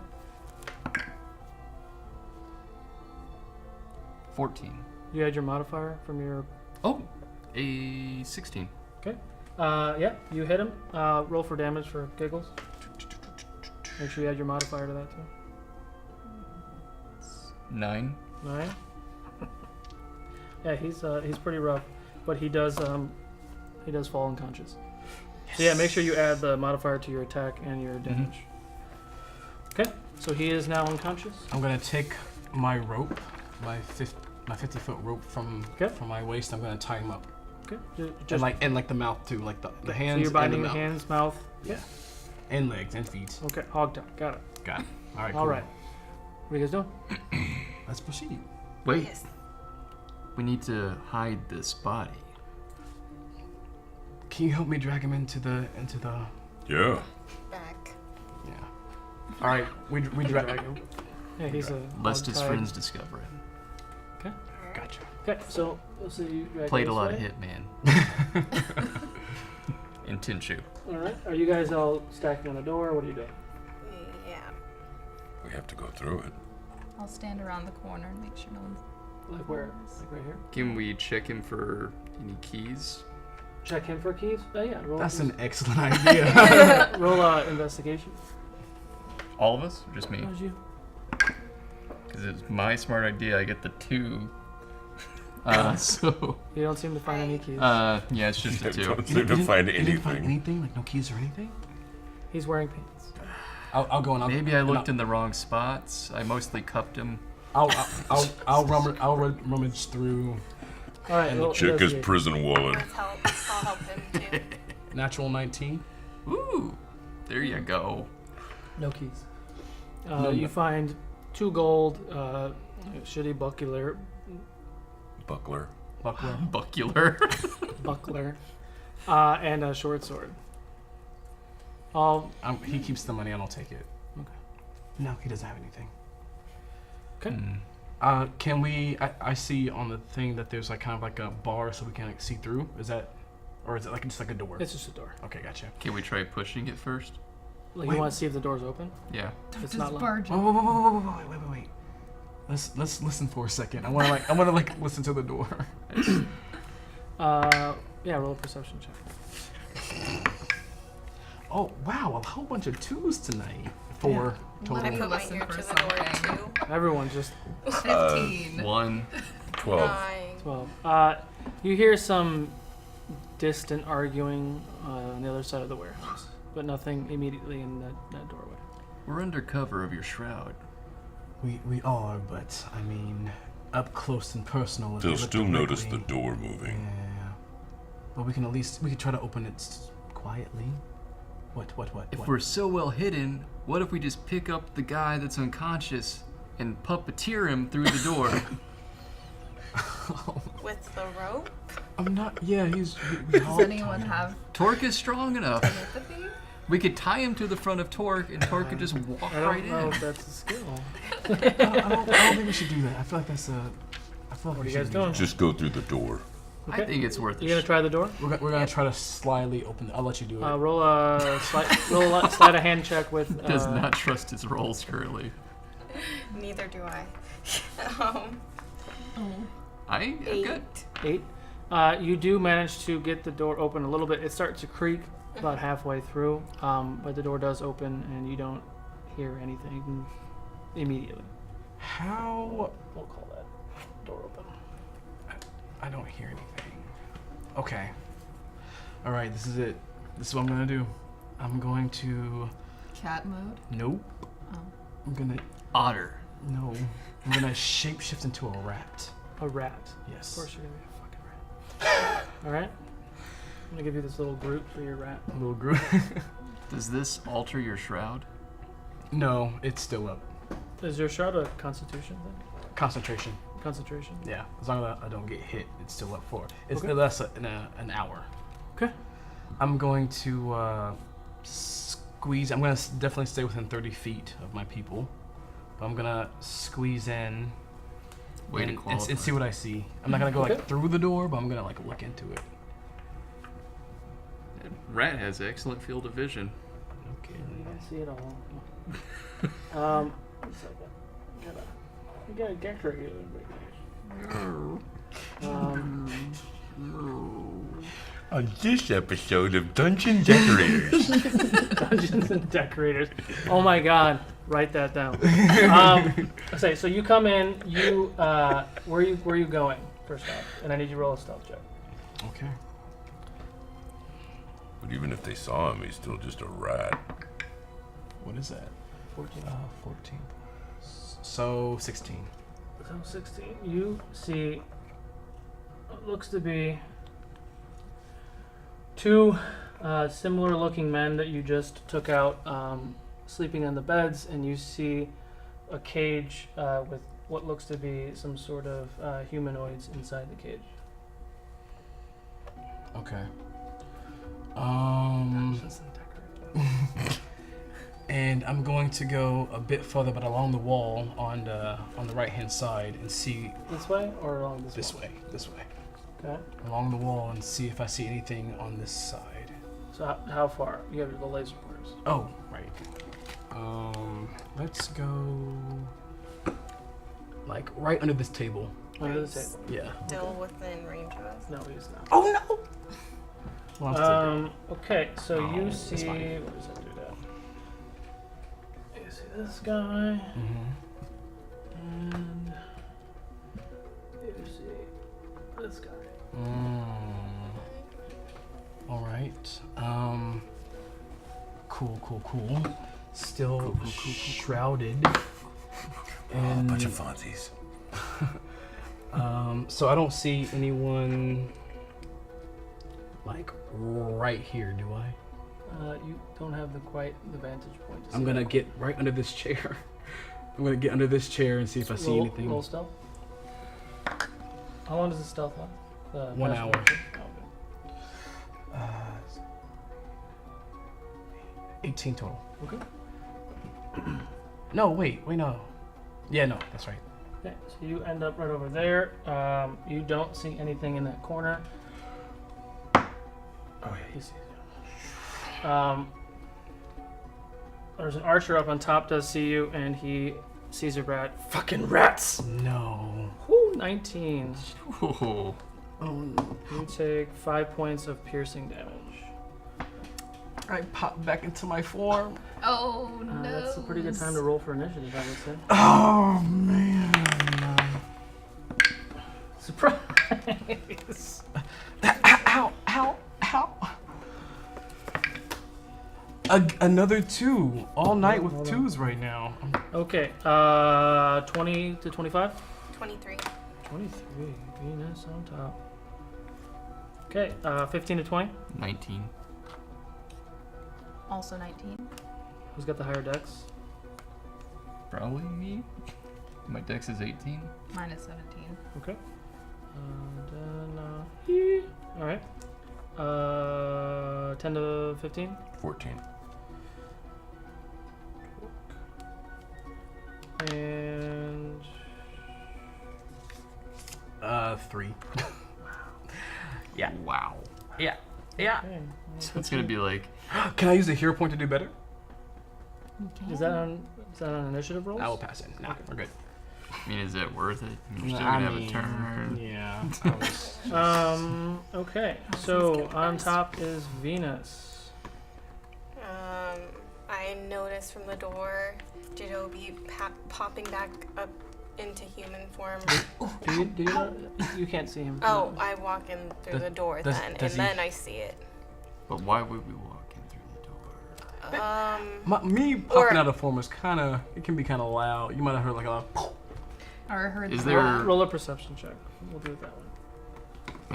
14. You had your modifier from your. Oh, a 16. Okay. Yeah, you hit him. Roll for damage for giggles. Make sure you add your modifier to that too. 9. 9. Yeah, he's pretty rough, but he does fall unconscious. Yes. So yeah, make sure you add the modifier to your attack and your damage. Okay, so he is now unconscious. I'm gonna take my rope, my 50-foot rope from my waist. I'm gonna tie him up. Okay. And like the mouth too, like the hands. So you're binding and the hands, mouth. Yeah. And legs and feet. Okay, hog tie. Got it. Got it. All right. All right. What are you guys doing? Let's proceed. Wait. Yes. We need to hide this body. Can you help me drag him into the? Yeah. Back. Yeah. All right. We drag him. Yeah, he's a. Lest his hog-tied. friends discover it. Okay. Gotcha. Okay, so we'll see you drag Played this a lot way. of Hitman. In Tinshu. All right. Are you guys all stacking on the door? What are you doing? Yeah. We have to go through it. I'll stand around the corner and make sure no one's. Like where? Like right here. Can we check him for any keys? Check him for keys. Oh yeah. Roll. That's an excellent idea. Roll investigation. All of us? Or just me? That was you. Because it's my smart idea. I get the 2. So. You don't seem to find any keys. Yeah, it's just a 2. Don't seem to find You didn't find anything. anything? Like no keys or anything? He's wearing pants. I'll go and Maybe I looked in the wrong spots. I mostly cupped him. I'll rummage through. All right. Roll Check his investigation. prison wallet. I'll help him too. Natural 19. Ooh, there you go. No keys. No. You find 2 gold, shitty buckler, Buckler. Buckler. buckler, and a short sword. All He keeps the money and I'll take it. Okay. No, he doesn't have anything. okay. Can we? I see on the thing that there's like kind of like a bar so we can like see through. Is that, or is it like just like a door? It's just a door. Okay, gotcha. Can we try pushing it first? Like Wait. you want to see if the door's open? Yeah. It's not locked. barge. Wait. Let's listen for a second. I wanna like listen to the door. Yeah. Roll a perception check. Oh wow, a whole bunch of 2s tonight. 4 total. I put my Listen ear for to the door something. too. Everyone just 15. 1. 12. 9. 12. You hear some distant arguing on the other side of the warehouse, but nothing immediately in that doorway. We're under cover of your shroud. We are, but I mean, up close and personal. if They'll we look still notice the directly- door moving. Yeah. But we can try to open it quietly. What? If we're so well hidden, what if we just pick up the guy that's unconscious and puppeteer him through the door? With the rope? I'm not. Yeah, he's. Does anyone have Torque is strong enough. telepathy? We could tie him to the front of Torque, and Torque could just walk I don't right know in. if that's a skill. I don't think we should do that. I feel like that's a. I feel like What are we you guys should doing? Just go through the door. I think it's worth You it. gonna try the door? We're gonna try to slyly open it. I'll let you do it. Roll a sleight of hand check with. Does not trust his rolls currently. Neither do I. I'm good. 8. You do manage to get the door open a little bit. It starts to creak about halfway through, but the door does open and you don't hear anything immediately. How? We'll call that door open. I don't hear anything. Okay. All right. This is it. This is what I'm gonna do. I'm going to. Cat mode? Nope. Oh. I'm gonna. Otter. No. I'm gonna shapeshift into a rat. A rat. Yes. Of course you're gonna be a fucking rat. Alright. I'm gonna give you this little Groot for your rat. A little group. Does this alter your shroud? No, it's still up. Is your shroud a constitution thing? Concentration. Concentration? Yeah. As long as I don't get hit, it's still up for. It's Okay. less in an hour. Okay. I'm going to squeeze. I'm gonna definitely stay within 30 feet of my people. But I'm gonna squeeze in Way to and qualify. see what I see. I'm not gonna go like through the door, but I'm gonna like look into it. Rat has excellent field of vision. Okay. You can see it all. One second. You gotta decorate it. On this episode of Dungeon Decorators. Dungeons and Decorators. Oh my god. Write that down. Okay, so you come in, where are you going, first off? And I need you to roll a stealth check. Okay. But even if they saw him, he's still just a rat. What is that? 14. 14. So 16. So 16. You see what looks to be two similar looking men that you just took out sleeping on the beds, and you see a cage with what looks to be some sort of humanoids inside the cage. Okay. And I'm going to go a bit further, but along the wall on the right hand side, and see This way or along this wall? way. This way. Okay. Along the wall, and see if I see anything on this side. So how far? You have the laser pointers. Oh, right. Let's go like right under this table. Under the table. Yeah. Still within range of us. No, he's not. Oh no! Well, I'm still Okay, so you that's see. fine. What does that do that? You see this guy, and you see this guy. All right. Cool. Still shrouded. And Bunch of Fonzies. so I don't see anyone like right here, do I? You don't have quite the vantage point. To I'm see gonna that. get right under this chair. I'm gonna get under this chair and see if I see anything. Roll stealth. How long does the stealth last? 1 hour. Oh, okay. 18 total. Okay. No, wait, no. Yeah, no, that's right. Okay, so you end up right over there. You don't see anything in that corner. Oh yeah, He sees you. There's an archer up on top, does see you, and he sees a rat. Fucking rats! No. Whoo, 19. Ooh. You take 5 points of piercing damage. I pop back into my form. Oh no. That's a pretty good time to roll for initiative, I would say. Oh man. Surprise! Ow. Another 2. All night with 2s right now. Okay, 20 to 25? 23. 23. Venus on top. Okay, 15 to 20? 19. Also 19. Who's got the higher dex? Probably me. My dex is 18. Mine is 17. Okay. Then, alright. 10 to 15? 14. And 3. Yeah. Wow. Yeah. okay. So it's gonna be like. Can I use a hero point to do better? Is that on initiative rolls? I will pass it. Nah, we're good. I mean, is that worth it? You're still gonna have a turn. Yeah. Okay. So on top is Venus. I noticed from the door Jidobi popping back up into human form. Do you know, you can't see him. Oh, I walk in through the door does then, he- and then I see it. But why would we walk in through the door? Me popping out of form is it can be kind of loud. You might have heard like a loud. Or heard Is the there- Roll a perception check. We'll do it that way.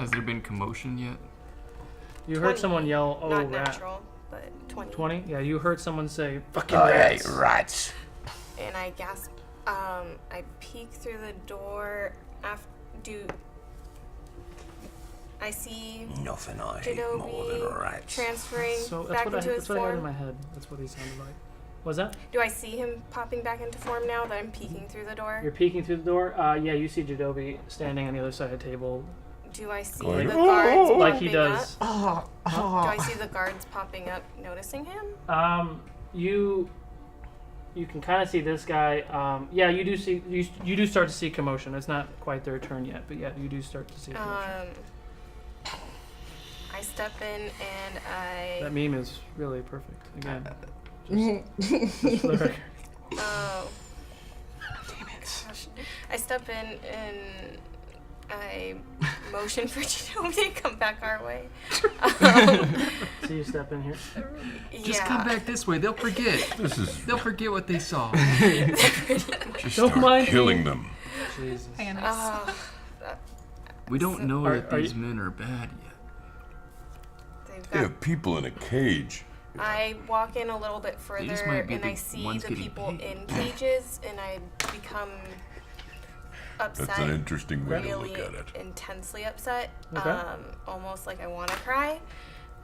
Has there been commotion yet? You 20. heard someone yell, "Oh, Not rat!" natural, but 20. 20? Yeah, you heard someone say, "Fucking Oh, rats!" yeah, rats. And I gasp. I peek through the door. I see Nothing I hate more than Jidobi rats. transferring So back into his that's what I had in form. my head. That's what he sounded like. Was that? Do I see him popping back into form now that I'm peeking through the door? You're peeking through the door. Yeah, you see Jidobi standing on the other side of the table, Do I see Like- the guards like popping he does. up? Do I see the guards popping up, noticing him? You can kind of see this guy. Yeah, you do see you do start to see commotion. It's not quite their turn yet, but yeah, you do start to see commotion. I step in and That I. meme is really perfect. Again, just for the record. Oh. Damn it. Gosh. I step in and I motion for Jidobi to come back our way. So you step in here. Just come back this way. They'll forget. They'll forget what they saw. Just Don't start mind killing me. them. Jesus. We don't know Are- that are these you- men are bad yet. They've They got. have people in a cage. I walk in a little bit just further might be and the I see ones the getting people paid. in cages and I become upset. That's an interesting way to really look at it. intensely upset. Okay. Almost like I want to cry.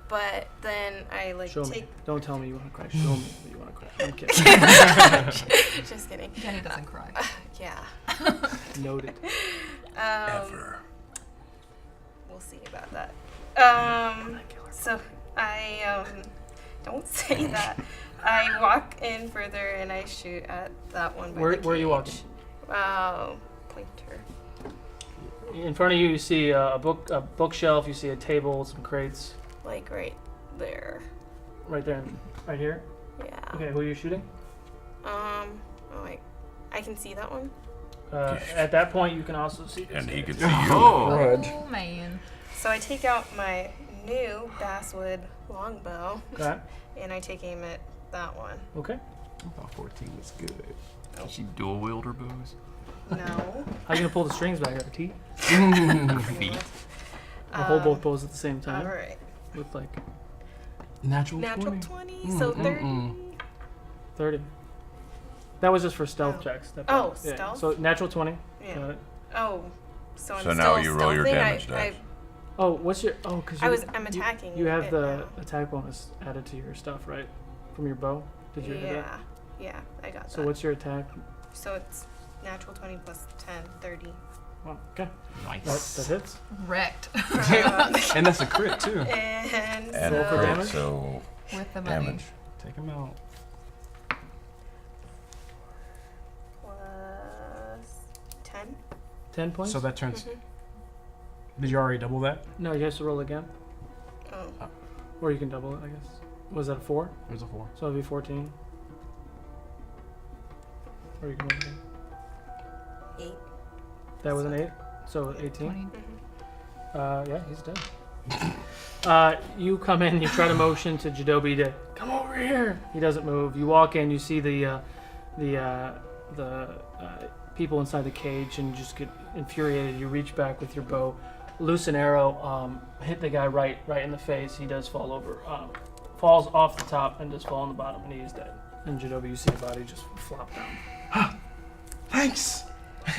But then I like Show take. me. Don't tell me you want to cry. Show me that you want to cry. I'm kidding. Just kidding. Jenny doesn't cry. Yeah. Noted. Ever. We'll see about that. So I don't say that. I walk in further and I shoot at that one. By Where the are you walking? cage. Pointer. In front of you, you see a bookshelf. You see a table, some crates. Like right there. Right there, right here. Yeah. Okay, who are you shooting? Oh wait. I can see that one. At that point, you can also see. And he can can see you. Oh man. So I take out my new basswood longbow Okay. and I take aim at that one. Okay. I thought 14 was good. Did she dual wielder bows? No. How you gonna pull the strings back out? Teeth? Feet. Or hold both bows at the same time? All right. With like Natural 20, so 30. 30. That was just for stealth checks. That Oh, part. Yeah. stealth? So natural 20. Yeah. Got it. Oh, so I'm So still now you roll your stealthing? damage dice. Oh, what's your? Oh, because I'm attacking You have it the now. attack bonus added to your stuff, right? From your bow. Did you hit that? Yeah, I got So that. what's your attack? So it's natural 20 plus 10, 30. Oh, okay. Nice. That hits. Wrecked. And that's a crit too. And And Roll for crit, damage? so With the money. damage. Take him out. plus 10. 10 points. So that turns. Did you already double that? No, you have to roll again, Oh. or you can double it, I guess. Was that a 4? There's a 4. So it'd be 14. Or you can roll again. 8. That was an 8. So 18. 20. Yeah, he's dead. You come in, you try to motion to Jidobi to come over here. He doesn't move. You walk in, you see the people inside the cage, and you just get infuriated. You reach back with your bow, loose an arrow, hit the guy right in the face. He does fall over, falls off the top and does fall on the bottom, and he is dead. And Jidobi, you see a body just flop down. Thanks.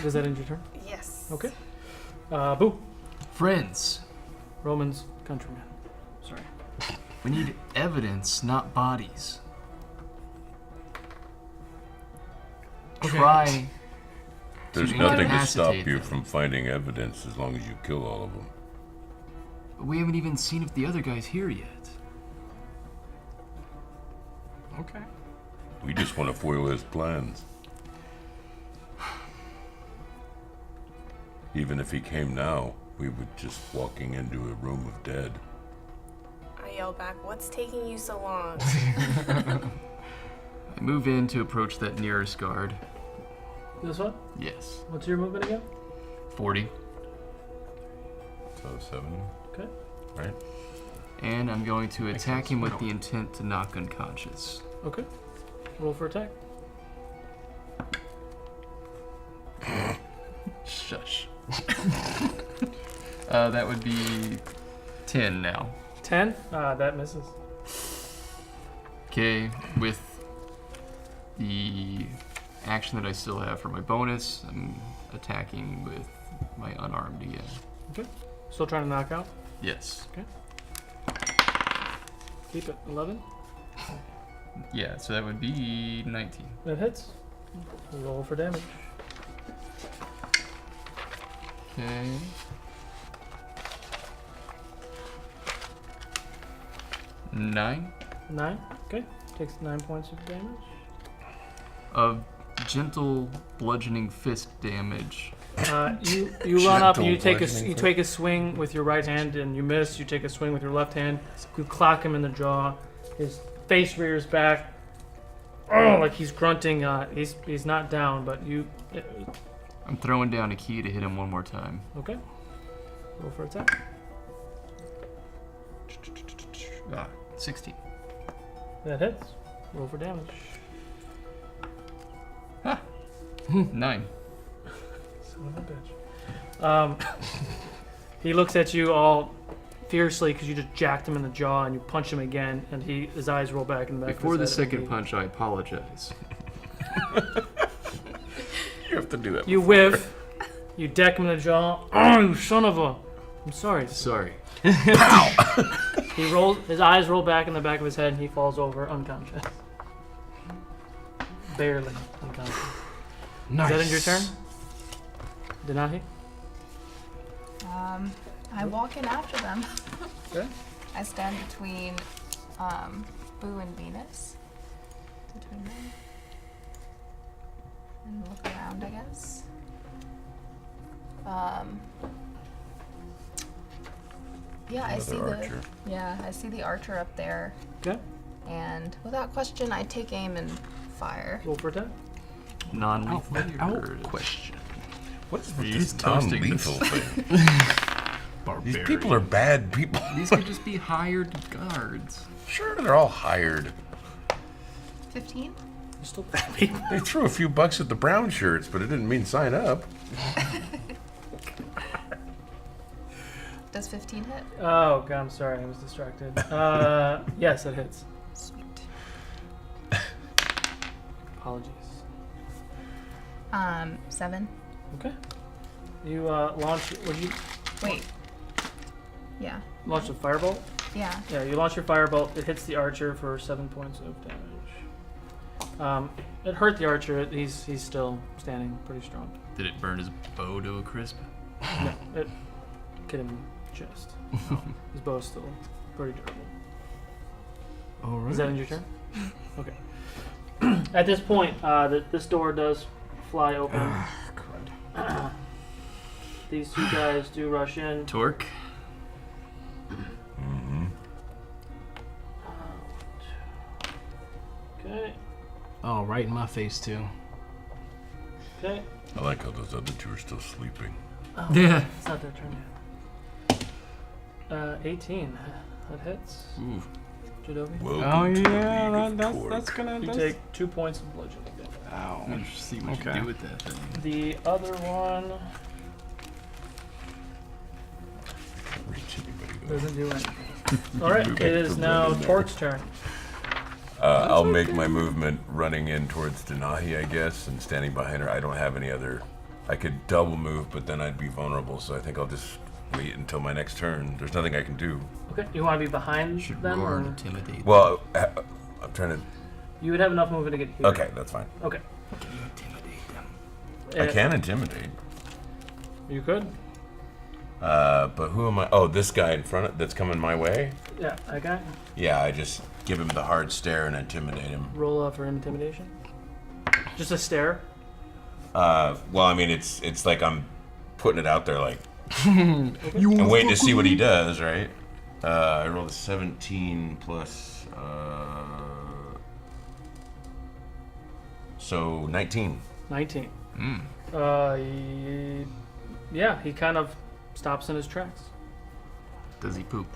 Does that end your turn? Yes. Okay. Boo. Friends, Roman's countryman. Sorry. we need evidence, not bodies. Try. There's to nothing to incapacitate stop you them. from finding evidence as long as you kill all of them. But we haven't even seen if the other guy's here yet. Okay. We just want to foil his plans. Even if he came now, we would just walking into a room of dead. I yell back, what's taking you so long? I move in to approach that nearest guard. This one? Yes. What's your movement again? 40. So 70, Okay. right? And I'm going to attack him with the intent to knock unconscious. Okay. Roll for attack. Shush. That would be 10 now. 10? That misses. Okay, with the action that I still have for my bonus, I'm attacking with my unarmed again. Okay. Still trying to knock out? Yes. Okay. Keep it. 11. Yeah, so that would be 19. That hits. Roll for damage. Okay. Nine 9. Okay. Takes 9 points of damage. of gentle bludgeoning fist damage. You run up and you Gentle take a swing with your right hand and you miss. You take a swing with your left hand. You clock him in the jaw. His face rears back. Oh, like he's grunting. He's not down, but you. I'm throwing down a key to hit him one more time. Okay. Roll for attack. 16. That hits. Roll for damage. 9. Son of a bitch. He looks at you all fiercely because you just jacked him in the jaw and you punch him again, and his eyes roll back in the back. Before of the his head second punch, I apologize. You have to do that. You whiff. You deck him in the jaw. Oh, you son of a! I'm sorry. Sorry. He rolls. His eyes roll back in the back of his head, and he falls over unconscious. Barely unconscious. Nice. Is that in your turn? Denahi? I walk in after them. Okay. I stand between Boo and Venus. Between them. And look around, I guess. Yeah, I see archer. I see the archer up there. Okay. And without question, I take aim and fire. Roll for attack. Non-lethal question. What's Are you this toasting non-lethal this? thing? These people are bad people. These could just be hired guards. Sure, they're all hired. 15? You're still bad people. They threw a few bucks at the brown shirts, but it didn't mean sign up. Does 15 hit? Oh god, I'm sorry, I was distracted. Yes, it hits. Sweet. Apologies. 7. Okay. You launch. Would you Wait. Yeah. launch a firebolt? Yeah. Yeah, you launch your firebolt. It hits the archer for 7 points of damage. It hurt the archer. He's still standing pretty strong. Did it burn his bow to a crisp? No, it hit him in the chest. His bow's still pretty durable. All right. Is that in your turn? Okay. At this point, this door does fly open. These two guys do rush in. Torque. Mm-hmm. Okay. Oh, right in my face too. Okay. I like how those other two are still sleeping. Oh, Yeah. It's not their turn yet. 18. That hits. Ooh. Jadovi. Welcome Oh to the yeah, League of that's Torque. gonna. You That's, take 2 points of bludgeoning damage. ow. Let's see what Okay. you do with that thing. The other one Reach anybody, though. doesn't do anything. Alright, it is now Torque's turn. I'll make my movement running in towards Denahi, I guess, and standing behind her. I don't have any other... I could double move, but then I'd be vulnerable, so I think I'll just wait until my next turn. There's nothing I can do. Okay, you want to be behind Should them? roar Or? and intimidate. Well, I'm trying to... You would have enough movement to get here. Okay, that's fine. Okay. Can you intimidate them? I can intimidate. You could? But who am I? Oh, this guy in front of, that's coming my way? Yeah, that guy. Yeah, I just give him the hard stare and intimidate him. Roll for intimidation. Just a stare. Well, I mean, it's like I'm putting it out there, like, and waiting to see what he does, right? I rolled a 17 plus, so 19. 19. Mm. Yeah, he kind of stops in his tracks. Does he poop?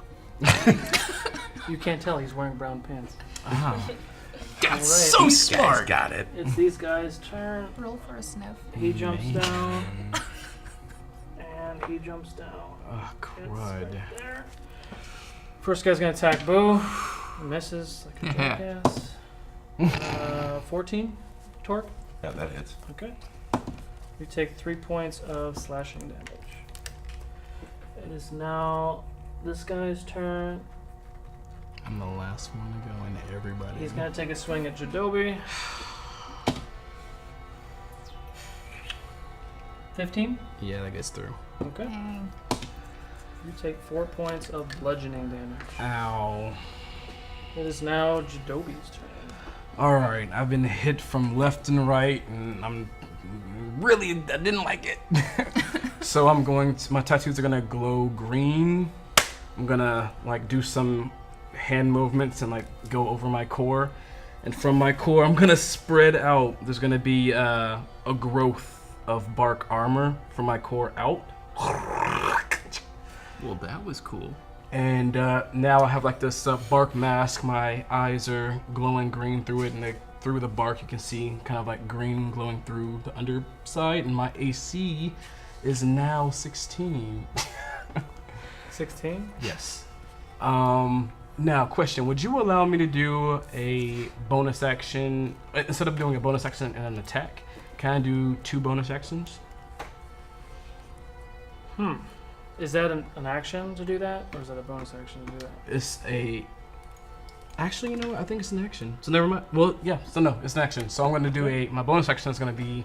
You can't tell he's wearing brown pants. That's Alright. so smart. Got it. It's these guys' turn. Roll for a sniff. He jumps down. And he jumps down. Oh, It's crud. right there. First guy's gonna attack Boo. Misses like a jackass. 14 torque. Yeah, that hits. Okay. You take 3 points of slashing damage. It is now this guy's turn. I'm the last one to go into everybody. He's gonna take a swing at Jadobi. 15? Yeah, that gets through. Okay. Dang. You take 4 points of bludgeoning damage. Ow. It is now Jadobi's turn. Alright, I've been hit from left and right, and I didn't like it. So my tattoos are gonna glow green. I'm gonna like do some hand movements and like go over my core. And from my core, I'm gonna spread out. There's gonna be a growth of bark armor from my core out. Well, that was cool. And now I have like this bark mask. My eyes are glowing green through it, and through the bark you can see kind of like green glowing through the underside. And my AC is now 16. 16? Yes. Now, question: would you allow me to do a bonus action instead of doing a bonus action and an attack? Can I do 2 bonus actions? Is that an action to do that, or is that a bonus action to do that? It's a. Actually, you know what? I think it's an action. So never mind. Well, yeah. So no, it's an action. So I'm going to do my bonus action is going to be,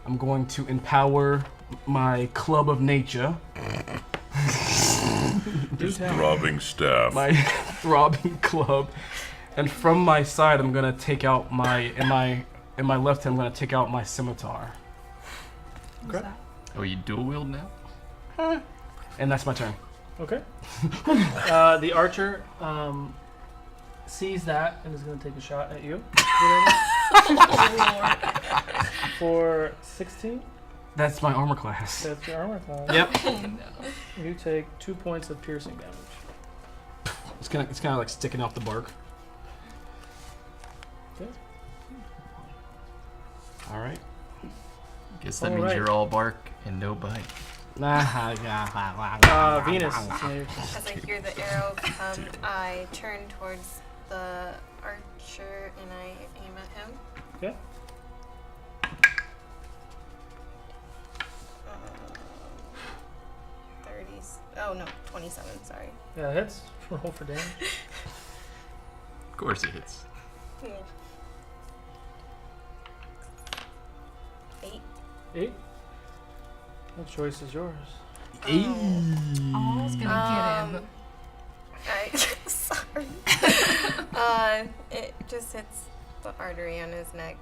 I'm going to empower my club of nature. His throbbing staff. My throbbing club, and from my side, I'm going to take out in my left hand, I'm going to take out my scimitar. Okay. Oh, you dual wield now? And that's my turn. Okay. The archer sees that and is going to take a shot at you. For 16? That's my armor class. That's your armor class. Yep. You take 2 points of piercing damage. It's kind of like sticking out the bark. Okay. All right. Guess that means you're all bark and no bite. Venus. As I hear the arrow come, I turn towards the archer and I aim at him. Okay. 27, sorry. Yeah, it hits. Roll for damage. Of course it hits. Yeah. 8. 8? That choice is yours. 8. Oh, I was gonna get him. Sorry. It just hits the artery on his neck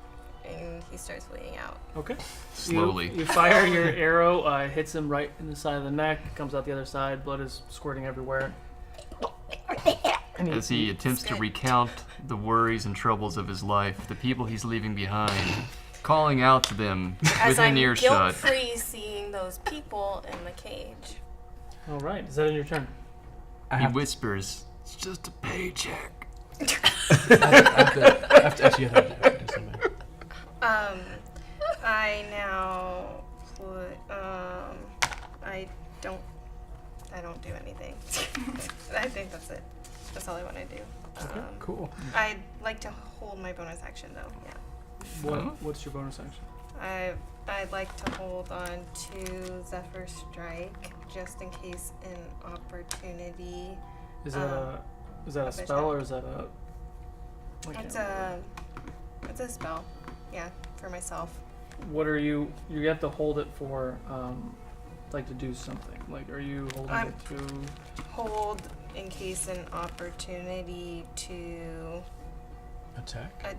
and he starts bleeding out. Okay. Slowly. You fire your arrow, hits him right in the side of the neck, comes out the other side, blood is squirting everywhere. As he attempts to recount the worries and troubles of his life, the people he's leaving behind, calling out to them As within I'm earshot. guilt-free seeing those people in the cage. All right, is that in your turn? He whispers, "It's just a paycheck." I now put, I don't do anything. I think that's it. That's all I want to do. Okay, cool. I'd like to hold my bonus action though, yeah. What's your bonus action? I'd like to hold on to Zephyr Strike just in case an opportunity. Is that a spell or is that a? It's a spell. Yeah, for myself. What are you? You have to hold it for, like to do something. Like, are you holding it to? Hold in case an opportunity to attack.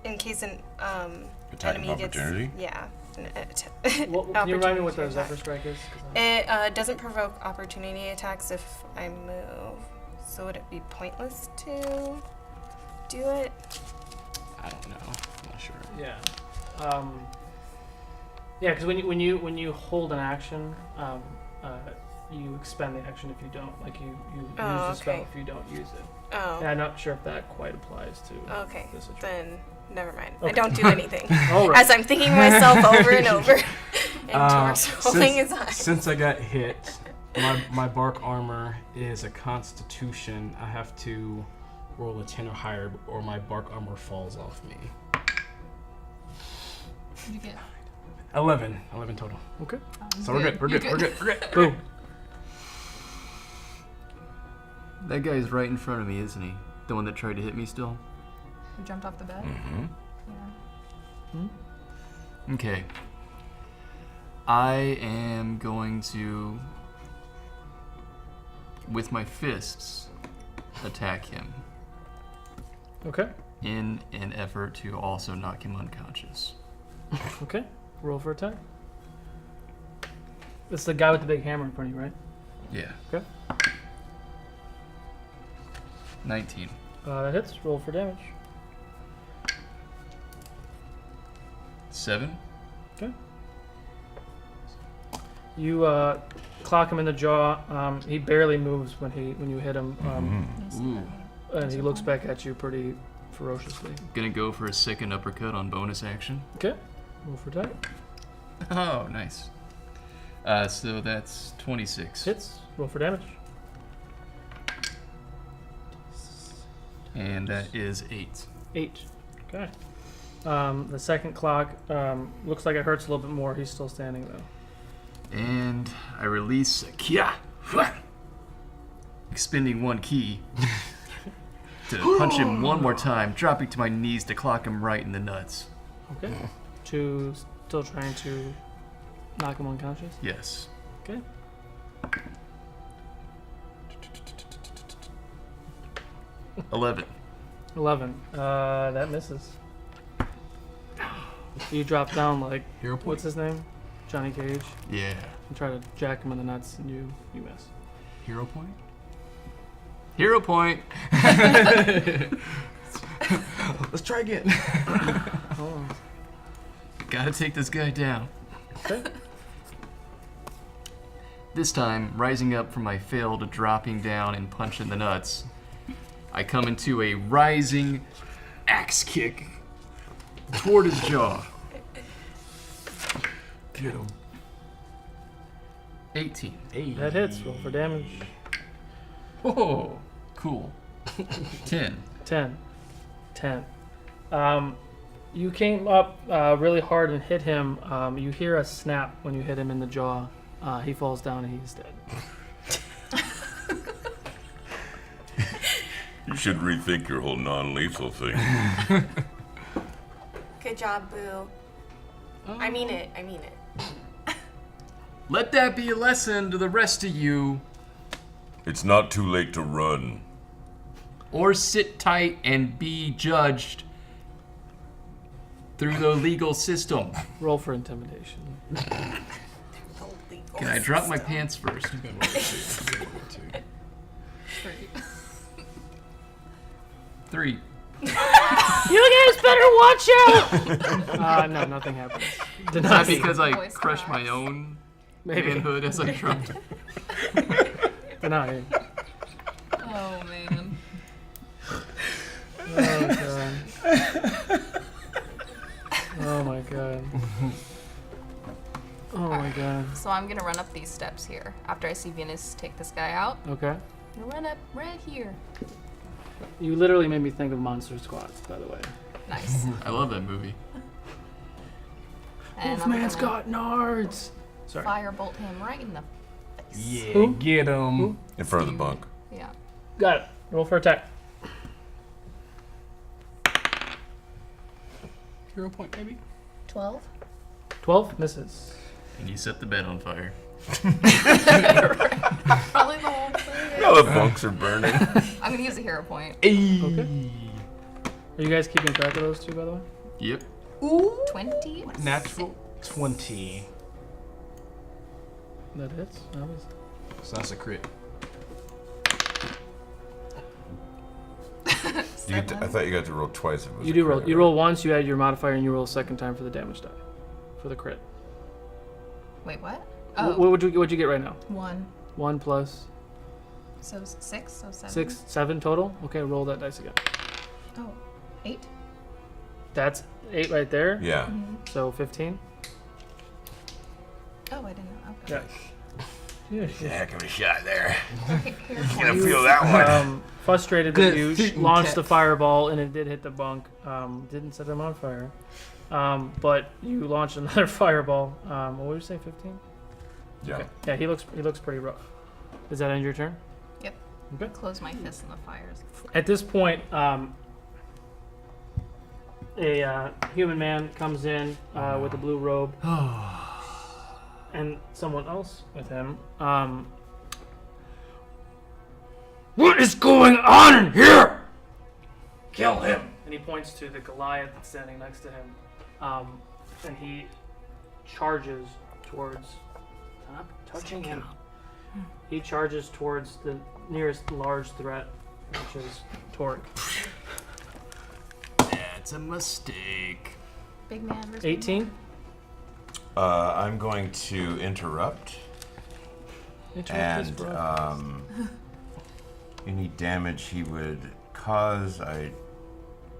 In case an attack enemy of opportunity. gets yeah. Can you remind me what the Zephyr Strike is? It doesn't provoke opportunity attacks if I move. So would it be pointless to do it? I don't know. I'm not sure. Yeah. Yeah, because when you hold an action, you expend the action if you don't. Like you use the spell if you don't use it. Oh. Yeah, I'm not sure if that quite applies to this situation. Then never mind. Okay. I don't do anything. All right. As I'm thinking myself over and over. And Tor's rolling his eyes. Since I got hit, my bark armor is a Constitution. I have to roll a 10 or higher, or my bark armor falls off me. What'd you get? 11 total. Okay. So we're good. We're good. Boom. That guy's right in front of me, isn't he? The one that tried to hit me still? Who jumped off the bed? Mm-hmm. Yeah. Okay. I am going to, with my fists, attack him Okay. in an effort to also knock him unconscious. Okay. Roll for attack. It's the guy with the big hammer in front of you, right? Yeah. Okay. 19. That hits. Roll for damage. 7. Okay. You clock him in the jaw. He barely moves when you hit him, Ooh. and he looks back at you pretty ferociously. Gonna go for a second uppercut on bonus action. Okay. Roll for attack. Oh, nice. So that's 26. Hits. Roll for damage. And that is 8. 8. Okay. The second clock looks like it hurts a little bit more. He's still standing though. And I release a kia, expending one ki to punch him one more time, dropping to my knees to clock him right in the nuts. Okay. Still trying to knock him unconscious. Yes. Okay. $11. 11. That misses. You drop down like Hero point. what's his name? Johnny Cage. Yeah. And try to jack him in the nuts, and you miss. Hero point. Hero point. Let's try again. Hold on. Gotta take this guy down. Okay. This time, rising up from my fail to dropping down and punch in the nuts, I come into a rising axe kick toward his jaw. Get him. 18. Hey. That hits. Roll for damage. Oh, cool. 10. 10. You came up really hard and hit him. You hear a snap when you hit him in the jaw. He falls down and he's dead. You should rethink your whole non-lethal thing. Good job, Boo. I mean it. Let that be a lesson to the rest of you. It's not too late to run. Or sit tight and be judged through the legal system. Roll for intimidation. Can I drop my pants first? 3. You guys better watch out! No, nothing happens. Is that because I Voice crushed my cracks. own Maybe. manhood as I dropped? Deny. Oh man. Oh my god. Oh my god. So I'm gonna run up these steps here after I see Venus take this guy out. Okay. I'm gonna run up right here. You literally made me think of Monster Squats, by the way. Nice. I love that movie. And I'm Wolfman's gonna got nards! Sorry. firebolt him right in the face. Yeah, Who? get him. Who? In front of the bunk. Yeah. Got it. Roll for attack. Hero point, maybe. 12. 12 misses. And you set the bed on fire. Probably the whole thing. No, the bunks are burning. I'm gonna use a hero point. Okay. Are you guys keeping track of those two, by the way? Yep. Ooh. 20. Natural 20. That hits. Obviously. So that's a crit. I thought you got to roll twice. If it was You a do crit, roll. You right? roll once, you add your modifier, and you roll a second time for the damage die. For the crit. Wait, what? What Oh, would you get right now? 1. 1 plus So 6. So 7. 6, 7 total? Okay, roll that dice again. Oh, 8. That's 8 right there. Yeah. So 15. Oh, I didn't know. Okay. Yeah. Heck of a shot there. Okay, hero You're gonna point. feel that one. Frustrated that Good you thinking, launched Cat. the fireball and it did hit the bunk. Didn't set him on fire. But you launched another fireball. What would you say, 15? Yeah. Okay. Yeah, he looks pretty rough. Does that end your turn? Yep. Okay. Close my fist in the fires. At this point, a human man comes in with a blue robe, and someone else with him. What is going on in here? Kill him! And he points to the Goliath that's standing next to him, and he charges towards. Stop touching him. He charges towards the nearest large threat, which is Torque. That's a mistake. Big man versus 18. I'm going to interrupt. Interrupt And any damage he would cause, I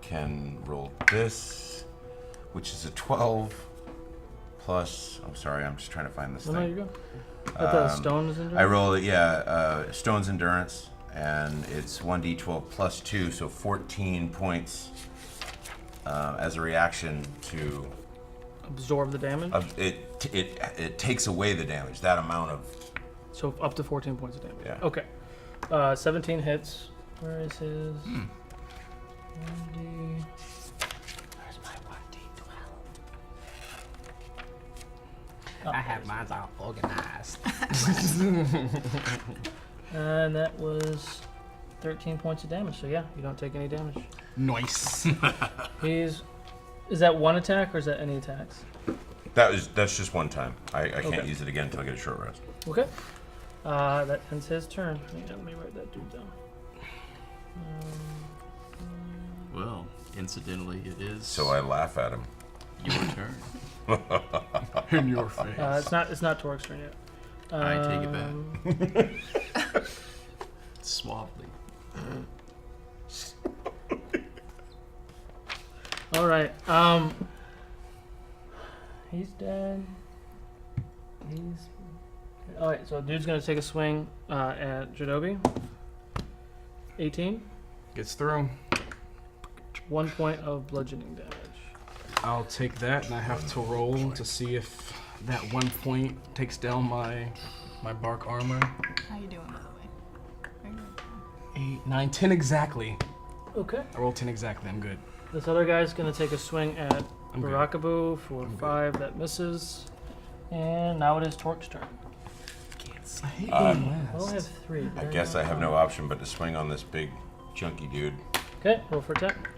can roll this, which is a 12 plus. I'm sorry, I'm just trying to find this No, thing. no, you go. At the stone's endurance? I roll it, stone's endurance, and it's 1d12 plus 2, so 14 points as a reaction to Absorb the damage? it takes away the damage, that amount of. So up to 14 points of damage. Yeah. Okay. 17 hits. Where is his? 1d. Where's my 1d12? I have mine all organized. And that was 13 points of damage. So yeah, you don't take any damage. Nice. Is that one attack or is that any attacks? That's just one time. I can't Okay. use it again until I get a short rest. Okay. That ends his turn. Let me write that dude down. Well, incidentally, it is. So I laugh at him. Your turn. In your face. It's not Torque's turn yet. I take it back. Suavely. All right. He's dead. All right. So dude's gonna take a swing at Jadobi. 18. Gets through. 1 point of bludgeoning damage. I'll take that, and I have to roll to see if that 1 point takes down my bark armor. How you doing, by the way? Are you doing? 8, 9, 10 exactly. Okay. I rolled 10 exactly. I'm good. This other guy's gonna take a swing at I'm good. Burakubuu for 5. That misses. And now it is Torque's turn. I hate Uh, being I only last. have 3. I guess I have no option but to swing on this big, chunky dude. Okay, roll for attack.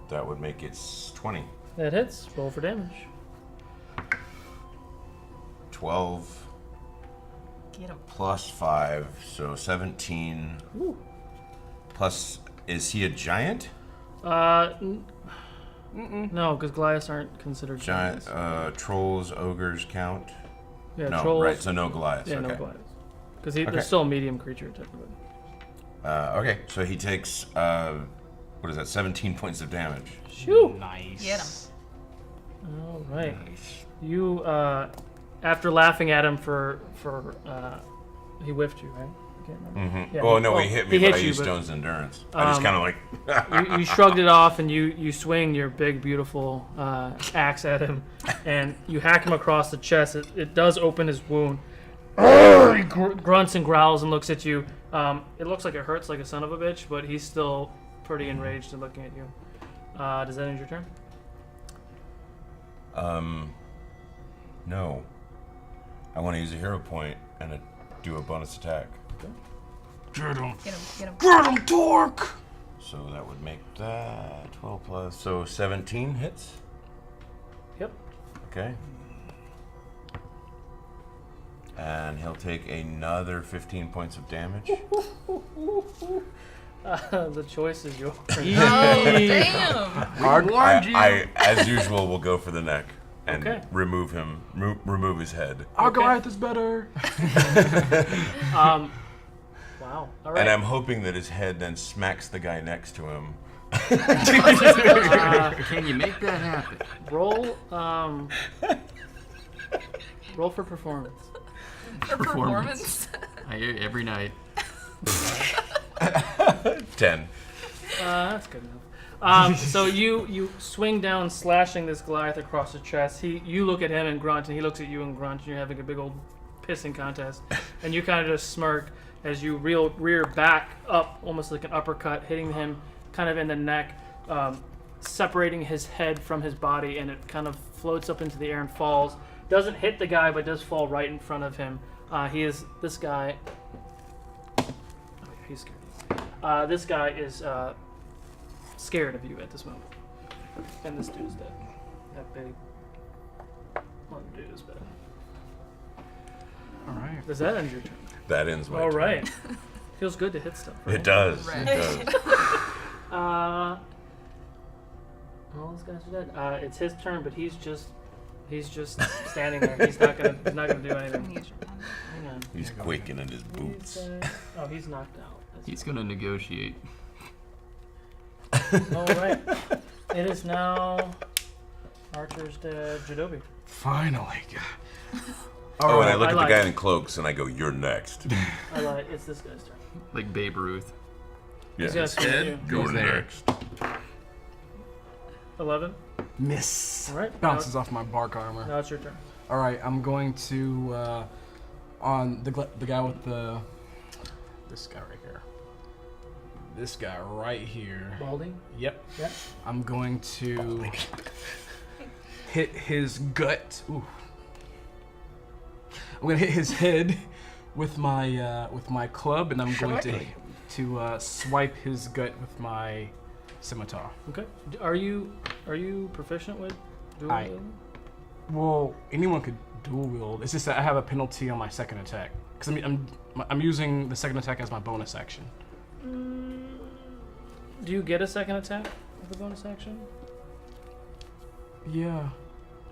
That would make it 20. That hits. Roll for damage. 12 Get him. plus 5, so 17. Ooh. Plus, is he a giant? No, because Goliaths aren't considered Giant, giants. trolls, ogres count? Yeah, No, trolls. right, so no Goliaths. Yeah, okay. no Goliaths. Because Okay. they're still a medium creature, technically. Okay, so he takes, what is that, 17 points of damage. Shoo! Nice. Get him. All right. You, after laughing at him for he whiffed you, right? I can't remember. Mm-hmm. Yeah, Oh, no, he hit me, hit but I you, used but- Stone's Endurance. I just kind of like... you shrugged it off and you swing your big, beautiful axe at him, and you hack him across the chest. It does open his wound. He grunts and growls and looks at you. It looks like it hurts like a son of a bitch, but he's still pretty enraged and looking at you. Does that end your turn? No. I want to use a hero point and do a bonus attack. Get him. Get him. Get him. Get him, Torque! So that would make that 12 plus. So 17 hits? Yep. Okay. And he'll take another 15 points of damage. The choice is yours. Oh, damn. I, as usual, will go for the neck and Okay. remove him, remove his head. Our Okay. Goliath is better. Wow. All right. And I'm hoping that his head then smacks the guy next to him. Can you make that happen? Roll for performance. For performance. Every night. 10. That's good enough. So you swing down, slashing this Goliath across the chest. You look at him and grunt, and he looks at you and grunt, and you're having a big old pissing contest. And you kind of just smirk. as you rear back up, almost like an uppercut, hitting him kind of in the neck, separating his head from his body, and it kind of floats up into the air and falls. Doesn't hit the guy, but does fall right in front of him. This guy. Oh, yeah, he's scared. This guy is scared of you at this moment. And this dude's dead. That big one dude is dead. All right. Does that end your turn? That ends my All turn. right. Feels good to hit stuff. Right? It does. Right. It does. All those guys are dead. It's his turn, but he's just standing there. He's not gonna do anything. Hang on. He's quaking in his boots. Oh, he's knocked out. He's gonna negotiate. All right. It is now Archer's dead. Jadobi. Finally. Oh, and I look I at lied. the guy in cloaks and I go, "You're next." I lied. It's this guy's turn. Like Babe Ruth. Yeah. He's gonna swing you. You're there. next. 11. Miss. All right. Bounces off my bark armor. Now it's your turn. All right, I'm going to on the guy with this guy right here. This guy right here. Balding. Yep. Yep. I'm going to hit his gut. Ooh. I'm gonna hit his head with my club, and I'm going to swipe his gut with my scimitar. Okay. Are you proficient with dual I- wielding? Well, anyone could dual wield. It's just that I have a penalty on my second attack because I'm using the second attack as my bonus action. Do you get a second attack with a bonus action? Yeah.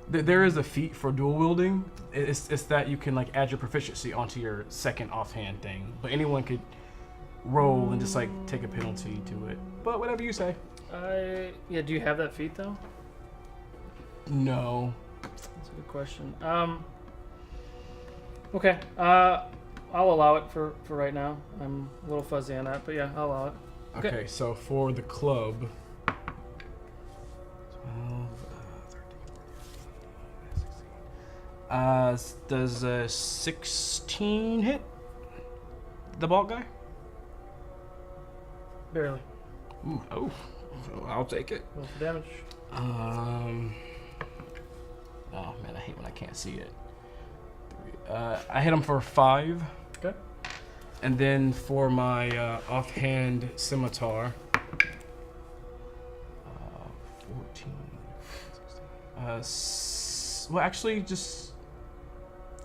There is a feat for dual wielding. It's that you can like add your proficiency onto your second offhand thing, but anyone could roll and just like take a penalty to it. But whatever you say. Yeah. Do you have that feat though? No. That's a good question. Okay. I'll allow it for right now. I'm a little fuzzy on that, but yeah, I'll allow it. Okay, so for the club. 12, 13, 14, 16. Does a 16 hit the bald guy? Barely. Ooh, oh, I'll take it. Roll for damage. Oh man, I hate when I can't see it. I hit him for 5. Okay. And then for my offhand scimitar, 14, 16. Well, actually, just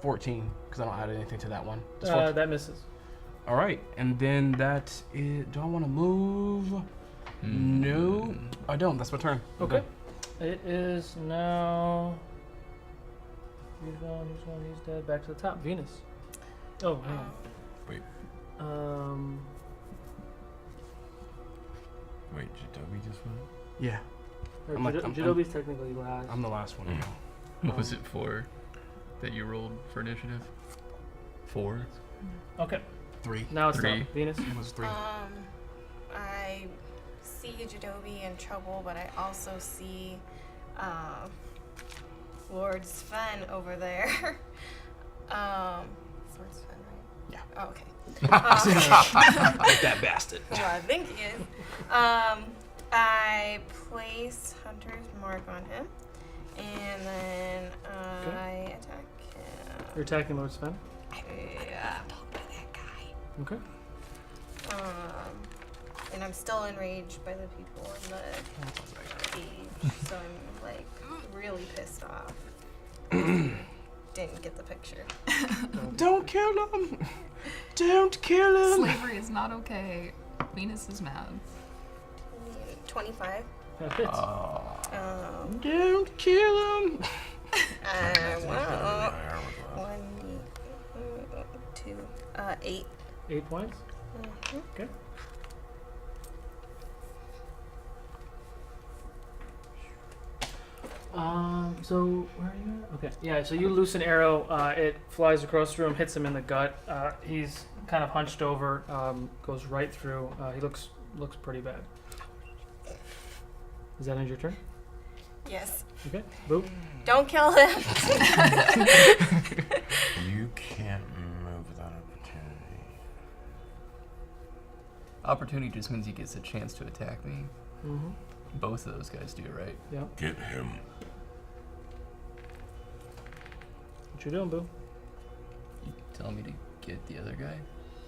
14 because I don't add anything to that one. Just 14. That misses. All right, and then that is. Do I want to move? No, I don't. That's my turn. Okay. It is now. Who's gone? Who's gone? He's dead. Back to the top. Venus. Oh, hang on. Wait. Wait, Jadobi just went? Yeah. Or I'm like- Jadobi's technically last. I'm the last one. What was it for that you rolled for initiative? 4? Okay. 3. Now it's 3. top. Venus. It was 3. I see Jadobi in trouble, but I also see Lord Sven over there. Lord Sven, right? Yeah. Oh, okay. That bastard. Well, I think he is. I place Hunter's Mark on him, and then I attack him. You're attacking Lord Sven. Yeah, don't be that guy. Okay. And I'm still enraged by the people in the cage, so I'm like really pissed off. Didn't get the picture. Don't kill him! Don't kill him! Slavery is not okay. Venus is mad. 25. That hits. Don't kill him! Well, 1, 2, 8. 8 points. Okay. So where are you at? Okay. Yeah. So you loose an arrow. It flies across the room, hits him in the gut. He's kind of hunched over. Goes right through. He looks pretty bad. Is that end your turn? Yes. Okay. Boo. Don't kill him. You can't move without opportunity. Opportunity just means he gets a chance to attack me. Mm-hmm. Both of those guys do, right? Yeah. Get him. What you doing, Boo? You telling me to get the other guy?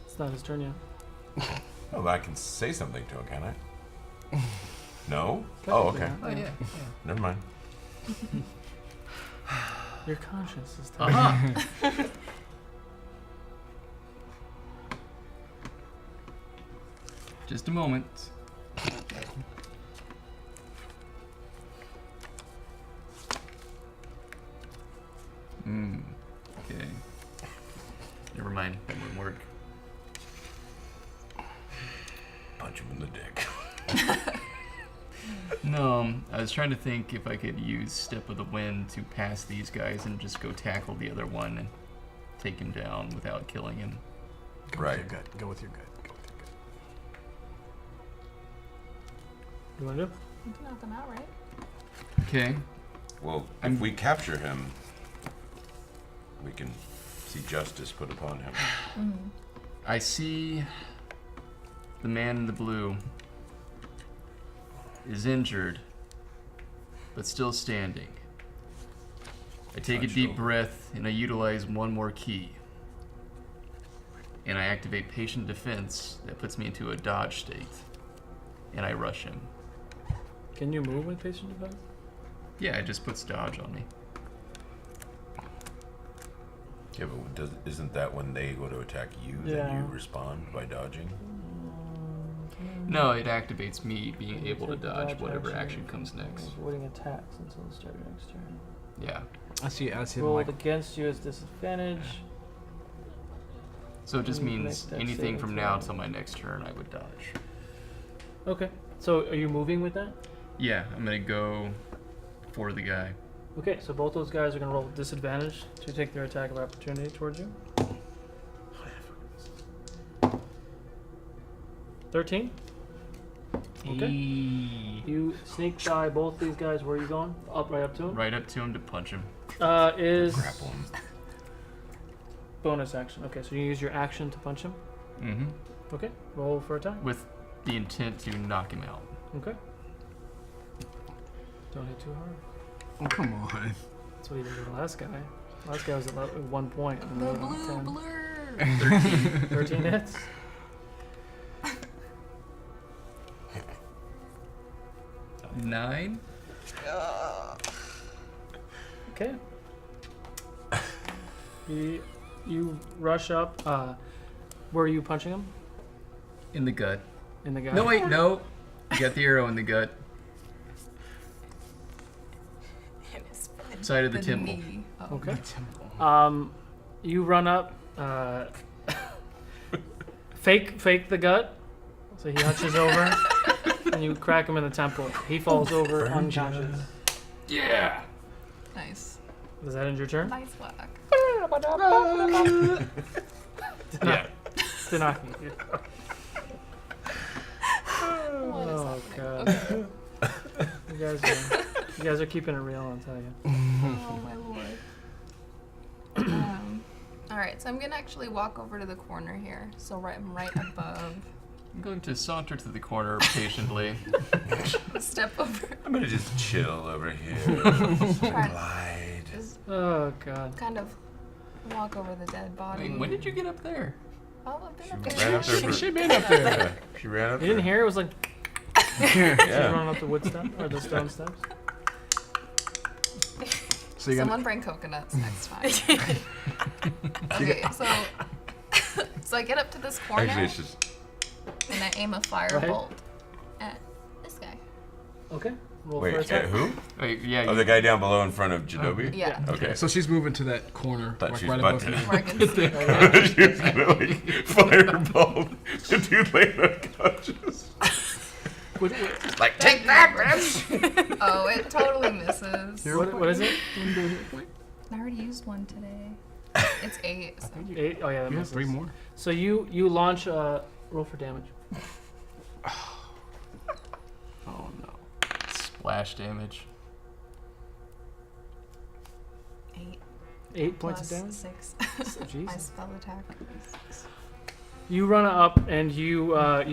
It's not his turn yet. Oh, I can say something to him, can I? No? Technically Oh, okay. not. Oh, yeah. Never mind. Your conscience is telling you. Just a moment. Okay. Never mind. That won't work. Punch him in the dick. No, I was trying to think if I could use Step of the Wind to pass these guys and just go tackle the other one and take him down without killing him. Right. With your gut. Go with your gut. Go with your gut. You want to do? You can knock them out, right? Okay. Well, if we capture him, we can see justice put upon him. I see the man in the blue is injured, but still standing. I take a deep breath and I utilize one more key. And I activate patient defense that puts me into a dodge state. And I rush him. Can you move with patient defense? Yeah, it just puts dodge on me. Yeah, but isn't that when they go to attack you, then you respond by dodging? No, it activates me being able to dodge whatever action comes next. Avoiding attacks until the start of your next turn. Yeah. I see him Rolled like against you as disadvantage. So it just Make means that anything saving from throw. now till my next turn I would dodge. Okay. So are you moving with that? Yeah, I'm gonna go for the guy. Okay, so both those guys are going to roll with disadvantage to take their attack of opportunity towards you. 13? Okay. You sneak by both these guys. Where are you going? Right up to him? Right up to him to punch him. Is Grapple him. bonus action. Okay, so you use your action to punch him. Mm-hmm. Okay, roll for attack. With the intent to knock him out. Okay. Don't hit too hard. oh, come on. That's what he did to the last guy. Last guy was at 1 point. And The you were blue at 10. blur. 13 hits. Nine? Okay. You rush up. Where are you punching him? In the gut. In the guy? No, wait, no. You got the arrow in the gut. Side of the temple. knee. Okay. You run up. Fake the gut. So he hunches over, and you crack him in the temple. He falls over unconscious. Yeah. Nice. Does that end your turn? Nice whack. Yeah. Denaki. What is Oh happening? god. Okay. You guys are keeping it real, I'll tell you. Oh my lord. Alright, so I'm gonna actually walk over to the corner here. So I'm right above. I'm going to saunter to the corner patiently. Step over. I'm gonna just chill over here. Try- Glide. Just Oh god. kind of walk over the dead body. Wait, when did you get up there? Oh, I've been up She there. ran up there. She been up there. Yeah, she ran up You didn't there. hear? It was like Yeah. running up the wood step or the stone steps. So you're Someone bring coconuts next time. Okay, so I get up to this corner Actually, it's just. and I aim a firebolt at this guy. Okay. Roll for Wait, attack. who? Wait, yeah. Oh, the guy down below in front of Jinobi? Yeah. Okay. So she's moving to that corner, Thought like she right was above about you. Where I can see. She was gonna like fireball the dude laying unconscious. Like, take that, bitch! Oh, it totally misses. What is it? I already used one today. It's 8. So. 8? Oh yeah, that You have misses. 3 more. So you launch roll for damage. Oh no. Splash damage. 8 8 points plus of damage? 6. Jesus. My spell attack. You run up and you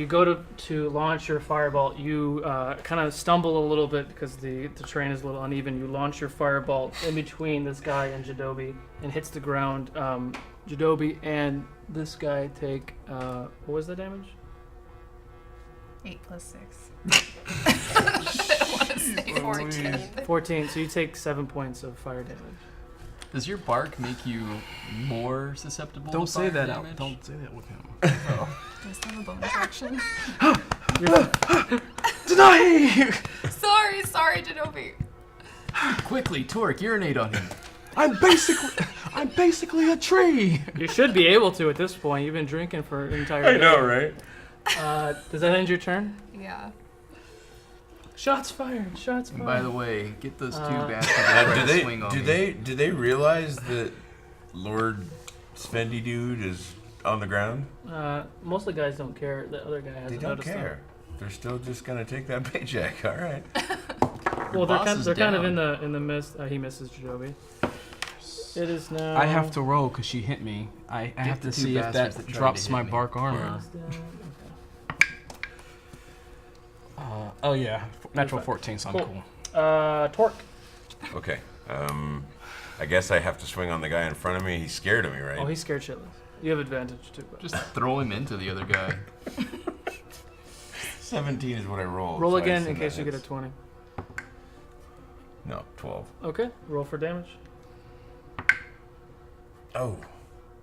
go to launch your firebolt. You kind of stumble a little bit because the terrain is a little uneven. You launch your firebolt in between this guy and Jadobi and hits the ground. Jadobi and this guy take what was the damage? 8 plus 6. I want to say 14. 14. So you take 7 points of fire damage. Does your bark make you more susceptible Don't to say fire that damage? out. Don't say that with him. Does that have a bonus action? Denahi! Sorry, Jadobi. Quickly, Torque, urinate on him. I'm basically a tree. You should be able to at this point. You've been drinking for an entire day. I know, right? Does that end your turn? Yeah. Shots fired. Shots fired. And by the way, get those two bastards Now, to swing on me. do they realize that Lord Svendy dude is on the ground? Most of the guys don't care. The other guy They hasn't don't noticed care. They're still just gonna take that paycheck. All right. That. Well, they're kind of in the mist. He misses Jadobi. It is now. I have to roll because she hit me. I have to the two see if bastards that that tried drops to my hit me. bark armor. Oh yeah, natural 14, so I'm Cool. cool. Torque. Okay. I guess I have to swing on the guy in front of me. He's scared of me, right? Oh, he's scared shitless. You have advantage too. But. Just throw him into the other guy. 17 is what I rolled. Roll so I again assume in case that you get a hits. 20. No, 12. Okay. Roll for damage. Oh,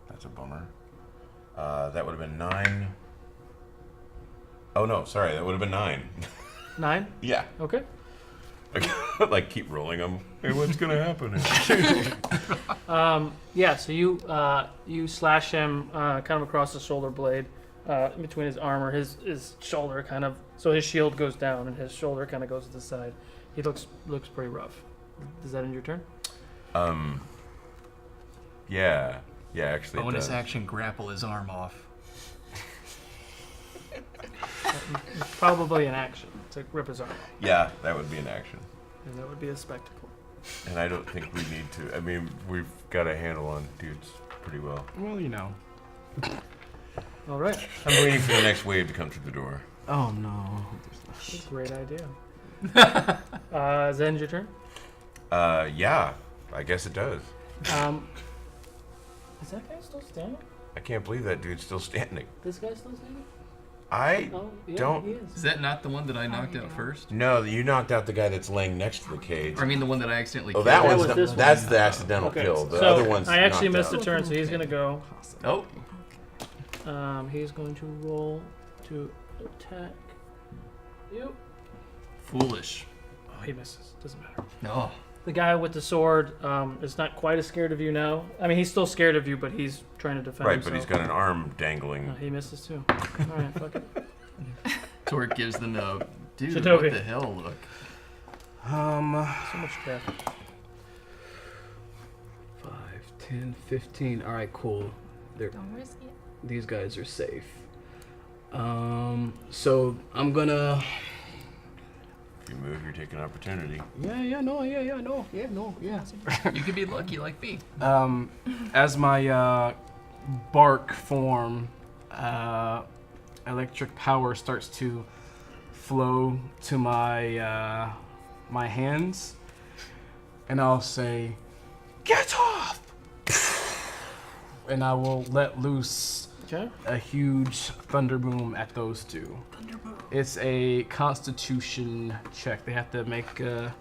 that's a bummer. That would have been 9. Oh no, sorry, that would have been 9. 9. Yeah. Okay. Like keep rolling them. Hey, what's gonna happen? Yeah. So you slash him kind of across the shoulder blade, in between his armor, his shoulder kind of. So his shield goes down and his shoulder kind of goes to the side. He looks pretty rough. Does that end your turn? Yeah. Yeah, actually. it Bonus does. action, grapple his arm off. Probably an action to rip his arm off. Yeah, that would be an action. And that would be a spectacle. And I don't think we need to. I mean, we've got a handle on dudes pretty well. Well, you know. All right. I'm waiting for the next wave to come through the door. Oh no. That's a great idea. Does that end your turn? Yeah, I guess it does. Is that guy still standing? I can't believe that dude's still standing. This guy still standing? I Oh, yeah, don't. he is. Is that not the one that I knocked out first? No, you knocked out the guy that's laying next to the cage. Or I mean the one that I accidentally Oh, killed? that That one's was this that's one. the accidental Okay, kill. The so other one's I actually knocked missed a out. turn, so he's gonna go. Oh, He's going to roll to attack you. foolish. Oh, he misses. Doesn't matter. No. The guy with the sword is not quite as scared of you now. I mean, he's still scared of you, but he's trying to defend Right, himself. but he's got an arm dangling. He misses too. All right, fuck it. Torque gives them a dude. Jadobi. What the hell? Look. So much crap. 5, 10, 15. All right, cool. Don't risk it. These guys are safe. So I'm gonna. If you move, you're taking opportunity. Yeah, no. You could be lucky like me. As my bark form, electric power starts to flow to my my hands, and I'll say, "Get off!" And I will let loose a huge thunder boom at those two. It's a Constitution check. They have to make a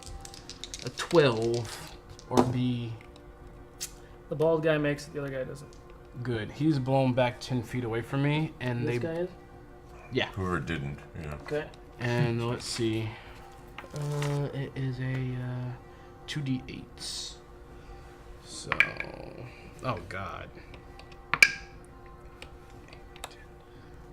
12 or be The bald guy makes it. The other guy doesn't. good. He's blown back 10 feet away from me, and This guy is. yeah. Whoever didn't, yeah. Okay. And let's see. It is a 2d8s. So, oh god.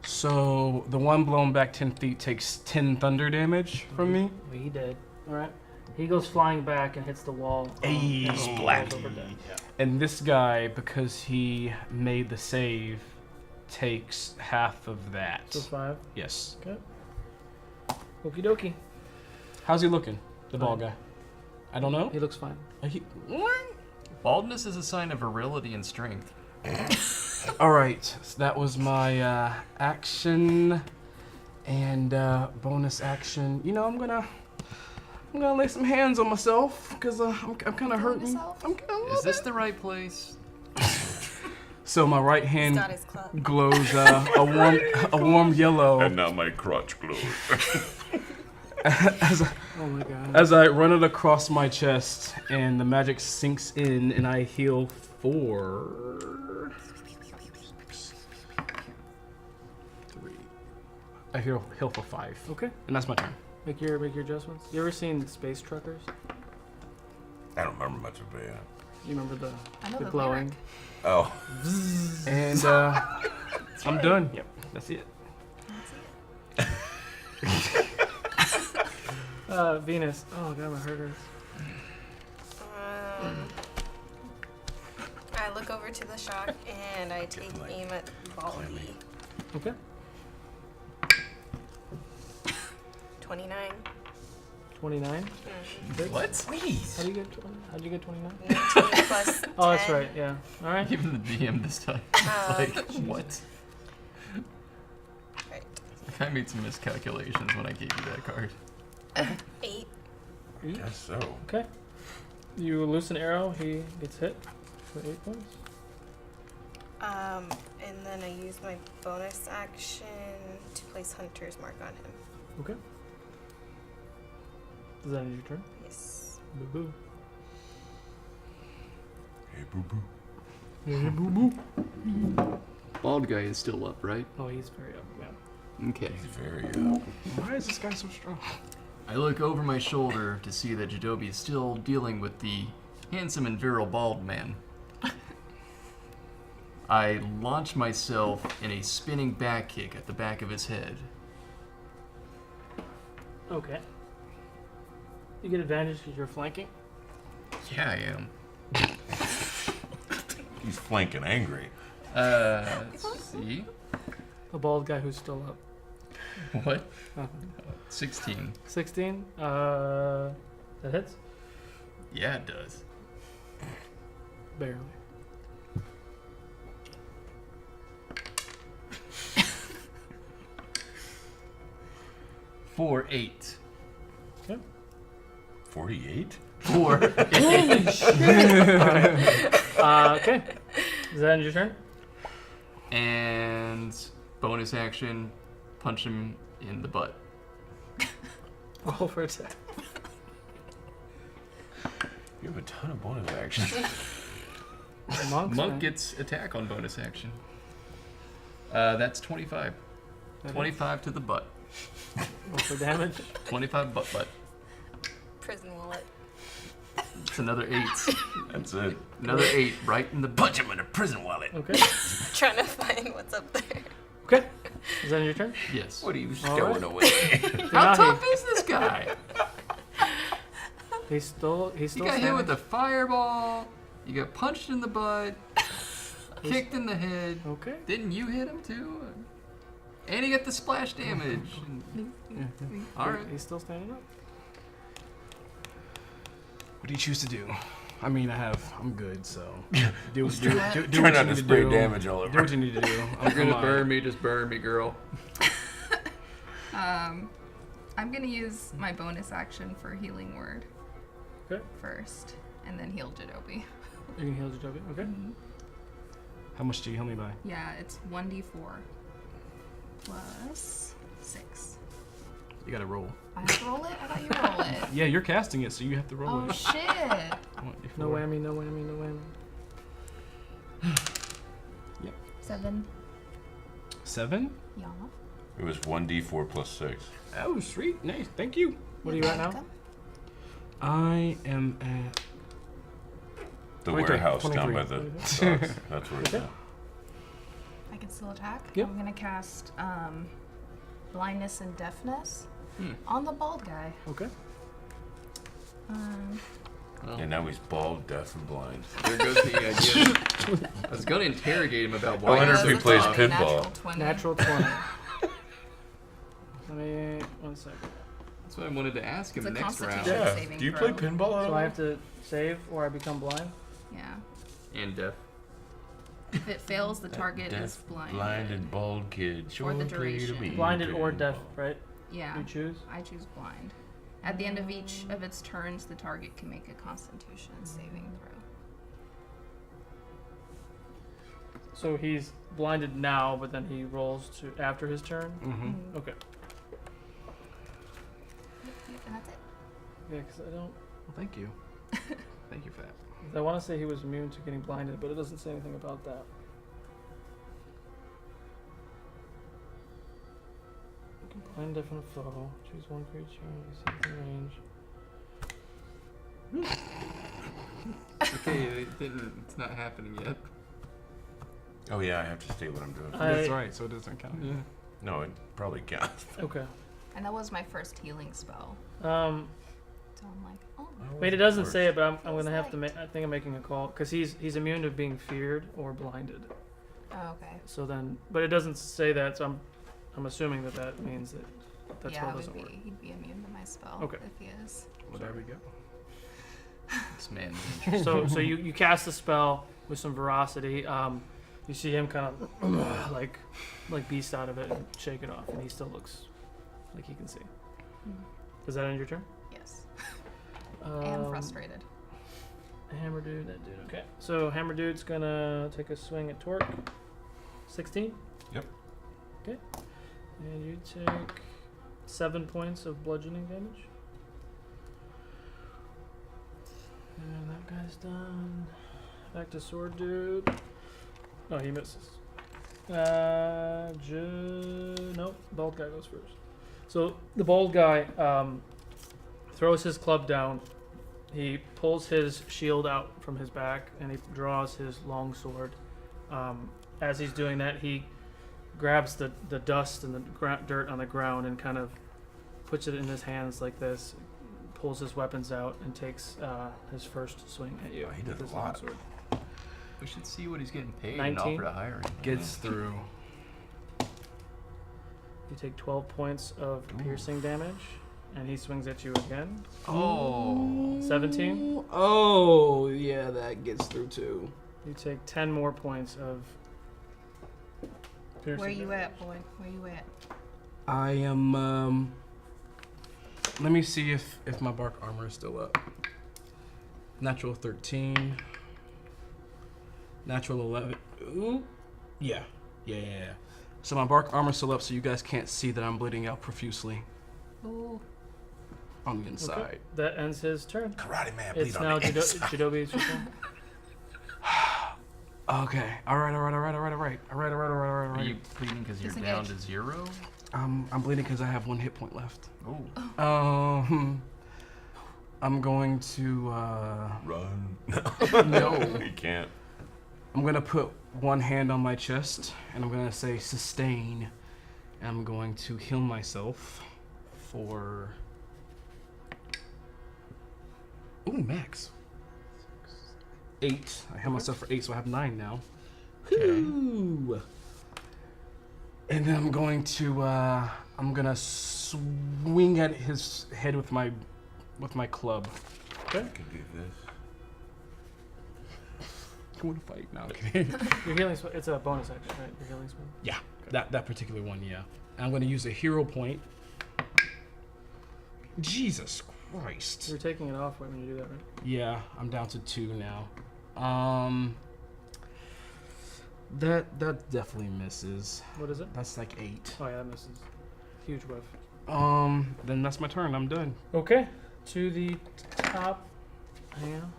So the one blown back 10 feet takes 10 thunder damage from me. Well, he did. All right. He goes flying back and hits the wall. Ayy. and falls over dead. And this guy, because he made the save, takes half of that. So 5. Yes. Okay. Okie dokie. How's he looking, the bald guy? I don't know. He looks fine. Baldness is a sign of virility and strength. All right, so that was my action and bonus action. You know, I'm gonna lay some hands on myself because I'm kind of hurting. Is this the right place? So my right hand got his club. glows a warm yellow. And now my crotch glows. Oh my god. As I run it across my chest, and the magic sinks in, and I heal 4. 3. I heal for 5. Okay. And that's my turn. Make your adjustments. You ever seen Space Truckers? I don't remember much of it. You remember I know the the glowing? lyric. Oh. And I'm done. Yep, that's it. Venus. Oh god, my heart hurts. I look over to the shock and I take aim at Baldy. Okay. 29. 29. What? How do you get 20? How'd you get 29? 19 plus 10. Oh, that's right. Yeah. All right. Give him the DM this time. Like, what? Right. I made some miscalculations when I gave you that card. 8. Guess so. Okay. You loose an arrow. He gets hit for 8 points. And then I use my bonus action to place Hunter's Mark on him. Okay. Is that your turn? Yes. Boo boo. Hey, boo boo. Boo boo. Bald guy is still up, right? Oh, he's very up. Yeah. Okay. He's very Why is this guy so strong? I look over my shoulder to see that Jadobi is still dealing with the handsome and virile bald man. I launch myself in a spinning back kick at the back of his head. Okay. You get advantage because you're flanking. Yeah, I am. He's flanking angry. Let's see. The bald guy who's still up. What? Oh. 16. 16. That hits? Yeah, it does. Barely. For 8. Okay. 48? 4. Holy shit! Okay. Is that your turn? And bonus action, punch him in the butt. Roll for attack. You have a ton of bonus actions. Monk gets attack on bonus action. That's 25. 25 to the butt. Roll for damage. 25 butt. Prison wallet. It's another 8. That's it. Another 8 right in the butt. Punch him in a prison wallet. Okay. Trying to find what's up there. Okay. Is that your turn? Yes. What are you All stowing right. away? How tough is this guy? He's still You got hit standing. with a fireball. You got punched in the butt. Kicked in the head. Okay. Didn't you hit him too? And he got the splash damage. All right. He's still standing up. What do you choose to do? I mean, I'm good, so do Try what not you to need spray do. damage all Do over. what you need to do. You're gonna burn me, just burn me, girl. I'm gonna use my bonus action for healing word Okay. first, and then heal Jadobi. You can heal Jadobi. Okay. How much do you heal me by? Yeah, it's 1d4 plus 6. You gotta roll. I have to roll it? I thought you roll it. Yeah, you're casting it, so you have to roll Oh it. shit! 1d4. No whammy, no whammy, no whammy. 7. 7? Yeah. It was 1d4 plus 6. Oh, sweet. Nice. Thank you. What are you at now? I am at The 23, warehouse down 23. by the docks. That's where it's Okay. at. I can still attack. Yep. I'm gonna cast blindness and deafness Hmm. on the bald guy. Okay. Well, And now he's bald, deaf, and blind. there goes the idea. I was gonna interrogate him about I why wonder he's if he so plays tough. pinball. Natural 20. Let me 1 second. That's what I wanted to ask him It's a next round. constitution. Yeah. Saving Do you throw. play pinball at So all? I have to save or I become blind. Yeah. And deaf. If it fails, the target Deaf, is blind. blind and bald kid. For the shortly to duration. be Blinded or dead. deaf, right? Yeah. You choose? I choose blind. At the end of each of its turns, the target can make a Constitution saving throw. So he's blinded now, but then he rolls to after his turn? Mm-hmm. Okay. Yep, and that's it. Yeah, because I don't... Well, thank you. Thank you for that. I want to say he was immune to getting blinded, but it doesn't say anything about that. You can blind, deafen a foe. Choose one creature. You see within range. Okay, it's not happening yet. Oh yeah, I have to state what I'm doing. That's right, so it doesn't count. Yeah. No, it probably counts. Okay. And that was my first healing spell. So I'm like, oh. Wait, it doesn't say it, but I'm Feels gonna have to light. I think I'm making a call because he's immune to being feared or blinded. Oh, okay. So then, but it doesn't say that, so I'm assuming that means that that Yeah, spell it doesn't would work. be, he'd be immune to my spell. Okay. If he is. Well, there we go. This man. So you cast the spell with some veracity. You see him kind of like beast out of it and shake it off, and he still looks like he can see. Does that end your turn? Yes. And Um, frustrated. Hammer dude, that dude. Okay. So hammer dude's gonna take a swing at Torque. 16. Yep. Okay. And you take 7 points of bludgeoning damage. And that guy's done. Back to sword dude. Oh, he misses. Nope. Bald guy goes first. So the bald guy throws his club down. He pulls his shield out from his back and he draws his long sword. As he's doing that, he grabs the dust and the dirt on the ground and kind of puts it in his hands like this, pulls his weapons out, and takes his first swing at you. Oh, he with does a his lot. long sword. We should see what he's getting paid 19. and offer to hire him. Gets through. You take 12 points of piercing damage, and he swings at you again. Oh. 17. Oh, yeah, that gets through too. You take 10 more points of piercing Where you damage. at, boy? Where you at? I am, let me see if my bark armor is still up. Natural 13. Natural 11. Ooh. Yeah. So my bark armor's still up, so you guys can't see that I'm bleeding out profusely Ooh. on the inside. Okay. That ends his turn. Karate man, bleed It's on now the inside. Jidobi's turn. Okay. All right. Are you bleeding because you're down to Disengage. 0? I'm bleeding because I have 1 hit point left. Oh. I'm going to Run. no. You can't. I'm gonna put one hand on my chest and I'm gonna say sustain. And I'm going to heal myself for max. 8. I heal myself for 8, so I have 9 now. Woo! And then I'm going to I'm gonna swing at his head with my club. Okay. I can do this. I want to fight now. Okay. Your healing spell, it's a bonus action, right? Your healing spell? Yeah, that particular one, yeah. And I'm going to use a hero point. Jesus Christ. You're taking it off when you do that, right? Yeah, I'm down to 2 now. That definitely misses. What is it? That's like 8. Oh yeah, that misses. Huge whiff. Then that's my turn. I'm done. Okay. To the top. Hang on.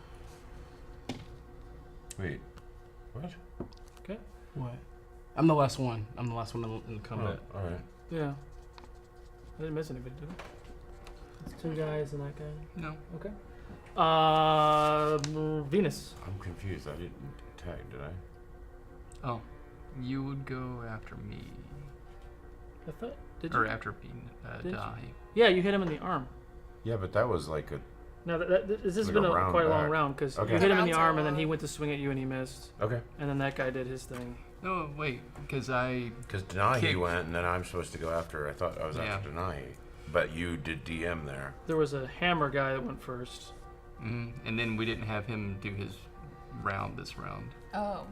Wait. What? Okay. What? I'm the last one. I'm the last one in combat. Oh, all right. Yeah. I didn't miss anybody, did I? It's 2 guys and that guy. No. Okay. Venus. I'm confused. I didn't tag, did I? Oh. You would go after me. I thought. Did you? Or after being Did you? die. Yeah, you hit him in the arm. Yeah, but that was like a. Now, this has Like been a a round quite a long back. round because Okay. you hit him in the Round's arm so and then he long. went to swing at you and he missed. Okay. And then that guy did his thing. No, wait, because I... Because Denahi Kick. went, and then I'm supposed to go after her. I thought I was after Denahi. But you did DM there. There was a hammer guy that went first. and then we didn't have him do his round this round. Oh.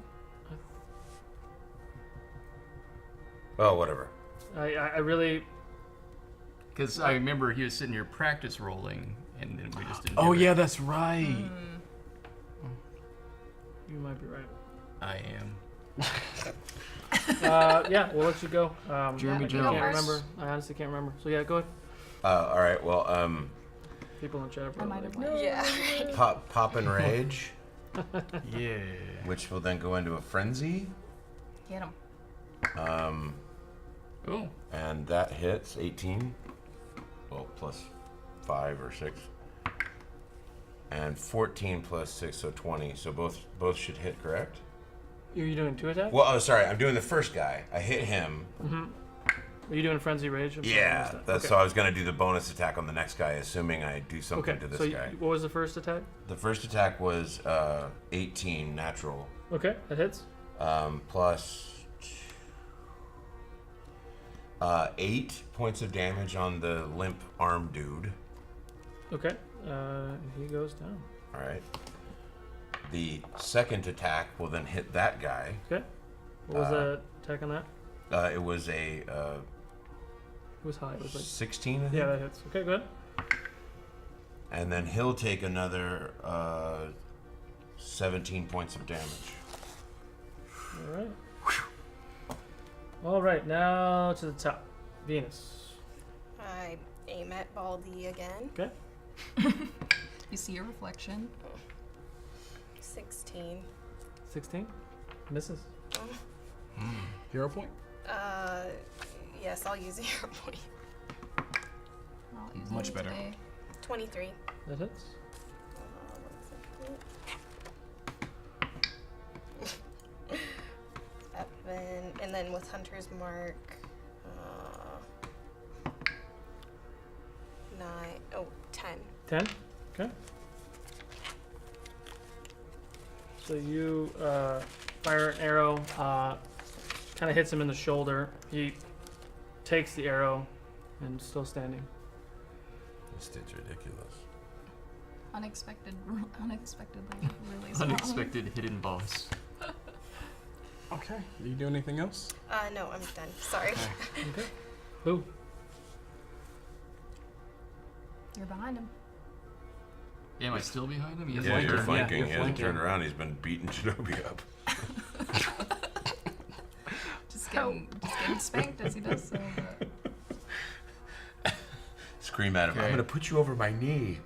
Oh, whatever. I really. Because I remember he was sitting here practice rolling, and then we just didn't. Oh do it. yeah, that's right. You might be right. I am. Yeah, we'll let you go. Jeremy I Jones. can't remember. I honestly can't remember. So yeah, go ahead. All right. Well, People in chat are I probably might have like, went. Yeah. pop and rage, Yeah. which will then go into a frenzy. Get him. Oh. And that hits 18. Well, plus 5 or 6. And 14 plus 6, so 20. So both should hit, correct? Are you doing 2 attacks? Well, oh, sorry. I'm doing the first guy. I hit him. Are you doing frenzy rage? I'm sorry, I Yeah. missed that. That's Okay. so I was gonna do the bonus attack on the next guy, assuming I do something Okay. to this So guy. what was the first attack? The first attack was 18 natural, Okay, that hits. plus 8 points of damage on the limp arm dude. Okay. He goes down. All right. The second attack will then hit that guy. Okay. What was the attack on that? It was a It was high. It was like 16, I think. yeah, that hits. Okay, go ahead. And then he'll take another 17 points of damage. All right. All right, now to the top. Venus. I aim at Baldy again. Okay. You see your reflection. 16. 16. Misses. Hero point. Yes, I'll use a hero point. I'll use Much it better. today. 23. That hits. 7, and then with Hunter's Mark, 9, 10. 10. Okay. So you fire an arrow, kind of hits him in the shoulder. He takes the arrow and still standing. This dude's ridiculous. Unexpectedly really strong. Unexpected hidden boss. Okay. Do you do anything else? No, I'm done. Sorry. Okay. Who? You're behind him. Am I still behind him? He has Yeah, flanking. you're flanking. you're He hasn't flanking. turned around. He's been beating Shinobi up. Just getting spanked as he does so. But Scream at him. Okay. I'm gonna put you over my knee.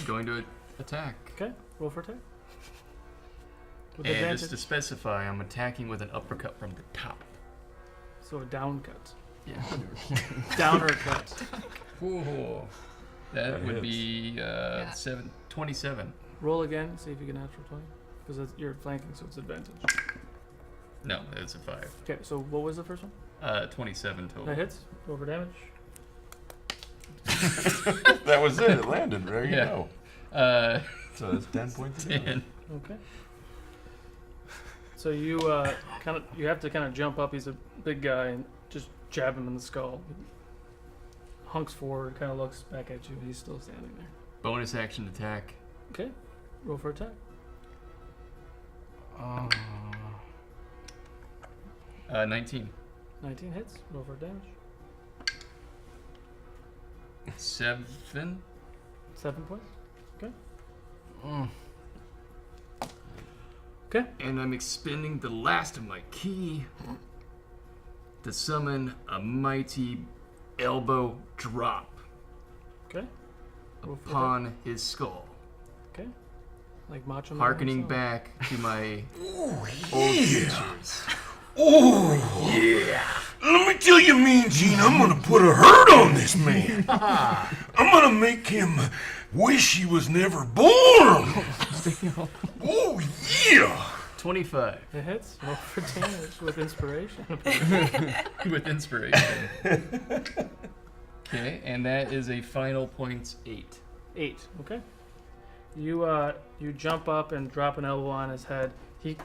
Going to attack. Okay. Roll for attack. With And advantage. just to specify, I'm attacking with an uppercut from the top. So a down cut. Yeah. Downer cut. Ooh. That would hits. be 27. Roll again. See if you get natural 20. Because you're flanking, so it's advantage. No, it's a 5. Okay. So what was the first one? 27 total. That hits. Roll for damage. That was it. It landed. There you Yeah. go. So that's 10 points. 10. Okay. So you you have to kind of jump up. He's a big guy and just jab him in the skull. He hunks forward, kind of looks back at you. He's still standing there. Bonus action attack. Okay. Roll for attack. 19. 19 hits. Roll for damage. 7. 7 points. Okay. Okay. And I'm expending the last of my ki to summon a mighty elbow drop Okay. Roll for upon his skull, attack. Okay. Like Macho Man harkening himself. back to my old features. Oh yeah! Let me tell you, Mean Gene, I'm gonna put a hurt on this man. I'm gonna make him wish he was never born. Oh yeah! 25 It hits. Roll for damage with inspiration. with inspiration. Okay, and that is a final points 8. 8. Okay. You jump up and drop an elbow on his head. He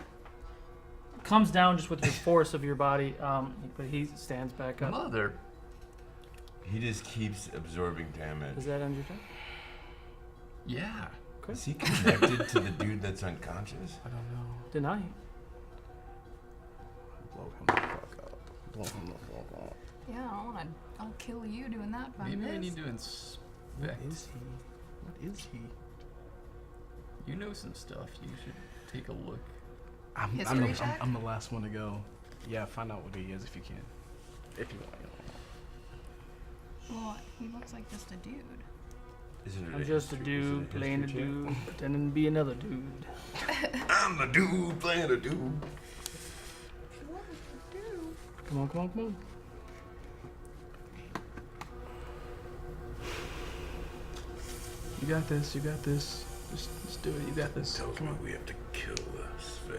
comes down just with the force of your body, but he stands back up. Mother. He just keeps absorbing damage. Does that end your turn? Yeah. Okay. Is he connected to the dude that's unconscious? I don't know. Deny. Blow him the fuck up. Blow him the fuck up. Yeah, I don't wanna. I'll kill you doing that. If I Maybe I miss. need to inspect. What is he? What is he? You know some stuff. You should take a look. History check? I'm the last one to go. Yeah, find out what he is if you can. If you want. Well, he looks like just a dude. Isn't it I'm just a dude playing a dude, pretending to be another dude. I'm the dude playing a dude. Come on, come on, come on. You got this. You got this. Just do it. You got this. Tells me we have to kill Sven.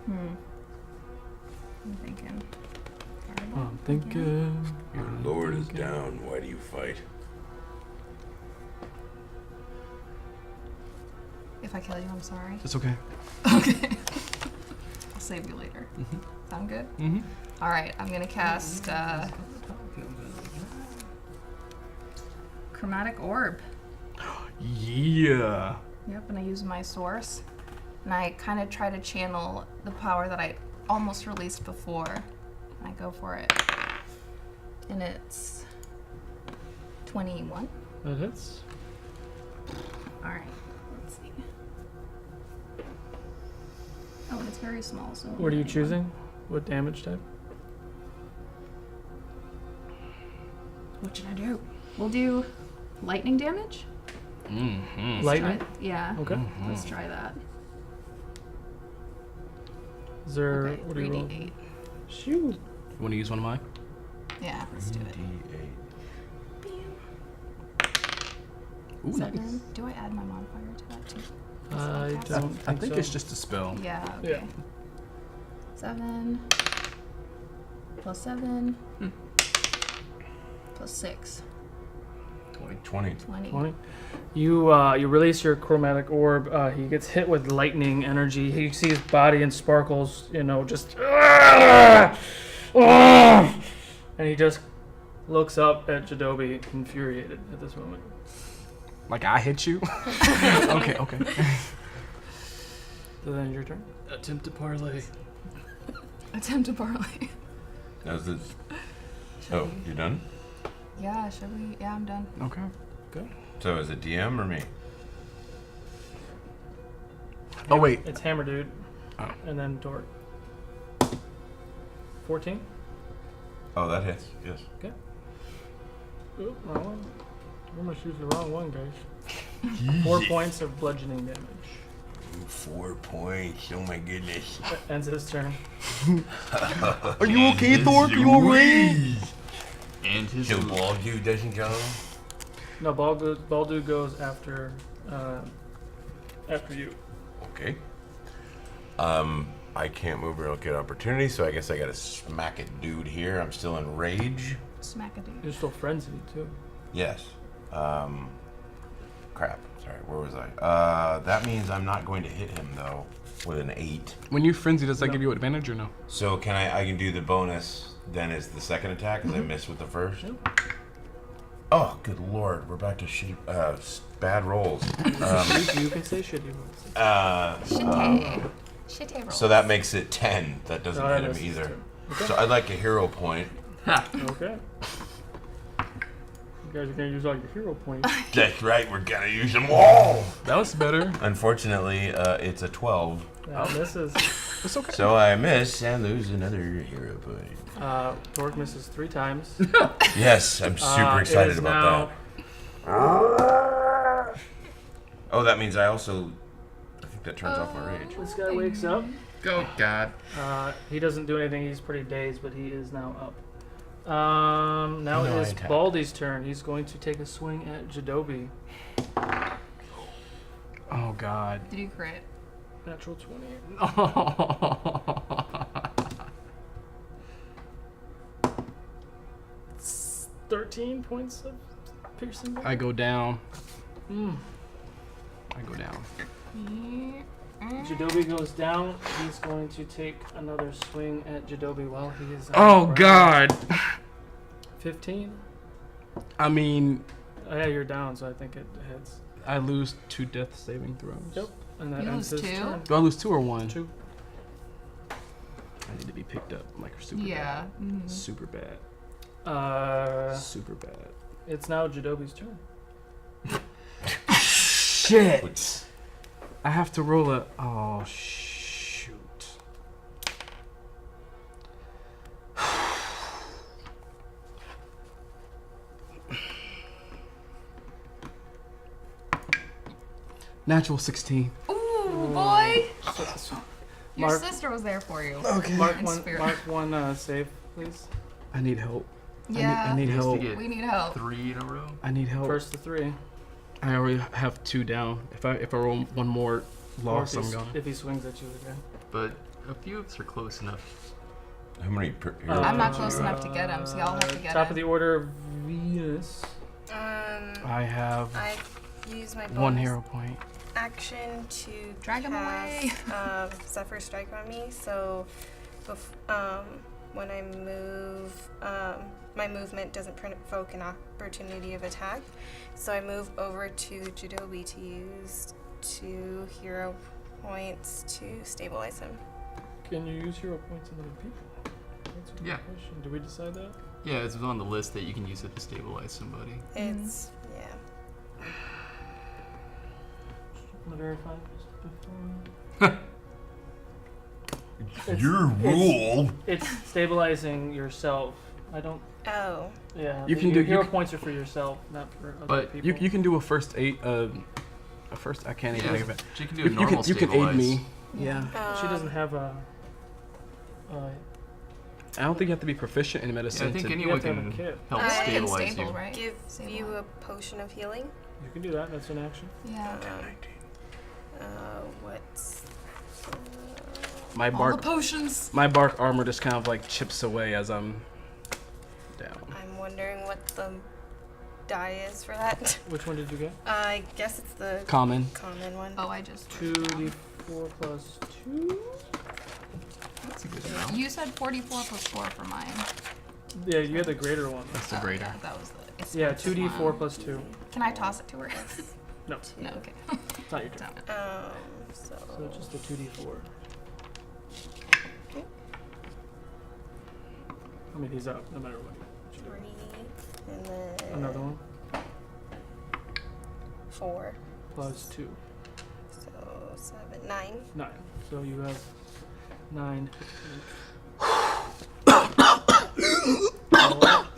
I'm thinking. I'm thinking. Your lord is down. Why do you fight? If I kill you, I'm sorry. It's okay. Okay. I'll save you later. Sound good? Mm-hmm. All right, I'm gonna cast Chromatic Orb. Yeah. Yep, and I use my source, and I kind of try to channel the power that I almost released before. I go for it, and it's 21. That hits. All right, let's see. Oh, it's very small. So. What are you choosing? What damage type? What should I do? We'll do lightning damage. Mm-hmm. Lightning? Yeah. Okay. Let's try that. Is there. Okay, What do you roll? 3d8. Shoot. You want to use one of mine? Yeah, let's do it. Ooh, 7. Do I add my modifier to that too? I Cast? don't I think so. it's just a spell. Yeah. Okay. Yeah. 7 plus 7 plus 6. 20. 20. You release your chromatic orb. He gets hit with lightning energy. He sees his body in sparkles. You know, just and he just looks up at Jadobi, infuriated at this moment. Like I hit you? Okay. So then your turn. Attempt to parlay. Attempt to parlay. How's this? Oh, you done? Yeah, should we? Yeah, I'm done. Okay. Good. So is it DM or me? Oh wait. It's Hammer Dude. Oh. And then Dork. 14. Oh, that hits. Yes. Oop, wrong one. I almost used the wrong one, guys. 4 points of bludgeoning damage. 4 points. Oh my goodness. That ends his turn. Are you okay, Thorpe? You alright? And his So Ball Dude doesn't go? No, Baldu goes after you. Okay. I can't move or I'll get opportunity, so I guess I gotta smack a dude here. I'm still in rage. Smack a dude. You're still frenzied too. Yes. Crap. Sorry, where was I? That means I'm not going to hit him though with an 8. When you frenzy, does that give you advantage or no? So can I can do the bonus then as the second attack because I missed with the first? Yep. Oh, good lord, we're back to bad rolls. You can say shitty rolls. Shitty roll. So that makes it 10. That doesn't No, hit that him misses either. too. Okay. So I'd like a hero point. Okay. You guys are gonna use all your hero points. That's right, we're gonna use them all. That was better. Unfortunately, it's a 12. That misses. It's okay. So I miss and lose another hero point. Dork misses 3 times. Yes, I'm super excited about that. Oh, that means I also. I think that turns off my rage. This guy wakes up. Go, God. He doesn't do anything. He's pretty dazed, but he is now up. Now No, it I is attack. Baldy's turn. He's going to take a swing at Jadobi. Oh God. Did you crit? Natural 20. It's 13 points of piercing damage. I go down. Mm. I go down. Jadobi goes down. He's going to take another swing at Jadobi while he is on Oh the ground. God. 15. I mean, Oh, yeah, you're down, so I think it hits. I lose 2 death saving throws. Yep. And that You ends lose his 2? turn. Do I lose 2 or 1? 2. I need to be picked up like super Yeah. bad. Mhm. Super bad. Super bad. It's now Jadobi's turn. Shit! I have to roll a. Oh, shoot. Natural 16. Ooh, boy! Your Mark- sister was there for you. Okay. Mark In one. spirit. Mark one. Save, please. I need help. Yeah. I need He has to help. get We need help. 3 in a row. I need help. First to 3. I already have 2 down. If I roll 1 more Or loss, if I'm he, gone. if he swings at you again. But a few of us are close enough. How many? I'm not close enough to get him, so y'all have to get Top him. of the order, Venus. I have I use my 1 bonus hero point. action to Drag him away. cast, Zephyr Strike on me. So, when I move, my movement doesn't provoke an opportunity of attack. So I move over to Jadobi to use 2 hero points to stabilize him. Can you use hero points on other people? That's a good Yeah. question. Did we decide that? Yeah, it's on the list that you can use it to stabilize somebody. It's yeah. Want to verify this before? Your rule. It's stabilizing yourself. I don't. Oh. Yeah. You can your do- hero you points are for yourself, not for other But people. You can do a first aid. A first. I can't even think of it. She can do a normal you can aid me. stabilize. Yeah. She doesn't have a. I don't think you have to be proficient in Yeah, medicine. I think to, anyone have to have can a kit. help I- stabilize Stable, you. right? Give Stable. you a potion of healing. You can do that. That's an action. Yeah. What's my All the bark. potions. My bark armor just kind of like chips away as I'm down. I'm wondering what the die is for that. Which one did you get? I guess it's the Common. common one. Oh, I just. 2d4 plus 2. That's a good amount. You said 44 plus 4 for mine. Yeah, you had the greater one. That's the Oh, greater. yeah, that was the. Yeah, expensive 2d4 one. plus 2. Can I toss it to her? No, No, okay. it's not your turn. So So just the 2d4. I mean, he's up no matter what. 3, and then Another one 4. plus 2. So 7, 9. 9. So you have 9.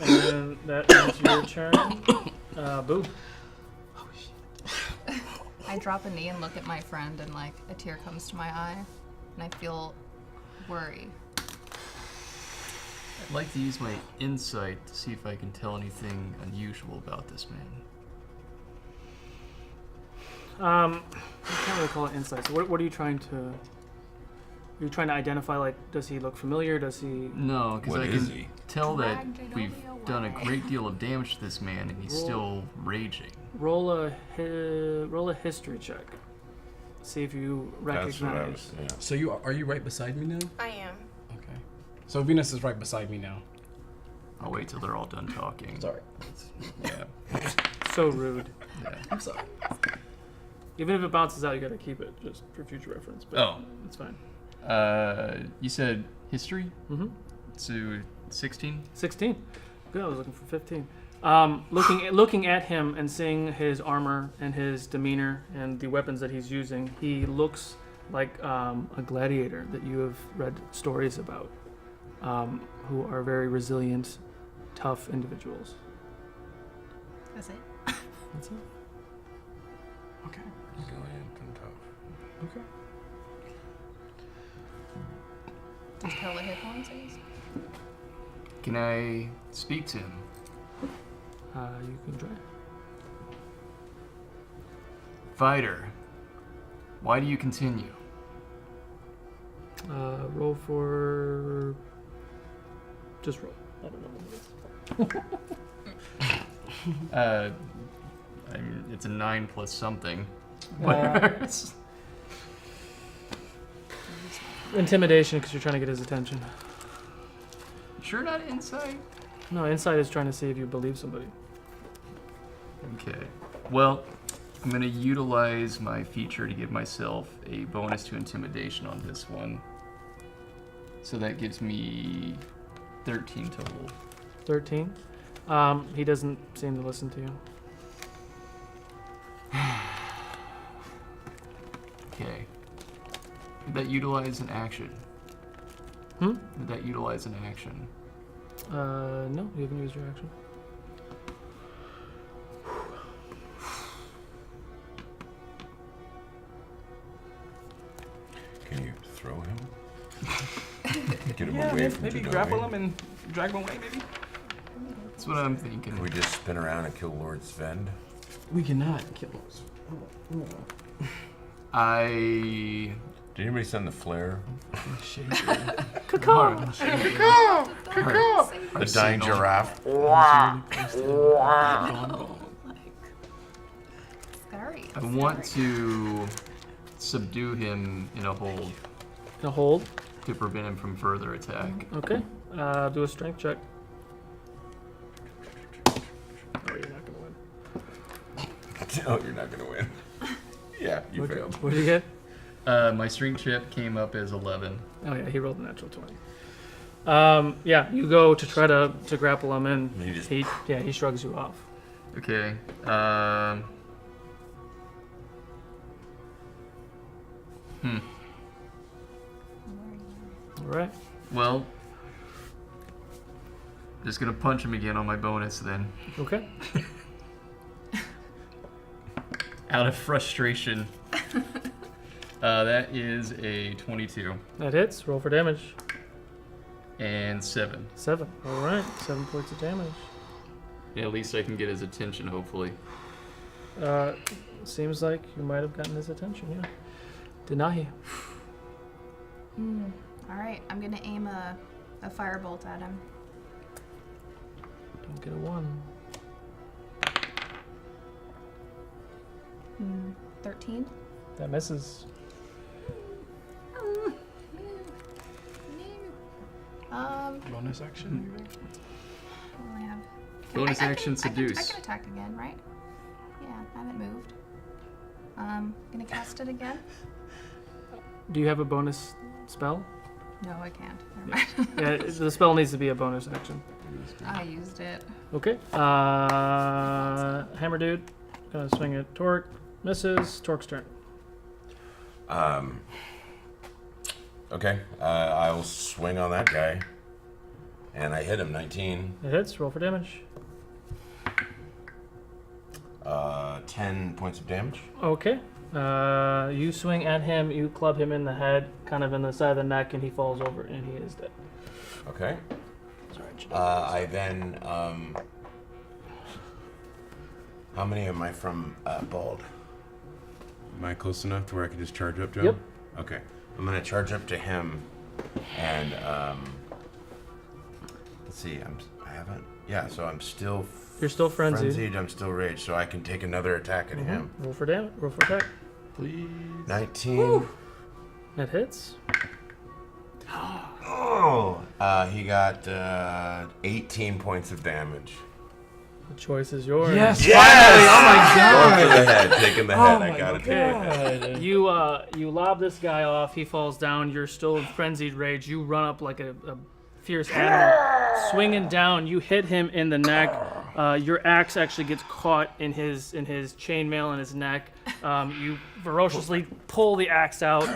And then that ends your turn. Boo. I drop a knee and look at my friend, and like a tear comes to my eye, and I feel worry. I'd like to use my insight to see if I can tell anything unusual about this man. I can't really call it insight. So what are you trying to? You're trying to identify, like, does he look familiar? Does he? No, because What I is can he? tell that Drag we've Jadobi done a away. great deal of damage to this man, and he's Roll. still raging. Roll a history check. See if you That's what I recognize. was. Yeah. So are you right beside me now? I am. Okay. So Venus is right beside me now. I'll wait till they're all done talking. Sorry. Yeah. So rude. Yeah. I'm sorry. Even if it bounces out, you gotta keep it just for future reference. But Oh. it's fine. You said history? Mm-hmm. So 16? 16. Good. I was looking for 15. Looking at him and seeing his armor and his demeanor and the weapons that he's using, he looks like a gladiator that you have read stories about, who are very resilient, tough individuals. That's it. That's it. Okay. Resilient and tough. Okay. Just tell what hit points is. Can I speak to him? You can try. Fighter, why do you continue? Roll for. Just roll. I don't know what it is. I mean, it's a 9 plus something. Uh, Whatever. Intimidation, because you're trying to get his attention. Sure not insight? No, insight is trying to see if you believe somebody. Okay. Well, I'm gonna utilize my feature to give myself a bonus to intimidation on this one. So that gives me 13 total. 13. He doesn't seem to listen to you. Okay. Did that utilize an action? Hmm? Did that utilize an action? No, you haven't used your action. Can you throw him? Get him Yeah, away from maybe Jadoi. grapple him and drag him away, maybe? That's what I'm thinking. Can we just spin around and kill Lord Sven? We cannot kill us. I... Did anybody send the flare? The dying giraffe. Scary. I want to subdue him in a hold In a hold. to prevent him from further attack. Okay. Do a strength check. Oh, you're not gonna win. Oh, you're not gonna win. Yeah, you failed. What did you get? My strength chip came up as 11. Oh yeah, he rolled a natural 20. Yeah, you go to try to grapple him, and He just- he shrugs you off. Okay. All right. Well, just gonna punch him again on my bonus then. Okay. Out of frustration. That is a 22 That hits. Roll for damage. and 7. 7. All right. 7 points of damage. Yeah, at least I can get his attention, hopefully. Seems like you might have gotten his attention. Yeah. Denahi. All right, I'm gonna aim a firebolt at him. Don't get a 1. 13. That misses. Bonus action, maybe? What do I have? Bonus action I seduce. can attack again, right? Yeah, I haven't moved. Gonna cast it again? Do you have a bonus spell? No, I can't. Never mind. Yeah, the spell needs to be a bonus action. I used it. Okay. Hammer dude. Gonna swing at Torque. Misses. Torque's turn. Okay, I will swing on that guy. And I hit him, 19. It hits. Roll for damage. 10 points of damage. Okay. You swing at him. You club him in the head, kind of in the side of the neck, and he falls over, and he is dead. Okay. Sorry. I then, how many am I from Bald? Am I close enough to where I can just charge up to him? Yep. Okay. I'm gonna charge up to him, and let's see. I haven't. Yeah. So I'm still. You're still frenzied. I'm still raged, so I can take another attack at him. Roll for damage. Roll for attack. Please. 19. Woo. That hits. Oh. He got 18 points of damage. The choice is yours. Yes! Yes! Finally! Oh my Going for the head, taking the head. I got it. Okay. You lob this guy off. He falls down. You're still in frenzied rage. You run up like a fierce animal, swinging down. You hit him in the neck. Your axe actually gets caught in his chainmail in his neck. You ferociously pull the axe out,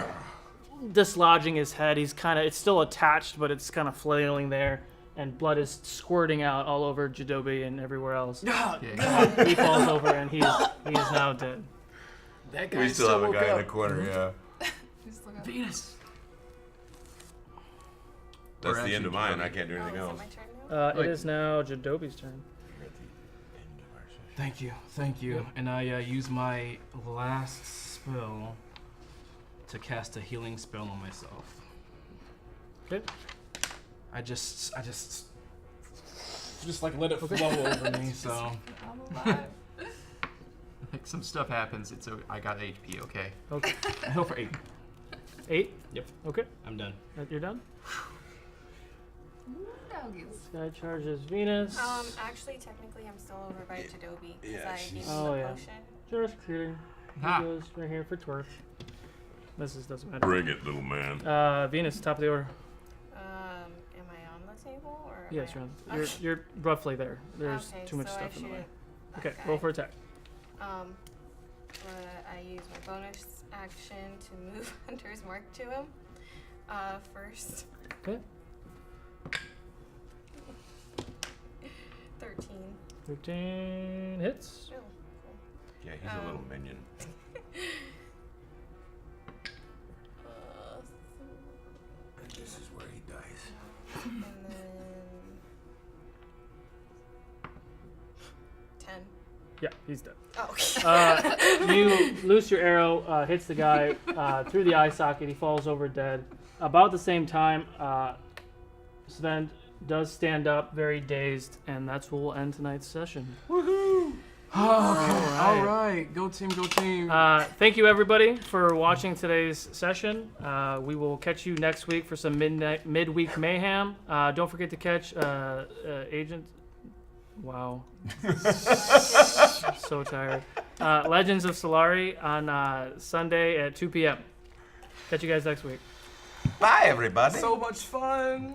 dislodging his head. It's still attached, but it's kind of flailing there. And blood is squirting out all over Jadobi and everywhere else. He falls over and he is now dead. That guy We still have a guy in the corner, yeah. Venus. That's Or the end actually of mine. I can't do anything Is it else. my turn now? It is now Jadobi's turn. Thank you. Yep. And I use my last spell to cast a healing spell on myself. Okay. I just like let it flow over me. So I'm alive. Like some stuff happens. I got HP. Okay. Okay. I hope for 8. 8? Yep. Okay. I'm done. You're done? Doggies. This guy charges Venus. Actually, technically, I'm still over by Jadobi because yeah, I she's- gave Oh, him the yeah. potion. Just kidding. Ha. He goes right here for twerk. Misses doesn't matter. Bring it, little man. Venus, top of the order. Am I on the table or? am Yes, I- you're on. You're roughly there. There's Okay, too much so I stuff in the way. shoot Okay, that roll guy. for attack. But I use my bonus action to move Hunter's Mark to him. First. Okay. 13. 13 hits. Oh, Yeah, he's a little minion. And this is where he dies. and then 10. Yeah, he's dead. Oh, okay. You loose your arrow, hits the guy through the eye socket. He falls over dead. About the same time, Sven does stand up, very dazed, and that's where we'll end tonight's session. Woohoo! All right. Go team, go team. Thank you, everybody, for watching today's session. We will catch you next week for some midweek mayhem. Don't forget to catch Agent. Wow. So tired. Legends of Solari on Sunday at 2 p.m. Catch you guys next week. Bye, everybody. So much fun.